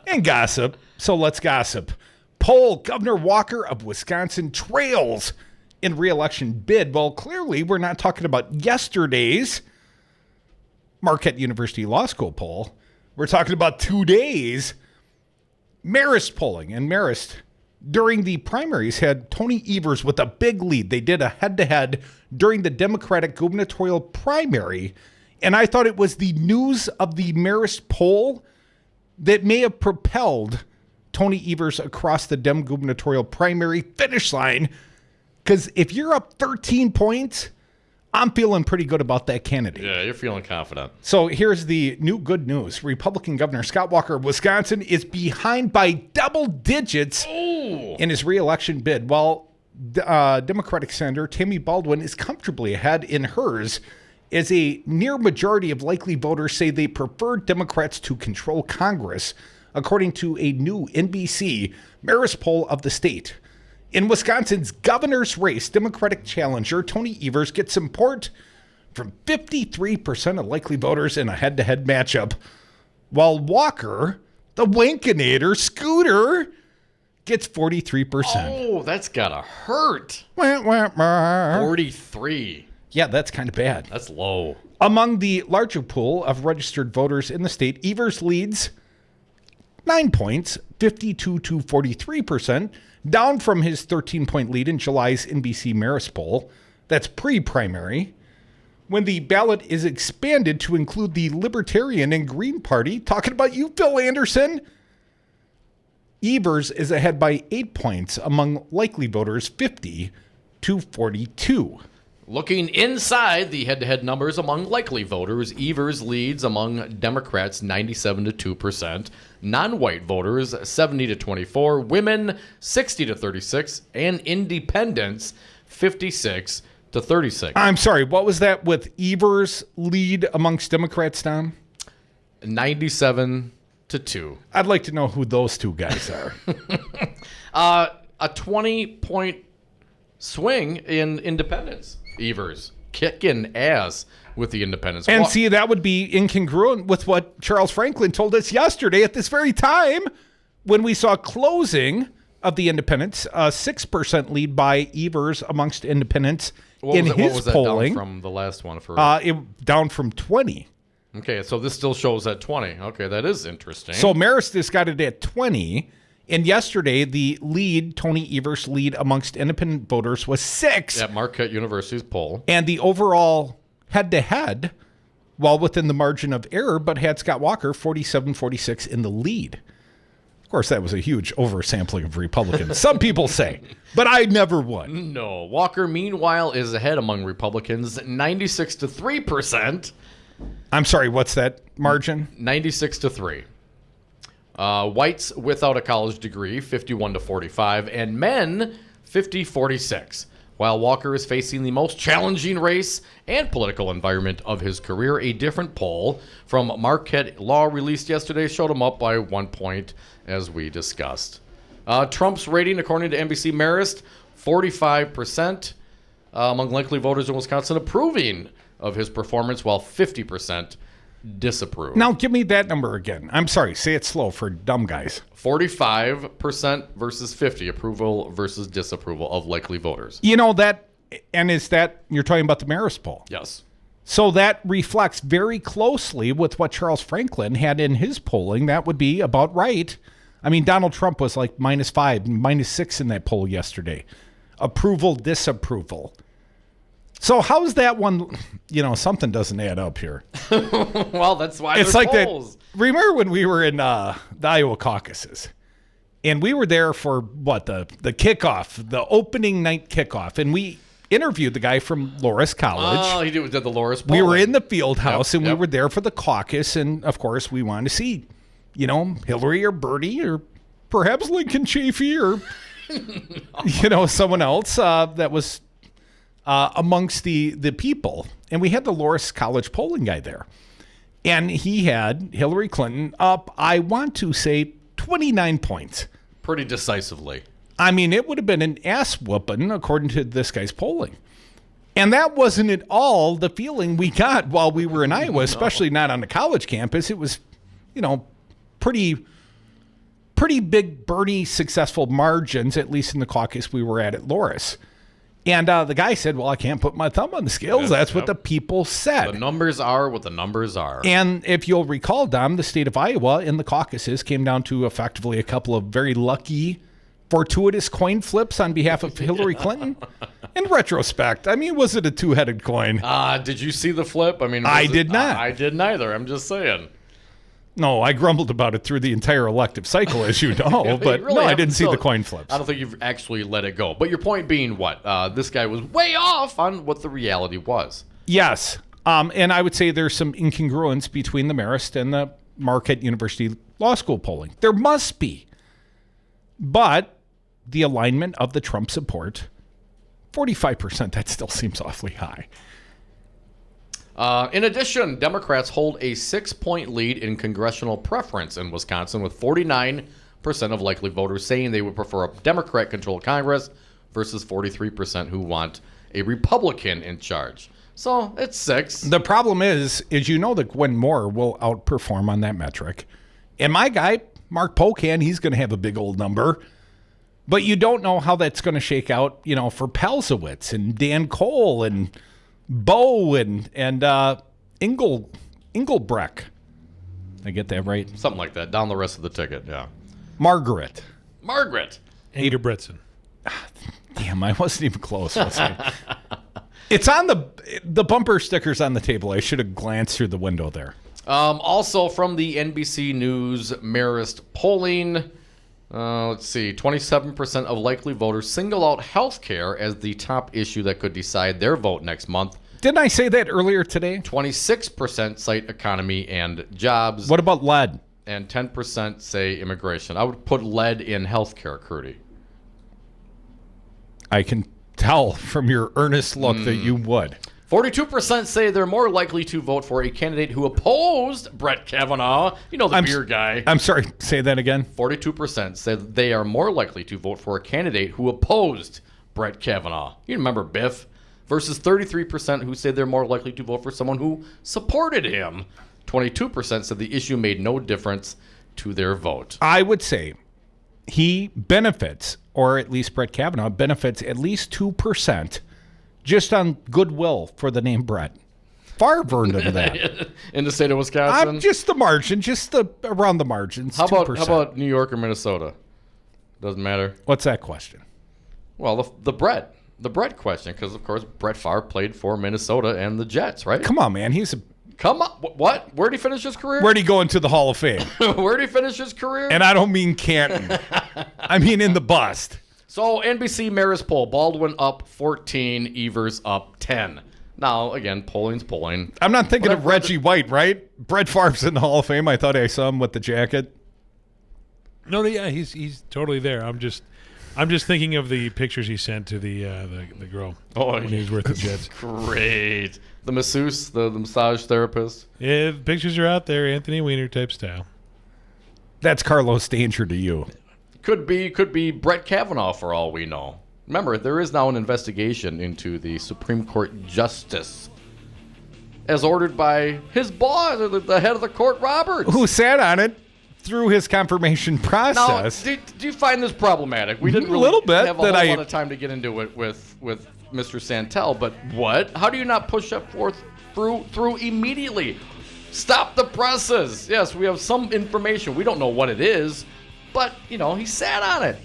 Speaker 5: and gossip, so let's gossip. Poll, Governor Walker of Wisconsin trails in re-election bid. Well, clearly we're not talking about yesterday's Marquette University Law School poll. We're talking about today's Marist polling. And Marist, during the primaries, had Tony Evers with a big lead. They did a head-to-head during the Democratic gubernatorial primary. And I thought it was the news of the Marist poll that may have propelled Tony Evers across the Dem gubernatorial primary finish line. Because if you're up 13 points, I'm feeling pretty good about that candidate.
Speaker 6: Yeah, you're feeling confident.
Speaker 5: So here's the new good news. Republican Governor Scott Walker of Wisconsin is behind by double digits in his re-election bid, while Democratic Senator Tammy Baldwin is comfortably ahead in hers. as a near majority of likely voters say they prefer Democrats to control Congress, according to a new NBC Marist poll of the state. In Wisconsin's governor's race, Democratic challenger Tony Evers gets support from 53% of likely voters in a head-to-head matchup, while Walker, the Wankinator Scooter, gets 43%.
Speaker 6: Oh, that's gotta hurt. 43.
Speaker 5: Yeah, that's kind of bad.
Speaker 6: That's low.
Speaker 5: Among the larger pool of registered voters in the state, Evers leads 9 points, 52 to 43%, down from his 13-point lead in July's NBC Marist poll. That's pre-primary. When the ballot is expanded to include the Libertarian and Green Party, talking about you, Phil Anderson, Evers is ahead by 8 points among likely voters, 50 to 42.
Speaker 6: Looking inside the head-to-head numbers among likely voters, Evers leads among Democrats 97 to 2%, non-white voters 70 to 24, women 60 to 36, and independents 56 to 36.
Speaker 5: I'm sorry, what was that with Evers lead amongst Democrats, Tom?
Speaker 6: 97 to 2.
Speaker 5: I'd like to know who those two guys are.
Speaker 6: A 20-point swing in independents. Evers kicking ass with the independents.
Speaker 5: And see, that would be incongruent with what Charles Franklin told us yesterday at this very time when we saw closing of the independents, a 6% lead by Evers amongst independents in his
Speaker 6: what was that
Speaker 5: polling.
Speaker 6: Down from the last one?
Speaker 5: Down from 20.
Speaker 6: Okay, so this still shows at 20. Okay, that is interesting.
Speaker 5: So Marist has got it at 20. And yesterday, the lead, Tony Evers' lead amongst independent voters was 6.
Speaker 6: At Marquette University's poll.
Speaker 5: And the overall head-to-head, while within the margin of error, but had Scott Walker 47-46 in the lead. Of course, that was a huge oversampling of Republicans. Some people say, but I never would.
Speaker 6: No. Walker, meanwhile, is ahead among Republicans, 96 to 3%.
Speaker 5: I'm sorry, what's that margin?
Speaker 6: 96 to 3. Whites without a college degree, 51 to 45, and men, 50-46. While Walker is facing the most challenging race and political environment of his career, a different poll from Marquette Law released yesterday showed him up by 1 point, as we discussed. Trump's rating, according to NBC Marist, 45% among likely voters in Wisconsin approving of his performance, while 50% disapprove.
Speaker 5: Now, give me that number again. I'm sorry, say it slow for dumb guys.
Speaker 6: 45% versus 50, approval versus disapproval of likely voters.
Speaker 5: You know that, and is that, you're talking about the Marist poll?
Speaker 6: Yes.
Speaker 5: So that reflects very closely with what Charles Franklin had in his polling. That would be about right. I mean, Donald Trump was like -5, -6 in that poll yesterday. Approval, disapproval. So how's that one, something doesn't add up here.
Speaker 6: Well, that's why
Speaker 5: it's
Speaker 6: they're
Speaker 5: like
Speaker 6: polls.
Speaker 5: That. Remember when we were in the Iowa caucuses, and we were there for the kickoff, the opening night kickoff, and we interviewed the guy from Loras College.
Speaker 6: Oh, he did the Loras polling.
Speaker 5: We were in the field house,
Speaker 6: Yep,
Speaker 5: and we were there for the caucus, and of course we wanted to see, Hillary or Bernie or perhaps Lincoln Chafee or, someone else that was amongst the people. And we had the Loras College polling guy there. And he had Hillary Clinton up, I want to say, 29 points.
Speaker 6: Pretty decisively.
Speaker 5: I mean, it would have been an ass whooping according to this guy's polling. And that wasn't at all the feeling we got while we were in Iowa, especially not on the college campus. It was, pretty big Bernie successful margins, at least in the caucus we were at Loras. And the guy said, well, I can't put my thumb on the scales. That's what the people said.
Speaker 6: The numbers are what the numbers are.
Speaker 5: And if you'll recall, Dom, the state of Iowa in the caucuses came down to effectively a couple of very lucky, fortuitous coin flips on behalf of Hillary Clinton. In retrospect, I mean, was it a two-headed coin?
Speaker 6: Did you see the flip? I mean,
Speaker 5: I did not.
Speaker 6: I didn't either. I'm just saying.
Speaker 5: No, I grumbled about it through the entire elective cycle, as you know, but really I didn't see the coin flips.
Speaker 6: I don't think you've actually let it go. But your point being what? This guy was way off on what the reality was.
Speaker 5: Yes. And I would say there's some incongruence between the Marist and the Marquette University Law School polling. There must be. But the alignment of the Trump support, 45%, that still seems awfully high.
Speaker 6: In addition, Democrats hold a 6-point lead in congressional preference in Wisconsin, with 49% of likely voters saying they would prefer a Democrat-controlled Congress versus 43% who want a Republican in charge. So it's 6.
Speaker 5: The problem is you know that Gwen Moore will outperform on that metric. And my guy, Mark Pocan, he's going to have a big old number. But you don't know how that's going to shake out, for Palzowitz and Dan Cole and Bo and Engelbrecht. I get that right?
Speaker 6: Something like that. Down the rest of the ticket, yeah.
Speaker 5: Margaret.
Speaker 9: Ada Bretson.
Speaker 5: Damn, I wasn't even close. Was I? It's on the bumper stickers on the table. I should have glanced through the window there.
Speaker 6: Also from the NBC News Marist polling, let's see, 27% of likely voters single out health care as the top issue that could decide their vote next month.
Speaker 5: Didn't I say that earlier today?
Speaker 6: 26% cite economy and jobs.
Speaker 5: What about lead?
Speaker 6: And 10% say immigration. I would put lead in health care, Crudy.
Speaker 5: I can tell from your earnest look that you would.
Speaker 6: 42% say they're more likely to vote for a candidate who opposed Brett Kavanaugh. The beer guy.
Speaker 5: I'm sorry, say that again.
Speaker 6: 42% say they are more likely to vote for a candidate who opposed Brett Kavanaugh. You remember Biff? Versus 33% who say they're more likely to vote for someone who supported him. 22% said the issue made no difference to their vote.
Speaker 5: I would say he benefits, or at least Brett Kavanaugh benefits at least 2% just on goodwill for the name Brett. Far earned into that.
Speaker 6: In the state of Wisconsin?
Speaker 5: Just the margin, around the margins.
Speaker 6: How about New York or Minnesota? Doesn't matter.
Speaker 5: What's that question?
Speaker 6: Well, the Brett question, because of course Brett Favre played for Minnesota and the Jets, right?
Speaker 5: Come on, man.
Speaker 6: Come on. What? Where'd he finish his career?
Speaker 5: Where'd he go into the Hall of Fame?
Speaker 6: Where'd he finish his career?
Speaker 5: And I don't mean Canton. I mean in the bust.
Speaker 6: So NBC Marist poll, Baldwin up 14, Evers up 10. Now, again, polling's polling.
Speaker 5: I'm not thinking of Reggie White, right? Brett Favre's in the Hall of Fame. I thought I saw him with the jacket.
Speaker 9: No, yeah, he's totally there. I'm just thinking of the pictures he sent to the girl when he was with the Jets.
Speaker 6: Great. The masseuse, the massage therapist.
Speaker 9: Yeah, the pictures are out there, Anthony Weiner type style.
Speaker 5: That's Carlos Danger to you.
Speaker 6: Could be Brett Kavanaugh for all we know. Remember, there is now an investigation into the Supreme Court justice as ordered by his boss, the head of the court, Roberts.
Speaker 5: Who sat on it through his confirmation process.
Speaker 6: Now, do you find this problematic? We didn't really have a whole lot of time to get into it with Mr. Santelle, but what? How do you not push that forth through immediately? Stop the presses. Yes, we have some information. We don't know what it is, but, he sat on it.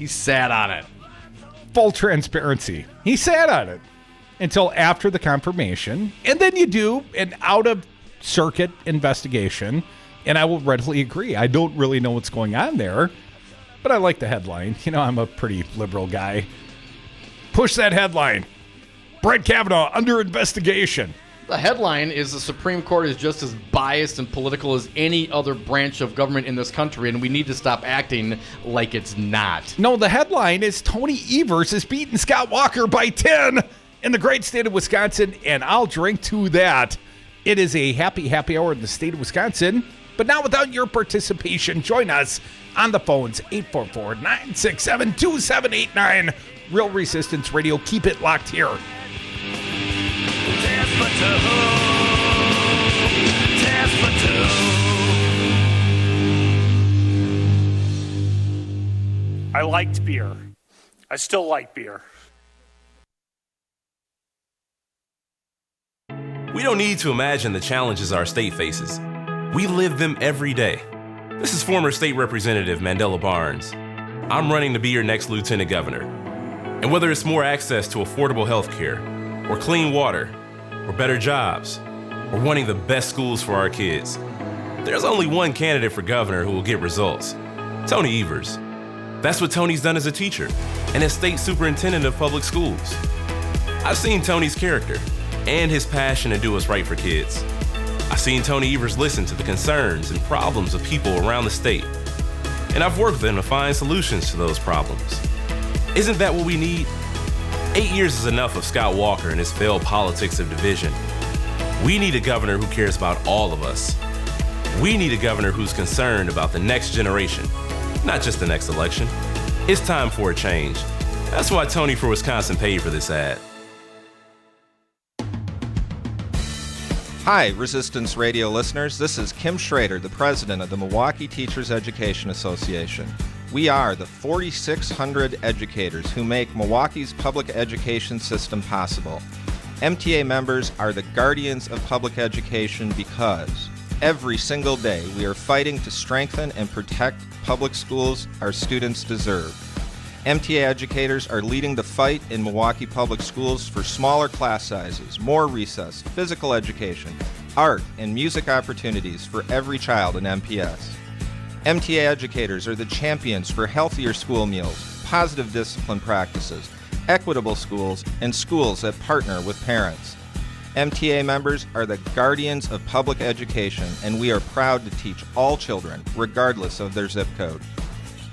Speaker 5: Full transparency. He sat on it until after the confirmation, and then you do an out-of-circuit investigation, and I will readily agree. I don't really know what's going on there, but I like the headline. I'm a pretty liberal guy. Push that headline. Brett Kavanaugh under investigation.
Speaker 6: The headline is the Supreme Court is just as biased and political as any other branch of government in this country, and we need to stop acting like it's not.
Speaker 5: No, the headline is Tony Evers is beating Scott Walker by 10 in the great state of Wisconsin, and I'll drink to that. It is a happy hour in the state of Wisconsin, but not without your participation. Join us on the phones, 844-967-2789. Real Resistance Radio. Keep it locked here.
Speaker 7: I liked beer. I still like beer.
Speaker 8: We don't need to imagine the challenges our state faces. We live them every day. This is former State Representative Mandela Barnes. I'm running to be your next Lieutenant Governor. And whether it's more access to affordable health care, or clean water, or better jobs, or wanting the best schools for our kids, there's only one candidate for governor who will get results: Tony Evers. That's what Tony's done as a teacher and as state superintendent of public schools. I've seen Tony's character and his passion to do what's right for kids. I've seen Tony Evers listen to the concerns and problems of people around the state, and I've worked with him to find solutions to those problems. Isn't that what we need? 8 years is enough of Scott Walker and his failed politics of division. We need a governor who cares about all of us. We need a governor who's concerned about the next generation, not just the next election. It's time for a change. That's why Tony for Wisconsin paid for this ad.
Speaker 10: Hi, Resistance Radio listeners. This is Kim Schrader, the president of the Milwaukee Teachers Education Association. We are the 4,600 educators who make Milwaukee's public education system possible. MTA members are the guardians of public education because every single day we are fighting to strengthen and protect public schools our students deserve. MTA educators are leading the fight in Milwaukee public schools for smaller class sizes, more recess, physical education, art, and music opportunities for every child in MPS. MTA educators are the champions for healthier school meals, positive discipline practices, equitable schools, and schools that partner with parents. MTA members are the guardians of public education, and we are proud to teach all children, regardless of their zip code.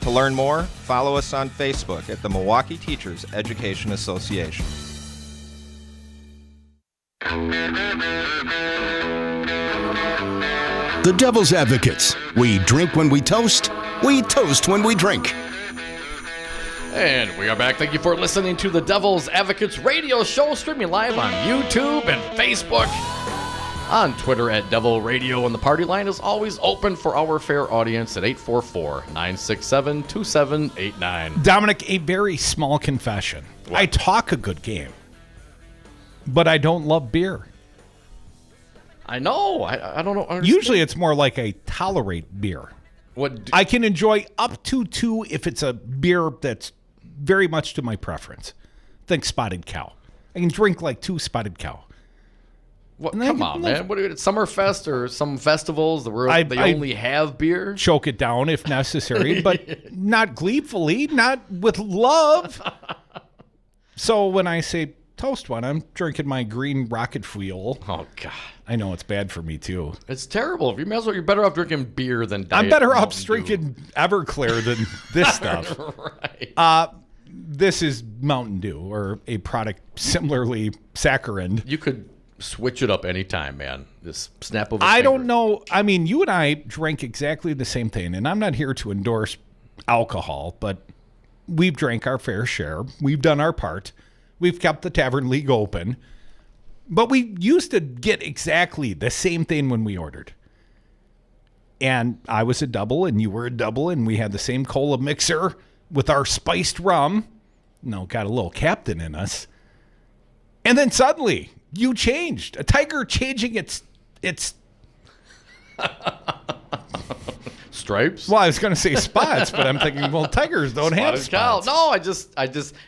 Speaker 10: To learn more, follow us on Facebook at the Milwaukee Teachers Education Association.
Speaker 1: The Devil's Advocates. We drink when we toast when we drink.
Speaker 6: And we are back. Thank you for listening to the Devil's Advocates radio show, streaming live on YouTube and Facebook. On Twitter at Devil Radio, and the party line is always open for our fair audience at 844-967-2789.
Speaker 5: Dominic, a very small confession. What? I talk a good game, but I don't love beer.
Speaker 6: I know. I don't know.
Speaker 5: Usually it's more like I tolerate beer. I can enjoy up to 2 if it's a beer that's very much to my preference. Think Spotted Cow. I can drink like 2 Spotted Cow.
Speaker 6: What, come on, man. What are it, Summerfest or some festivals where they only have beer?
Speaker 5: Choke it down if necessary, but not gleefully, not with love. So when I say toast one, I'm drinking my green rocket fuel.
Speaker 6: Oh, God.
Speaker 5: I know it's bad for me, too.
Speaker 6: It's terrible. You're better off drinking beer than Diet
Speaker 5: I'm better
Speaker 6: Mountain
Speaker 5: off drinking Everclear than this stuff.
Speaker 6: Right.
Speaker 5: This is Mountain Dew, or a product similarly saccharin.
Speaker 6: You could switch it up anytime, man. Just snap over.
Speaker 5: I don't know. I mean, you and I drank exactly the same thing, and I'm not here to endorse alcohol, but we've drank our fair share. We've done our part. We've kept the Tavern League open. But we used to get exactly the same thing when we ordered. And I was a double, and you were a double, and we had the same cola mixer with our spiced rum. Got a little captain in us. And then suddenly, you changed. A tiger changing its
Speaker 6: stripes.
Speaker 5: Well, I was going to say spots, but I'm thinking, well, tigers don't have spots.
Speaker 6: No, I just,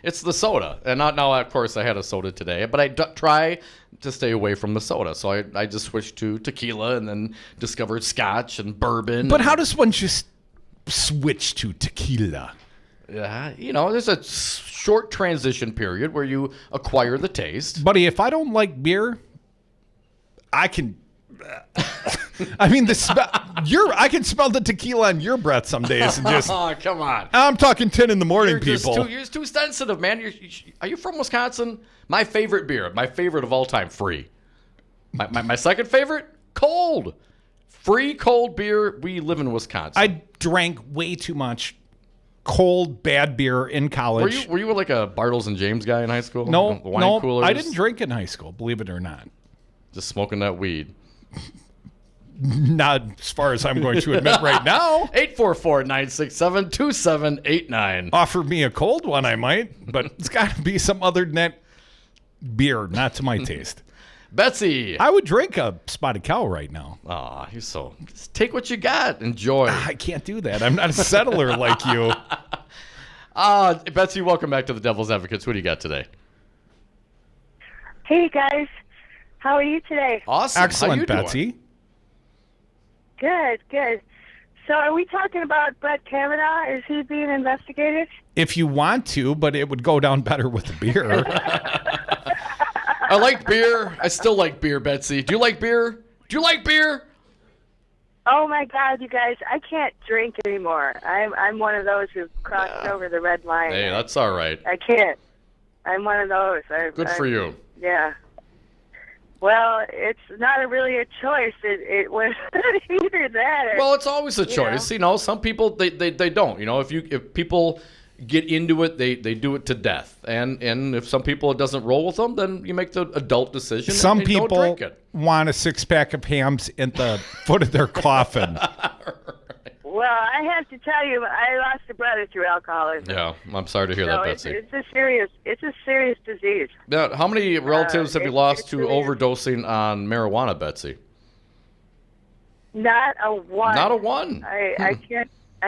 Speaker 6: it's the soda, and not now. Of course, I had a soda today, but I try to stay away from the soda. So I just switched to tequila, and then discovered Scotch and bourbon.
Speaker 5: But how does one just switch to tequila?
Speaker 6: Yeah, there's a short transition period where you acquire the taste.
Speaker 5: Buddy, if I don't like beer, I can. I mean, I can smell the tequila on your breath some days and just.
Speaker 6: Oh, come on!
Speaker 5: I'm talking 10 in the morning, people.
Speaker 6: You're too sensitive, man. Are you from Wisconsin? My favorite beer, my favorite of all time, Free. My second favorite, Cold. Free cold beer. We live in Wisconsin.
Speaker 5: I drank way too much cold, bad beer in college.
Speaker 6: Were you like a Bartles and James guy in high school?
Speaker 5: No,
Speaker 6: coolers?
Speaker 5: I didn't drink in high school, believe it or not.
Speaker 6: Just smoking that weed.
Speaker 5: Not as far as I'm going to admit right now.
Speaker 6: 844-967-2789.
Speaker 5: Offer me a cold one, I might, but it's got to be some other than that beer, not to my taste.
Speaker 6: Betsy.
Speaker 5: I would drink a Spotted Cow right now.
Speaker 6: Aw, just take what you got. Enjoy.
Speaker 5: I can't do that. I'm not a settler like you.
Speaker 6: Betsy, welcome back to the Devil's Advocates. What do you got today?
Speaker 11: Hey, guys. How are you today?
Speaker 6: Awesome.
Speaker 5: Excellent, Betsy.
Speaker 11: Good. So are we talking about Brett Kavanaugh? Is he being investigated?
Speaker 5: If you want to, but it would go down better with the beer.
Speaker 6: I like beer. I still like beer, Betsy. Do you like beer?
Speaker 11: Oh, my God, you guys. I can't drink anymore. I'm one of those who crossed over the red line.
Speaker 6: Hey, that's all right.
Speaker 11: I can't. I'm one of those.
Speaker 6: Good for you.
Speaker 11: Yeah. Well, it's not really a choice. It was either that or...
Speaker 6: Well, it's always a choice. Some people, they don't. If people get into it, they do it to death. And if some people, it doesn't roll with them, then you make the adult decision
Speaker 5: Some
Speaker 6: and
Speaker 5: people
Speaker 6: don't drink it.
Speaker 5: want a six-pack of hams at the foot of their coffin.
Speaker 11: Well, I have to tell you, I lost a brother through alcoholism.
Speaker 6: Yeah, I'm sorry to hear that, Betsy.
Speaker 11: It's a serious disease.
Speaker 6: Now, how many relatives have you lost to overdosing on marijuana, Betsy?
Speaker 11: Not a one.
Speaker 6: Not a one.
Speaker 11: I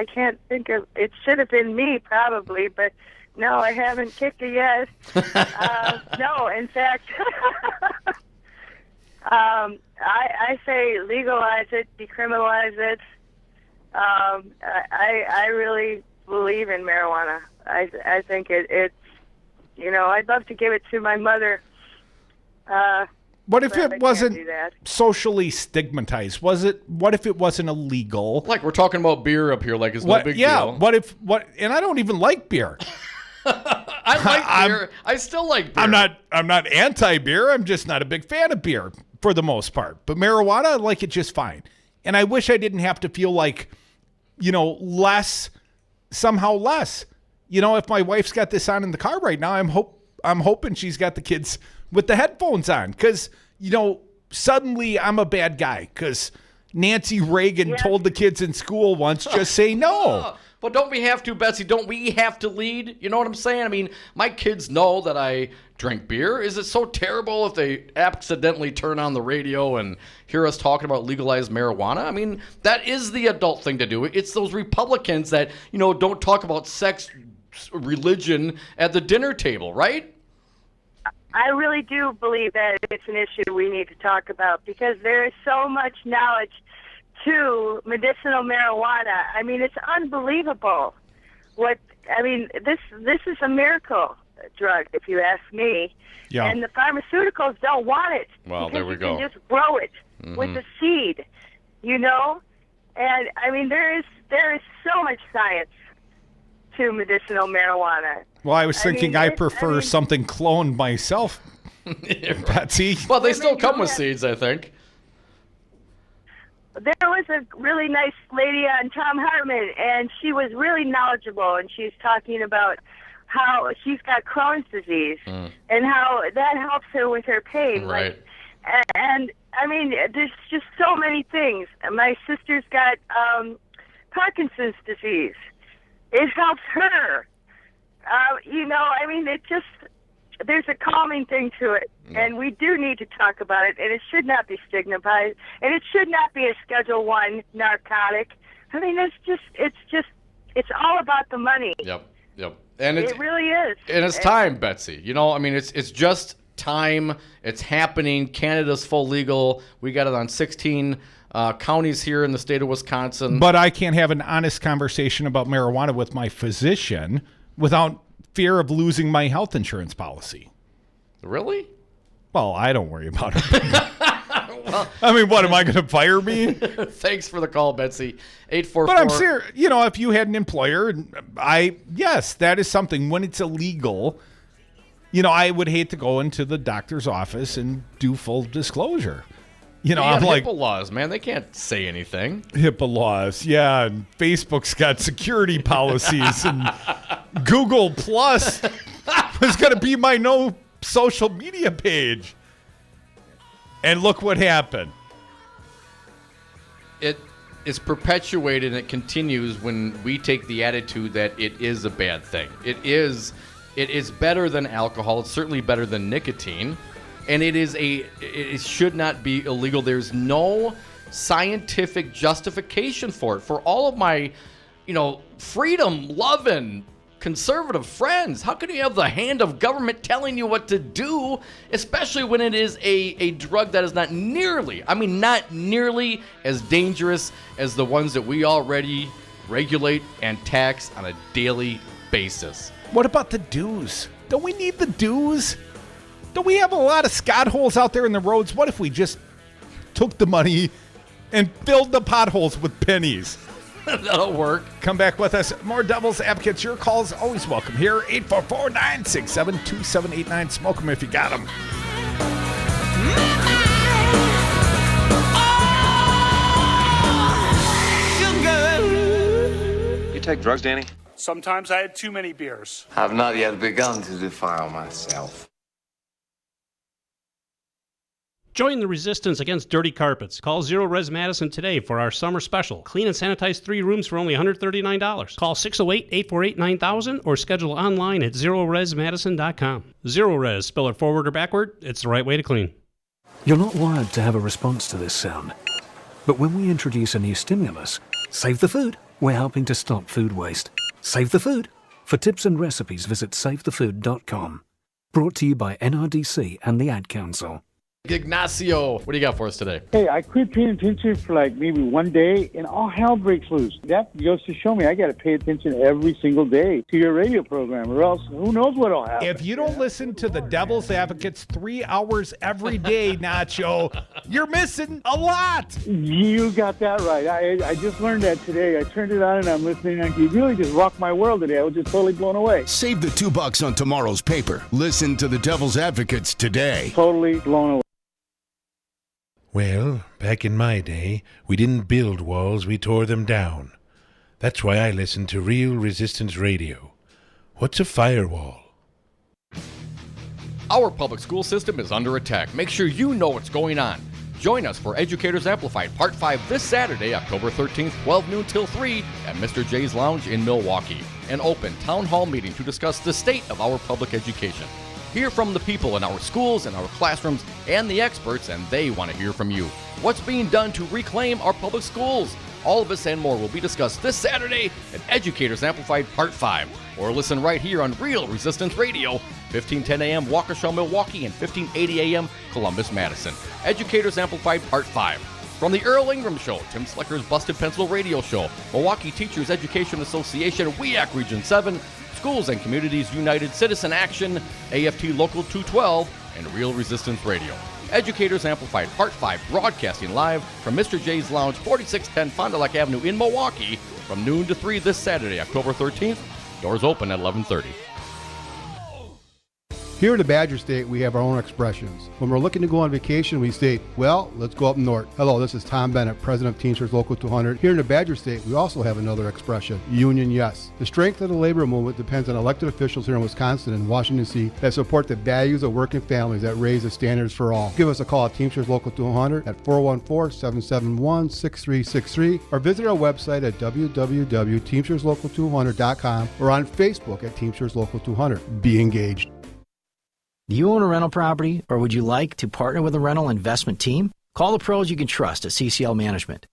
Speaker 11: can't think of. It should have been me probably, but no, I haven't kicked it yet. No, in fact, I say legalize it, decriminalize it. I really believe in marijuana. I think it's, I'd love to give it to my mother.
Speaker 5: What if
Speaker 11: but
Speaker 5: it wasn't
Speaker 11: do that.
Speaker 5: socially stigmatized? What if it wasn't illegal?
Speaker 6: Like we're talking about beer up here, like it's no big deal.
Speaker 5: And I don't even like beer.
Speaker 6: I like beer. I still like beer.
Speaker 5: I'm not anti-beer. I'm just not a big fan of beer for the most part. But marijuana, I like it just fine. And I wish I didn't have to feel like, somehow less. If my wife's got this on in the car right now, I'm hoping she's got the kids with the headphones on because, suddenly I'm a bad guy because Nancy Reagan told the kids in school once, just say no.
Speaker 6: But don't we have to, Betsy? Don't we have to lead? You know what I'm saying? I mean, my kids know that I drink beer. Is it so terrible if they accidentally turn on the radio and hear us talking about legalized marijuana? I mean, that is the adult thing to do. It's those Republicans that, don't talk about sex, religion at the dinner table, right?
Speaker 11: I really do believe that it's an issue we need to talk about because there is so much knowledge to medicinal marijuana. I mean, it's unbelievable. This is a miracle drug, if you ask me. Yeah. And the pharmaceuticals don't want it.
Speaker 6: Well, there we go.
Speaker 11: You can just grow it with the seed, And I mean, there is so much science to medicinal marijuana.
Speaker 5: Well, I was thinking I prefer something cloned myself, Betsy.
Speaker 6: Well, they still come with seeds, I think.
Speaker 11: There was a really nice lady on Tom Hartman, and she was really knowledgeable, and she's talking about how she's got Crohn's disease and how that helps her with her pain.
Speaker 6: Right.
Speaker 11: And I mean, there's just so many things. My sister's got Parkinson's disease. It helps her. I mean, there's a calming thing to it, and we do need to talk about it, and it should not be stigmatized, and it should not be a Schedule I narcotic. I mean, it's all about the money.
Speaker 6: Yep. And
Speaker 11: it really is.
Speaker 6: And it's time, Betsy. It's just time. It's happening. Canada's full legal. We got it on 16 counties here in the state of Wisconsin.
Speaker 5: But I can't have an honest conversation about marijuana with my physician without fear of losing my health insurance policy.
Speaker 6: Really?
Speaker 5: Well, I don't worry about it. I mean, what, am I going to fire me?
Speaker 6: Thanks for the call, Betsy. 844.
Speaker 5: But I'm serious. If you had an employer, yes, that is something. When it's illegal, I would hate to go into the doctor's office and do full disclosure. I'm like,
Speaker 6: HIPAA laws, man. They can't say anything.
Speaker 5: HIPAA laws, yeah. And Facebook's got security policies, and Google Plus was going to be my no social media page. And look what happened.
Speaker 6: It is perpetuated and it continues when we take the attitude that it is a bad thing. It is better than alcohol. It's certainly better than nicotine. And it should not be illegal. There's no scientific justification for it. For all of my, freedom-loving conservative friends, how can you have the hand of government telling you what to do, especially when it is a drug that is not nearly as dangerous as the ones that we already regulate and tax on a daily basis?
Speaker 5: What about the dues? Don't we need the dues? Don't we have a lot of Scott holes out there in the roads? What if we just took the money and filled the potholes with pennies?
Speaker 6: That'll work.
Speaker 5: Come back with us. More Devil's Advocates. Your calls always welcome here. 844-967-2789. Smoke them if you got them.
Speaker 12: take drugs, Danny?
Speaker 7: Sometimes I had too many beers.
Speaker 13: I've not yet begun to defile myself.
Speaker 14: Join the resistance against dirty carpets. Call Zero Res Madison today for our summer special. Clean and sanitize 3 rooms for only $139. Call 608-848-9000 or schedule online at ZeroResMadison.com. Zero Res, spell it forward or backward, it's the right way to clean.
Speaker 16: You're not wired to have a response to this sound. But when we introduce a new stimulus, save the food, we're helping to stop food waste. Save the food. For tips and recipes, visit savethefood.com. Brought to you by NRDC and the Ad Council.
Speaker 6: Ignacio, what do you got for us today?
Speaker 17: Hey, I quit paying attention for like maybe one day, and all hell breaks loose. That goes to show me I got to pay attention every single day to your radio program, or else who knows what'll happen.
Speaker 5: If you don't listen to the Devil's Advocates 3 hours every day, Nacho, you're missing a lot.
Speaker 17: You got that right. I just learned that today. I turned it on and I'm listening, and you really just rocked my world today. I was just totally blown away.
Speaker 1: Save the $2 on tomorrow's paper. Listen to the Devil's Advocates today.
Speaker 17: Totally blown away.
Speaker 9: Well, back in my day, we didn't build walls, we tore them down. That's why I listen to Real Resistance Radio. What's a firewall?
Speaker 6: Our public school system is under attack. Make sure you know what's going on. Join us for Educators Amplified Part 5 this Saturday, October 13th, 12 noon till 3 at Mr. J's Lounge in Milwaukee. An open town hall meeting to discuss the state of our public education. Hear from the people in our schools and our classrooms and the experts, and they want to hear from you. What's being done to reclaim our public schools? All of this and more will be discussed this Saturday at Educators Amplified Part 5. Or listen right here on Real Resistance Radio, 1510 a.m. Waukesha, Milwaukee, and 1580 a.m. Columbus, Madison. Educators Amplified Part 5. From the Earl Ingram Show, Tim Slecker's Busted Pencil Radio Show, Milwaukee Teachers Education Association, WEAC Region 7, Schools and Communities United, Citizen Action, AFT Local 212, and Real Resistance Radio. Educators Amplified Part 5, broadcasting live from Mr. J's Lounge, 4610 Fond du Lac Avenue in Milwaukee, from noon to 3 this Saturday, October 13th. Doors open at 11:30.
Speaker 18: Here in the Badger State, we have our own expressions. When we're looking to go on vacation, we state, well, let's go up north. Hello, this is Tom Bennett, President of Teamsters Local 200. Here in the Badger State, we also have another expression, union yes. The strength of the labor movement depends on elected officials here in Wisconsin and Washington, D.C. that support the values of working families that raise the standards for all. Give us a call at Teamsters Local 200 at 414-771-6363 or visit our website at www.teamsterslocal200.com or on Facebook at Teamsters Local 200. Be engaged.
Speaker 19: Do you own a rental property, or would you like to partner with a rental investment team? Call the pros you can trust at CCL Management.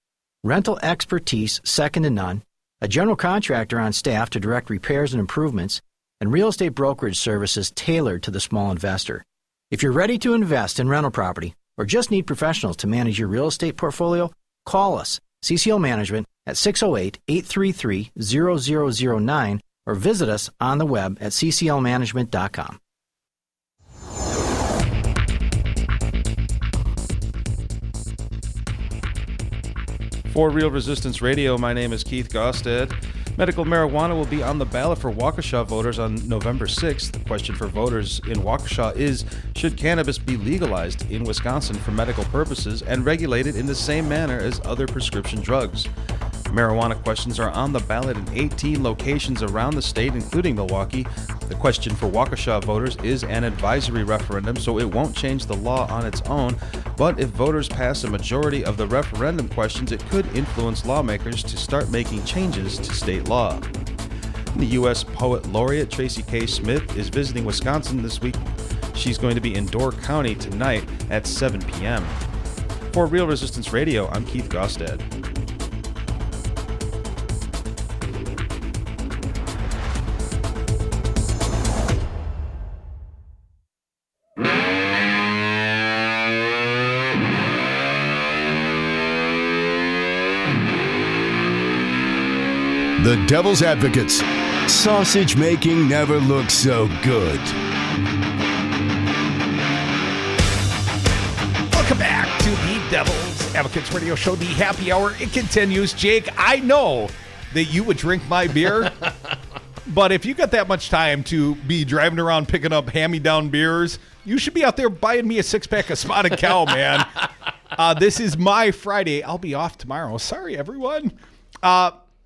Speaker 19: Rental expertise second to none, a general contractor on staff to direct repairs and improvements, and real estate brokerage services tailored to the small investor. If you're ready to invest in rental property or just need professionals to manage your real estate portfolio, call us, CCL Management, at 608-833-0009 or visit us on the web at cclmanagement.com.
Speaker 4: For Real Resistance Radio, my name is Keith Gosted. Medical marijuana will be on the ballot for Waukesha voters on November 6th. The question for voters in Waukesha is, should cannabis be legalized in Wisconsin for medical purposes and regulated in the same manner as other prescription drugs? Marijuana questions are on the ballot in 18 locations around the state, including Milwaukee. The question for Waukesha voters is an advisory referendum, so it won't change the law on its own. But if voters pass a majority of the referendum questions, it could influence lawmakers to start making changes to state law. The U.S. Poet Laureate Tracy K. Smith is visiting Wisconsin this week. She's going to be in Door County tonight at 7 p.m. For Real Resistance Radio, I'm Keith Gosted.
Speaker 1: The Devil's Advocates. Sausage making never looks so good.
Speaker 5: Welcome back to the Devil's Advocates Radio Show, the happy hour. It continues. Jake, I know that you would drink my beer, but if you got that much time to be driving around picking up hand-me-down beers, you should be out there buying me a six-pack of Spotted Cow, man. This is my Friday. I'll be off tomorrow. Sorry, everyone.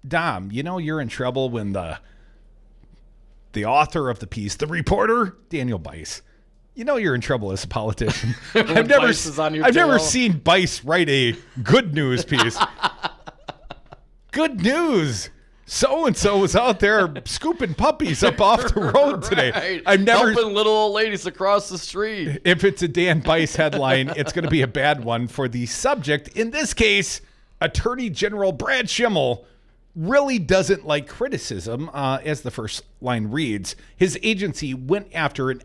Speaker 5: Dom, you know you're in trouble when the author of the piece, the reporter, Daniel Bice, you know you're in trouble as a politician. I've never seen Bice write a good news piece. Good news. So-and-so was out there scooping puppies up off the road today.
Speaker 6: Right.
Speaker 5: I've never
Speaker 6: helping little old ladies across the street.
Speaker 5: If it's a Dan Bice headline, it's going to be a bad one for the subject. In this case, Attorney General Brad Schimmel really doesn't like criticism, as the first line reads. His agency went after an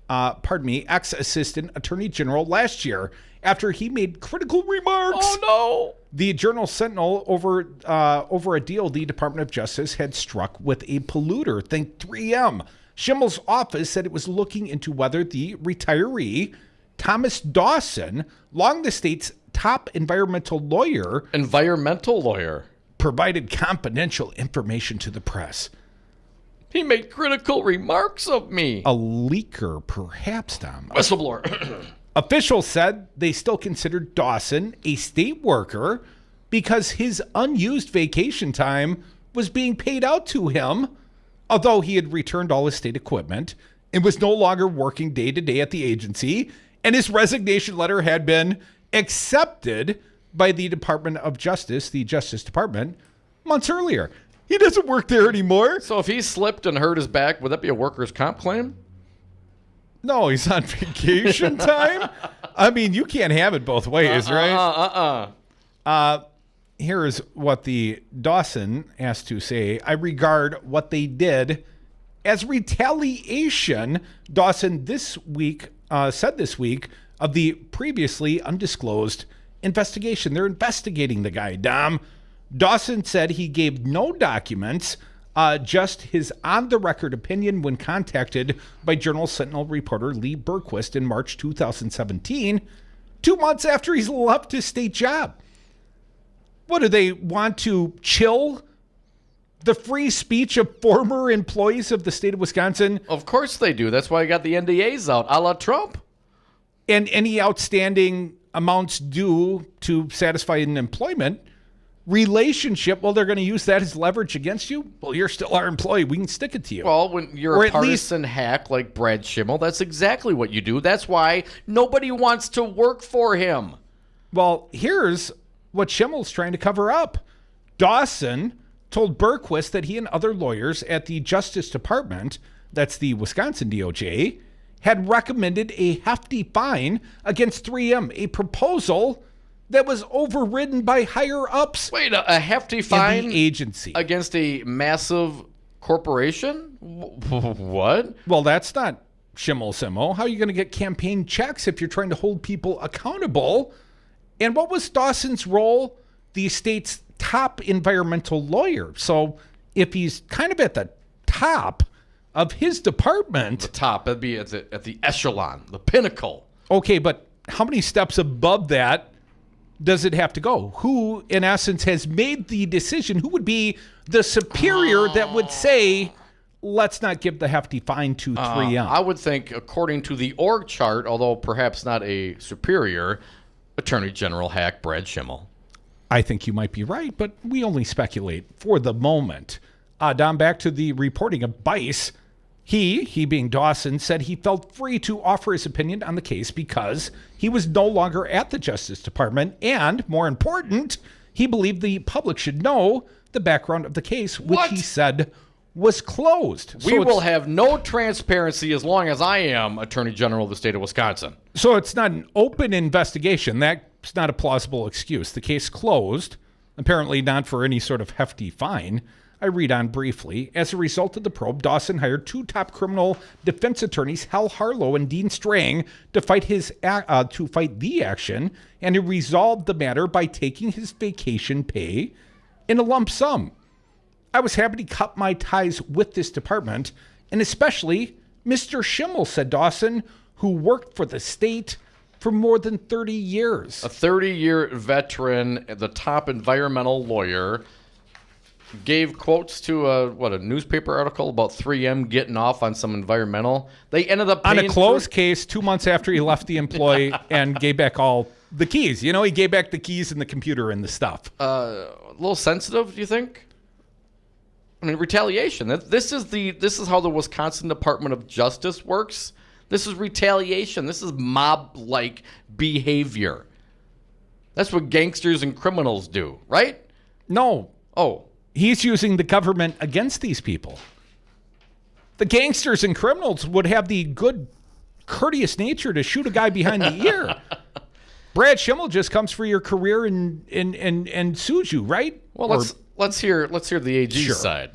Speaker 5: ex-assistant attorney general last year after he made critical remarks.
Speaker 6: Oh, no.
Speaker 5: The Journal Sentinel over a deal the Department of Justice had struck with a polluter, think 3M. Schimmel's office said it was looking into whether the retiree, Thomas Dawson, long the state's top environmental lawyer, provided confidential information to the press.
Speaker 6: He made critical remarks of me.
Speaker 5: A leaker, perhaps, Tom.
Speaker 6: Whistleblower.
Speaker 5: Officials said they still considered Dawson a state worker because his unused vacation time was being paid out to him, although he had returned all his state equipment and was no longer working day to day at the agency, and his resignation letter had been accepted by the Department of Justice, the Justice Department, months earlier. He doesn't work there anymore.
Speaker 6: So if he slipped and hurt his back, would that be a workers' comp claim?
Speaker 5: No, he's on vacation time. I mean, you can't have it both ways, right? Here's what the Dawson has to say. I regard what they did as retaliation. Dawson said this week of the previously undisclosed investigation. They're investigating the guy, Dom. Dawson said he gave no documents, just his on-the-record opinion when contacted by Journal Sentinel reporter Lee Berquist in March 2017, 2 months after he's left his state job. What, do they want to chill the free speech of former employees of the state of Wisconsin?
Speaker 6: Of course they do. That's why I got the NDAs out, a la Trump.
Speaker 5: And any outstanding amounts due to satisfy an employment relationship, well, they're going to use that as leverage against you. Well, you're still our employee. We can stick it to you.
Speaker 6: Well, when you're a partisan hack like Brad Schimmel, that's exactly what you do. That's why nobody wants to work for him.
Speaker 5: Well, here's what Schimmel's trying to cover up. Dawson told Berquist that he and other lawyers at the Justice Department, that's the Wisconsin DOJ, had recommended a hefty fine against 3M, a proposal that was overridden by higher-ups.
Speaker 6: Wait, a hefty fine
Speaker 5: in the agency
Speaker 6: against a massive corporation? What?
Speaker 5: Well, that's not Schimmel. How are you going to get campaign checks if you're trying to hold people accountable? And what was Dawson's role? The state's top environmental lawyer. So if he's kind of at the top of his department...
Speaker 6: The top, that'd be at the echelon, the pinnacle.
Speaker 5: Okay, but how many steps above that does it have to go? Who, in essence, has made the decision? Who would be the superior that would say, let's not give the hefty fine to 3M?
Speaker 6: I would think, according to the org chart, although perhaps not a superior, Attorney General hack Brad Schimmel.
Speaker 5: I think you might be right, but we only speculate for the moment. Dom, back to the reporting of Bice. He being Dawson, said he felt free to offer his opinion on the case because he was no longer at the Justice Department, and, more important, he believed the public should know the background of the case, which he said was closed.
Speaker 6: We will have no transparency as long as I am Attorney General of the state of Wisconsin.
Speaker 5: So it's not an open investigation. That's not a plausible excuse. The case closed, apparently not for any sort of hefty fine. I read on briefly. As a result of the probe, Dawson hired two top criminal defense attorneys, Hal Harlow and Dean Strang, to fight the action, and he resolved the matter by taking his vacation pay in a lump sum. I was happy to cut my ties with this department, and especially Mr. Schimmel, said Dawson, who worked for the state for more than 30 years.
Speaker 6: A 30-year veteran, the top environmental lawyer. gave quotes to a newspaper article about 3M getting off on some environmental. They ended up
Speaker 5: on a closed case 2 months after he left the employee and gave back all the keys. He gave back the keys and the computer and the stuff.
Speaker 6: A little sensitive, do you think? I mean, retaliation. This is how the Wisconsin Department of Justice works. This is retaliation. This is mob-like behavior. That's what gangsters and criminals do, right?
Speaker 5: No.
Speaker 6: Oh.
Speaker 5: He's using the government against these people. The gangsters and criminals would have the good, courteous nature to shoot a guy behind the ear. Brad Schimmel just comes for your career and sues you, right?
Speaker 6: Well, let's hear the AG's side.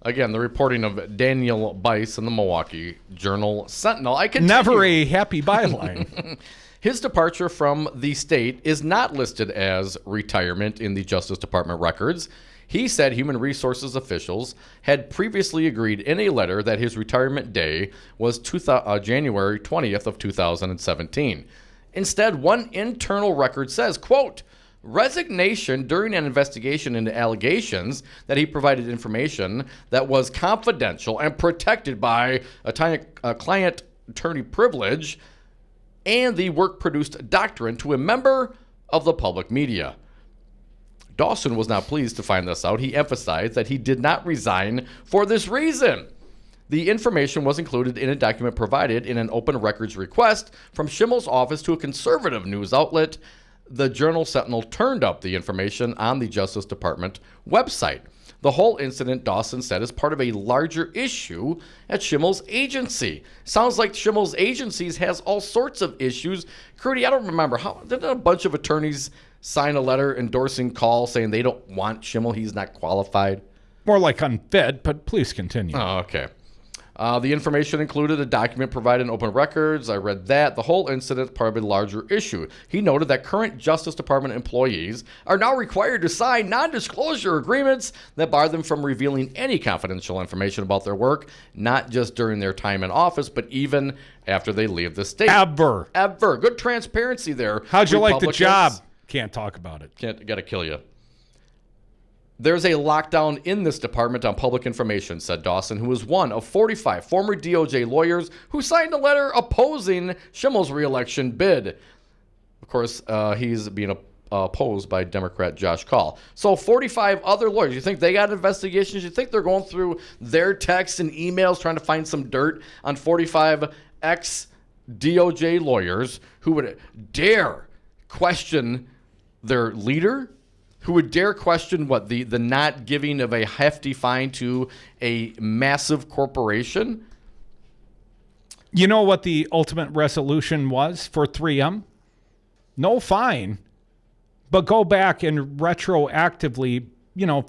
Speaker 6: Again, the reporting of Daniel Bice in the Milwaukee Journal Sentinel. I continue.
Speaker 5: Never a happy byline.
Speaker 6: His departure from the state is not listed as retirement in the Justice Department records. He said human resources officials had previously agreed in a letter that his retirement day was January 20th of 2017. Instead, one internal record says, quote, resignation during an investigation into allegations that he provided information that was confidential and protected by a client attorney privilege and the work-produced doctrine to a member of the public media. Dawson was not pleased to find this out. He emphasized that he did not resign for this reason. The information was included in a document provided in an open records request from Schimmel's office to a conservative news outlet. The Journal Sentinel turned up the information on the Justice Department website. The whole incident, Dawson said, is part of a larger issue at Schimmel's agency. Sounds like Schimmel's agencies has all sorts of issues. Crudy, I don't remember. Didn't a bunch of attorneys sign a letter endorsing Call saying they don't want Schimmel? He's not qualified.
Speaker 5: More like unfit, but please continue.
Speaker 6: Oh, okay. The information included a document provided in open records. I read that. The whole incident is part of a larger issue. He noted that current Justice Department employees are now required to sign non-disclosure agreements that bar them from revealing any confidential information about their work, not just during their time in office, but even after they leave the state.
Speaker 5: Ever.
Speaker 6: Good transparency there.
Speaker 5: How'd you like the job? Can't talk about it.
Speaker 6: Gotta kill you. There's a lockdown in this department on public information, said Dawson, who was one of 45 former DOJ lawyers who signed a letter opposing Schimmel's reelection bid. Of course, he's being opposed by Democrat Josh Kaul. So 45 other lawyers. You think they got investigations? You think they're going through their texts and emails trying to find some dirt on 45 ex-DOJ lawyers who would dare question their leader? Who would dare question the not giving of a hefty fine to a massive corporation?
Speaker 5: You know what the ultimate resolution was for 3M? No fine, but go back and retroactively,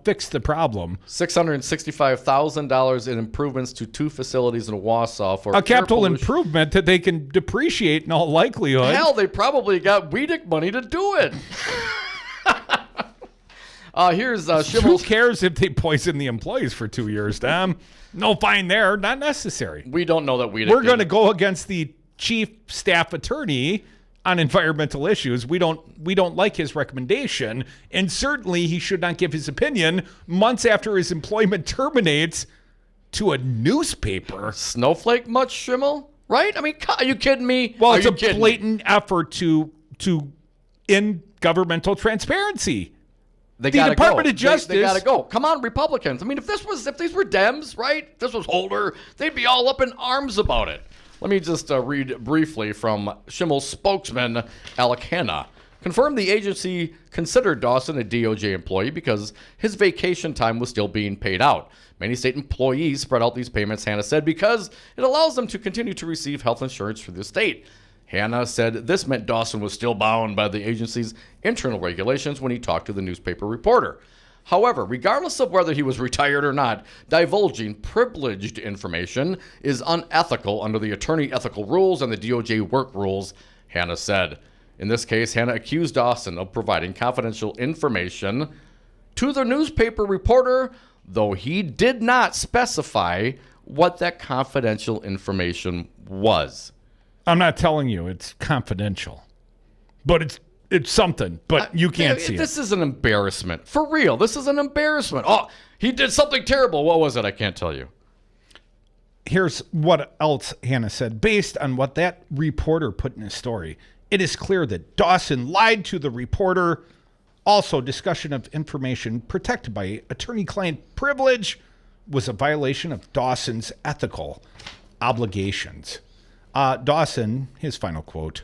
Speaker 5: fix the problem.
Speaker 6: $665,000 in improvements to 2 facilities in Wausau for
Speaker 5: a capital improvement that they can depreciate in all likelihood.
Speaker 6: Hell, they probably got Weedick money to do it. Here's Schimmel's.
Speaker 5: Who cares if they poison the employees for 2 years, Tom? No fine there. Not necessary.
Speaker 6: We don't know that Weedick.
Speaker 5: We're going to go against the chief staff attorney on environmental issues. We don't like his recommendation, and certainly he should not give his opinion months after his employment terminates to a newspaper.
Speaker 6: Snowflake much, Schimmel? Right? I mean, are you kidding me?
Speaker 5: Well, it's a blatant effort to end governmental transparency.
Speaker 6: The Department of Justice. They got to go. Come on, Republicans. I mean, if these were Dems, right? If this was Holder, they'd be all up in arms about it. Let me just read briefly from Schimmel's spokesman, Alec Hanna. Confirmed the agency considered Dawson a DOJ employee because his vacation time was still being paid out. Many state employees spread out these payments, Hanna said, because it allows them to continue to receive health insurance through the state. Hanna said this meant Dawson was still bound by the agency's internal regulations when he talked to the newspaper reporter. However, regardless of whether he was retired or not, divulging privileged information is unethical under the attorney ethical rules and the DOJ work rules, Hanna said. In this case, Hanna accused Dawson of providing confidential information to the newspaper reporter, though he did not specify what that confidential information was.
Speaker 5: I'm not telling you it's confidential, but it's It's something, but you can't see it.
Speaker 6: This is an embarrassment. For real, this is an embarrassment. Oh, he did something terrible. What was it? I can't tell you.
Speaker 5: Here's what else Hannah said. Based on what that reporter put in his story, it is clear that Dawson lied to the reporter. Also, discussion of information protected by attorney-client privilege was a violation of Dawson's ethical obligations. Dawson, his final quote,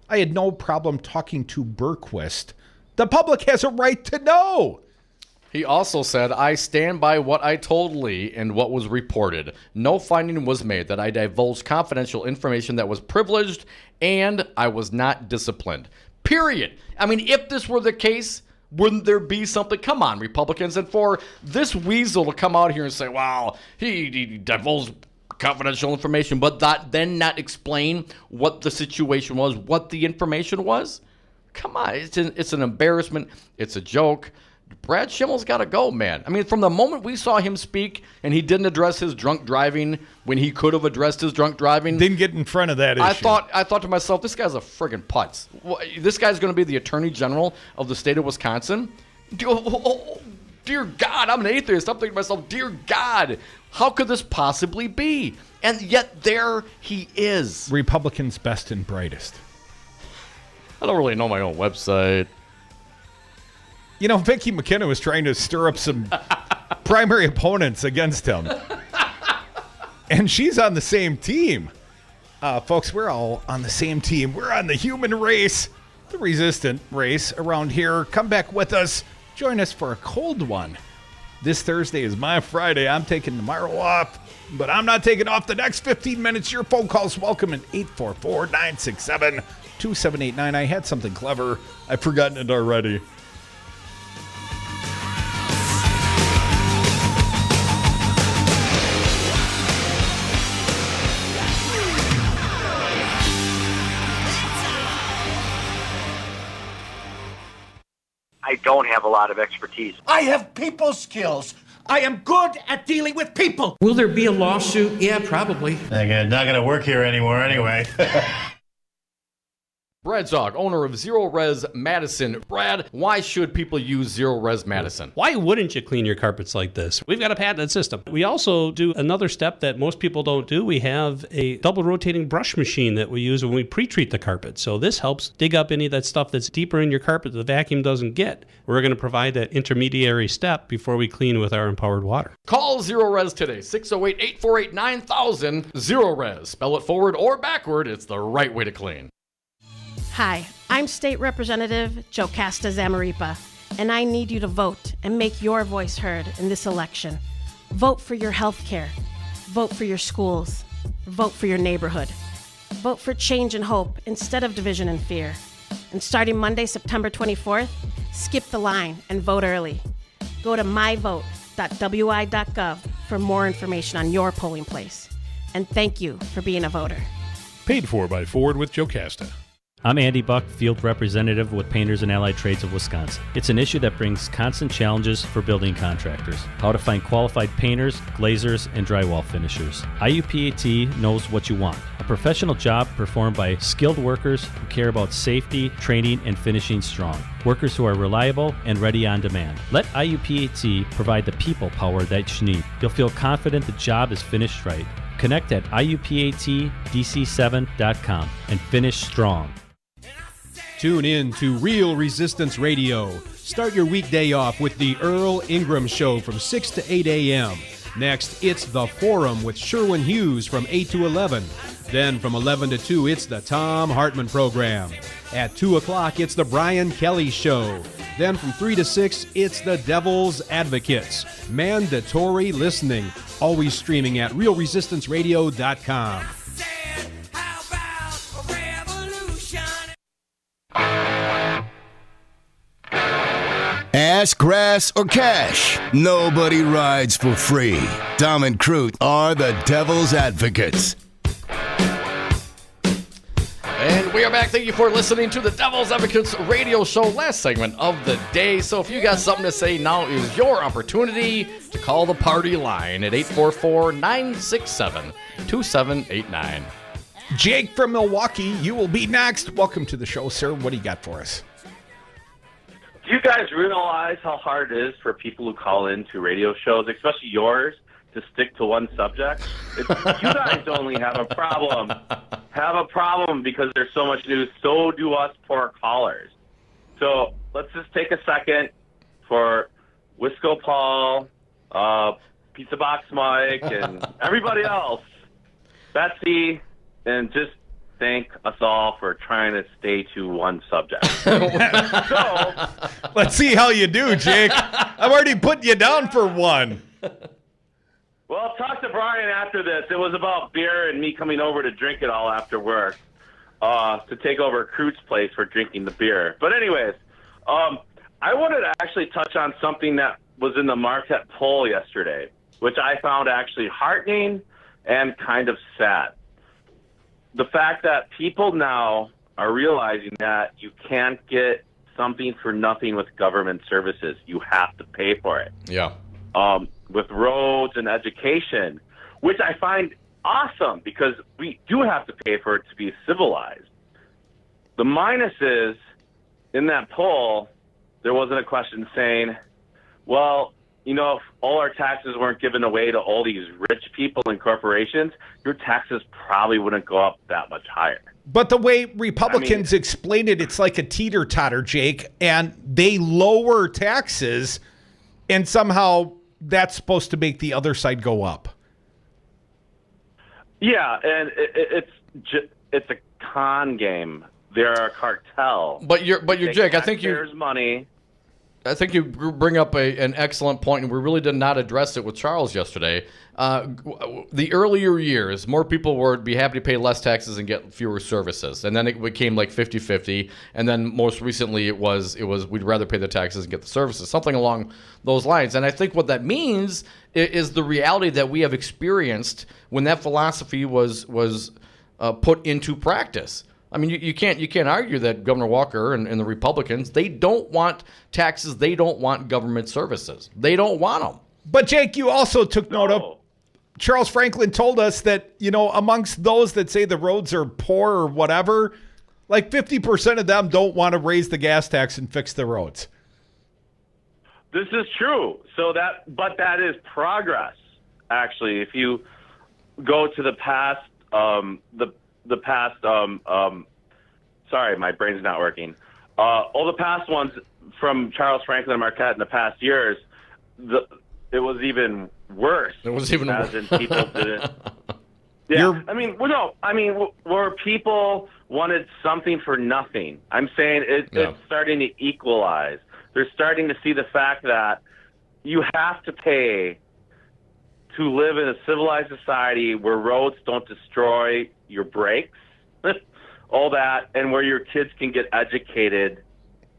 Speaker 5: "I had no problem talking to Berquist. The public has a right to know."
Speaker 6: He also said, "I stand by what I told Lee and what was reported. No finding was made that I divulged confidential information that was privileged, and I was not disciplined." Period. I mean, if this were the case, wouldn't there be something? Come on, Republicans. And for this weasel to come out here and say, well, he divulged confidential information, but then not explain what the situation was, what the information was? Come on, it's an embarrassment. It's a joke. Brad Schimmel's got to go, man. I mean, from the moment we saw him speak and he didn't address his drunk driving when he could have addressed his drunk driving.
Speaker 5: Didn't get in front of that issue.
Speaker 6: I thought to myself, this guy's a friggin' putz. This guy's going to be the Attorney General of the state of Wisconsin? Dear God, I'm an atheist. I'm thinking to myself, dear God, how could this possibly be? And yet there he is.
Speaker 5: Republicans' best and brightest.
Speaker 6: I don't really know my own website.
Speaker 5: You know, Vicki McKenna was trying to stir up some primary opponents against him. And she's on the same team. Folks, we're all on the same team. We're on the human race, the resistant race around here. Come back with us. Join us for a cold one. This Thursday is my Friday. I'm taking tomorrow off, but I'm not taking off the next 15 minutes. Your phone calls welcome at 844-967-2789. I had something clever. I've forgotten it already.
Speaker 12: I don't have a lot of expertise.
Speaker 21: I have people skills. I am good at dealing with people.
Speaker 22: Will there be a lawsuit? Yeah, probably.
Speaker 21: Not going to work here anymore anyway.
Speaker 6: Brad Zog, owner of Zero Res Madison. Brad, why should people use Zero Res Madison?
Speaker 14: Why wouldn't you clean your carpets like this? We've got a patented system. We also do another step that most people don't do. We have a double rotating brush machine that we use when we pre-treat the carpet. So this helps dig up any of that stuff that's deeper in your carpet that the vacuum doesn't get. We're going to provide that intermediary step before we clean with our empowered water.
Speaker 6: Call Zero Res today, 608-848-9000. Zero Res. Spell it forward or backward. It's the right way to clean.
Speaker 23: Hi, I'm State Representative Jocasta Zamaripa, and I need you to vote and make your voice heard in this election. Vote for your health care. Vote for your schools. Vote for your neighborhood. Vote for change and hope instead of division and fear. And starting Monday, September 24th, skip the line and vote early. Go to myvote.wi.gov for more information on your polling place. And thank you for being a voter.
Speaker 9: Paid for by Ford with Jocasta.
Speaker 24: I'm Andy Buck, Field Representative with Painters and Allied Trades of Wisconsin. It's an issue that brings constant challenges for building contractors. How to find qualified painters, glazers, and drywall finishers. IUPAT knows what you want. A professional job performed by skilled workers who care about safety, training, and finishing strong. Workers who are reliable and ready on demand. Let IUPAT provide the people power that you need. You'll feel confident the job is finished right. Connect at IUPATDC7.com and finish strong.
Speaker 25: Tune in to Real Resistance Radio. Start your weekday off with the Earl Ingram Show from 6 to 8 a.m. Next, it's The Forum with Sherwin Hughes from 8 to 11. Then from 11 to 2, it's the Tom Hartman Program. At 2 o'clock, it's the Brian Kelly Show. Then from 3 to 6, it's the Devil's Advocates. Mandatory listening. Always streaming at realresistanceradio.com.
Speaker 1: Ass, grass, or cash, nobody rides for free. Dom and Crute are the Devil's Advocates.
Speaker 6: And we are back. Thank you for listening to the Devil's Advocates radio show, last segment of the day. So if you got something to say, now is your opportunity to call the party line at 844-967-2789.
Speaker 5: Jake from Milwaukee, you will be next. Welcome to the show, sir. What do you got for us?
Speaker 2: Do you guys realize how hard it is for people who call into radio shows, especially yours, to stick to one subject? You guys only have a problem because there's so much news. So do us poor callers. So let's just take a second for Wisco Paul, Pizza Box Mike, and everybody else, Betsy, and just thank us all for trying to stay to one subject. So
Speaker 5: let's see how you do, Jake. I've already put you down for one.
Speaker 2: Well, talk to Brian after this. It was about beer and me coming over to drink it all after work to take over Crute's place for drinking the beer. But anyways, I wanted to actually touch on something that was in the Marquette poll yesterday, which I found actually heartening and kind of sad. The fact that people now are realizing that you can't get something for nothing with government services. You have to pay for it.
Speaker 6: Yeah.
Speaker 2: With roads and education, which I find awesome because we do have to pay for it to be civilized. The minus is, in that poll, there wasn't a question saying, well, you know, if all our taxes weren't given away to all these rich people and corporations, your taxes probably wouldn't go up that much higher.
Speaker 5: But the way Republicans explain it, it's like a teeter-totter, Jake, and they lower taxes, and somehow that's supposed to make the other side go up.
Speaker 2: Yeah, and it's a con game. They're a cartel.
Speaker 6: But you're Jake. I think
Speaker 2: there's money.
Speaker 6: I think you bring up an excellent point, and we really did not address it with Charles yesterday. The earlier years, more people would be happy to pay less taxes and get fewer services, and then it became like 50-50. And then most recently, it was we'd rather pay the taxes and get the services, something along those lines. And I think what that means is the reality that we have experienced when that philosophy was put into practice. I mean, you can't argue that Governor Walker and the Republicans, they don't want taxes. They don't want government services. They don't want them.
Speaker 5: But, Jake, you also took note of Charles Franklin told us that, you know, amongst those that say the roads are poor or whatever, like 50% of them don't want to raise the gas tax and fix the roads.
Speaker 2: This is true. But that is progress, actually. If you go to the past, sorry, my brain's not working. All the past ones from Charles Franklin and Marquette in the past years, it was even worse.
Speaker 6: It was even worse.
Speaker 2: As in people didn't. Yeah, where people wanted something for nothing. I'm saying it's starting to equalize. They're starting to see the fact that you have to pay to live in a civilized society where roads don't destroy your brakes, all that, and where your kids can get educated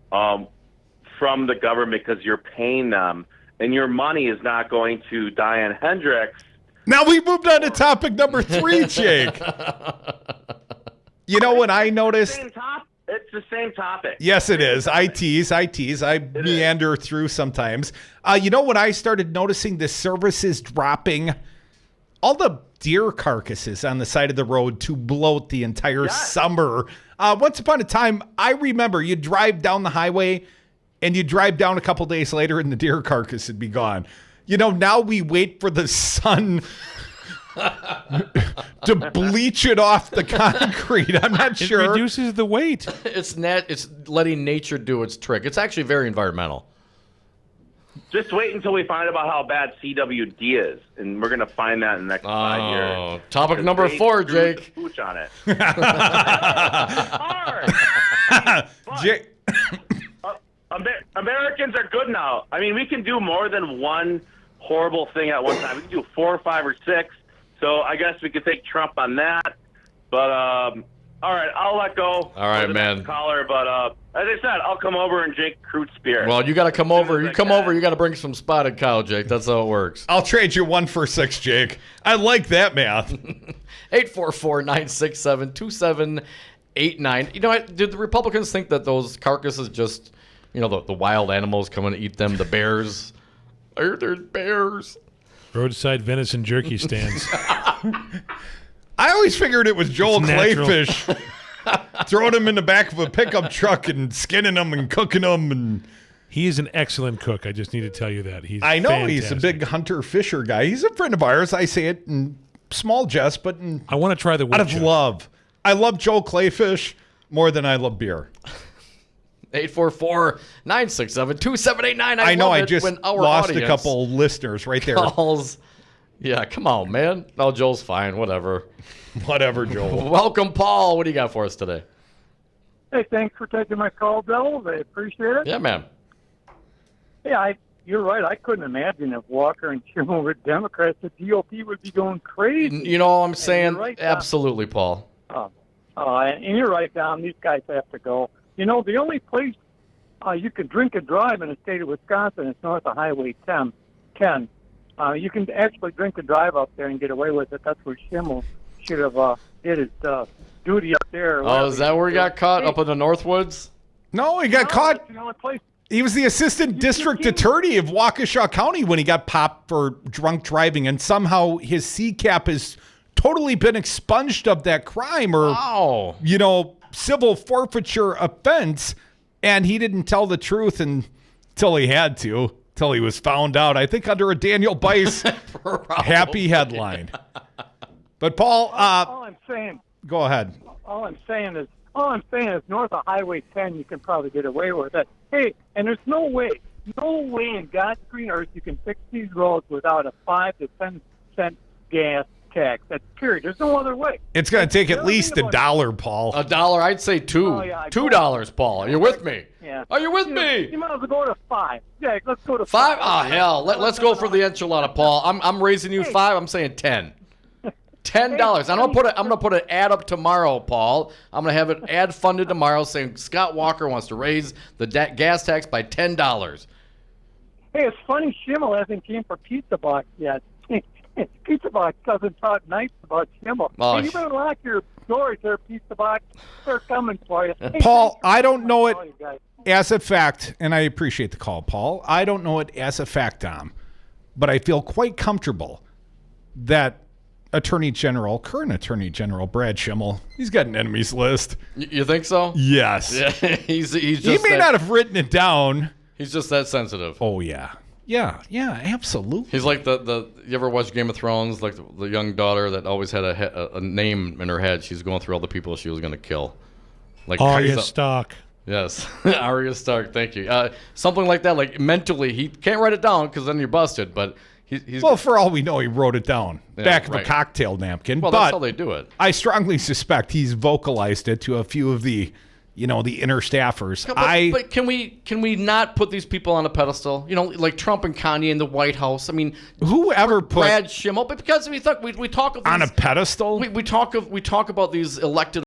Speaker 2: from the government because you're paying them, and your money is not going to Diane Hendricks.
Speaker 5: Now we moved on to topic number 3, Jake. You know what I noticed?
Speaker 2: It's the same topic.
Speaker 5: Yes, it is. I tease. I meander through sometimes. You know when I started noticing the services dropping? All the deer carcasses on the side of the road to bloat the entire summer. Once upon a time, I remember you'd drive down the highway and you'd drive down a couple days later and the deer carcass would be gone. You know, now we wait for the sun to bleach it off the concrete. I'm not sure.
Speaker 9: It reduces the weight.
Speaker 6: It's letting nature do its trick. It's actually very environmental.
Speaker 2: Just wait until we find out how bad CWD is, and we're going to find that in the next 5 years.
Speaker 6: Topic number 4, Jake.
Speaker 2: Pooch on it.
Speaker 5: Jake.
Speaker 2: Americans are good now. I mean, we can do more than one horrible thing at one time. We can do 4 or 5 or 6. So I guess we could take Trump on that. But all right, I'll let go.
Speaker 6: All right, man.
Speaker 2: Caller, but as I said, I'll come over and drink Crute's beer.
Speaker 6: Well, you got to come over. You come over. You got to bring some spotted cow, Jake. That's how it works.
Speaker 5: I'll trade you 1 for 6, Jake. I like that math.
Speaker 6: 844-967-2789. You know, did the Republicans think that those carcasses just, you know, the wild animals coming to eat them, the bears? There's bears.
Speaker 9: Roadside venison jerky stands.
Speaker 5: I always figured it was Joel Clayfish throwing them in the back of a pickup truck and skinning them and cooking them. And
Speaker 9: He is an excellent cook. I just need to tell you that.
Speaker 5: I know
Speaker 9: fantastic.
Speaker 5: he's a big Hunter Fisher guy. He's a friend of ours. I say it in small jest, but
Speaker 9: I want to try the
Speaker 5: out of love. I love Joe Clayfish more than I love beer.
Speaker 6: 844-967-2789.
Speaker 5: I know. I just
Speaker 6: when our
Speaker 5: lost
Speaker 6: audience
Speaker 5: a couple listeners right there.
Speaker 6: calls. Yeah, come on, man. No, Joel's fine. Whatever.
Speaker 5: Whatever, Joel.
Speaker 6: Welcome, Paul. What do you got for us today?
Speaker 3: Hey, thanks for taking my call, Bill. I appreciate it.
Speaker 6: Yeah, man.
Speaker 3: Yeah, you're right. I couldn't imagine if Walker and Schimmel were Democrats, the GOP would be going crazy.
Speaker 6: You know what I'm saying?
Speaker 3: Right,
Speaker 6: absolutely, Paul.
Speaker 3: And you're right, Dom. These guys have to go. You know, the only place you can drink and drive in the state of Wisconsin is north of Highway 10. You can actually drink and drive up there and get away with it. That's where Schimmel should have did his duty up there.
Speaker 6: Oh, is that where he got caught, up in the Northwoods?
Speaker 5: No, he got caught.
Speaker 3: That's the only place.
Speaker 5: He was the assistant district attorney of Waukesha County when he got popped for drunk driving, and somehow his CCAP has totally been expunged of that crime or, civil forfeiture offense, and he didn't tell the truth until he had to, till he was found out. I think under a Daniel Bice happy headline. But Paul,
Speaker 3: all I'm saying.
Speaker 5: Go ahead.
Speaker 3: All I'm saying is north of Highway 10, you can probably get away with it. Hey, and there's no way in God's green earth you can fix these roads without a 5 to 10 cent gas tax. That's period. There's no other way.
Speaker 5: It's going to take at least $1, Paul.
Speaker 6: $1? I'd say $2. $2, Paul. Are you with me?
Speaker 3: Yeah.
Speaker 6: Are you with me?
Speaker 3: You might as well go to 5. Yeah, let's go to
Speaker 6: 5. Oh, hell. Let's go for the enchilada, Paul. I'm raising you 5. I'm saying 10. $10. I'm gonna put an ad up tomorrow, Paul. I'm gonna have an ad funded tomorrow saying Scott Walker wants to raise the gas tax by $10.
Speaker 3: Hey, it's funny Schimmel hasn't came for Pizza Box yet. Pizza Box doesn't talk nice about Schimmel.
Speaker 6: Oh,
Speaker 3: Hey, you better lock your doors there, Pizza Box. They're coming for you. Hey,
Speaker 5: Paul, I don't know it
Speaker 3: all you guys.
Speaker 5: as a fact, and I appreciate the call, Paul. I don't know it as a fact, Dom, but I feel quite comfortable that current Attorney General Brad Schimmel, he's got an enemies list.
Speaker 6: You think so?
Speaker 5: Yes.
Speaker 6: Yeah, he's just
Speaker 5: he may not have written it down.
Speaker 6: He's just that sensitive.
Speaker 5: Oh, yeah. Yeah, absolutely.
Speaker 6: He's like you ever watch Game of Thrones? Like the young daughter that always had a name in her head. She's going through all the people she was going to kill. Like
Speaker 9: Arya Stark.
Speaker 6: Yes, Arya Stark. Thank you. Something like that. Like mentally, he can't write it down because then you're busted. But he's
Speaker 5: well, for all we know, he wrote it down back of a cocktail napkin.
Speaker 6: Well, that's how they do it.
Speaker 5: I strongly suspect he's vocalized it to a few of the inner staffers.
Speaker 6: But can we not put these people on a pedestal? Like Trump and Kanye in the White House. I mean,
Speaker 5: whoever put
Speaker 6: Brad Schimmel? But because we talk of these,
Speaker 5: on a pedestal.
Speaker 6: We talk about these elected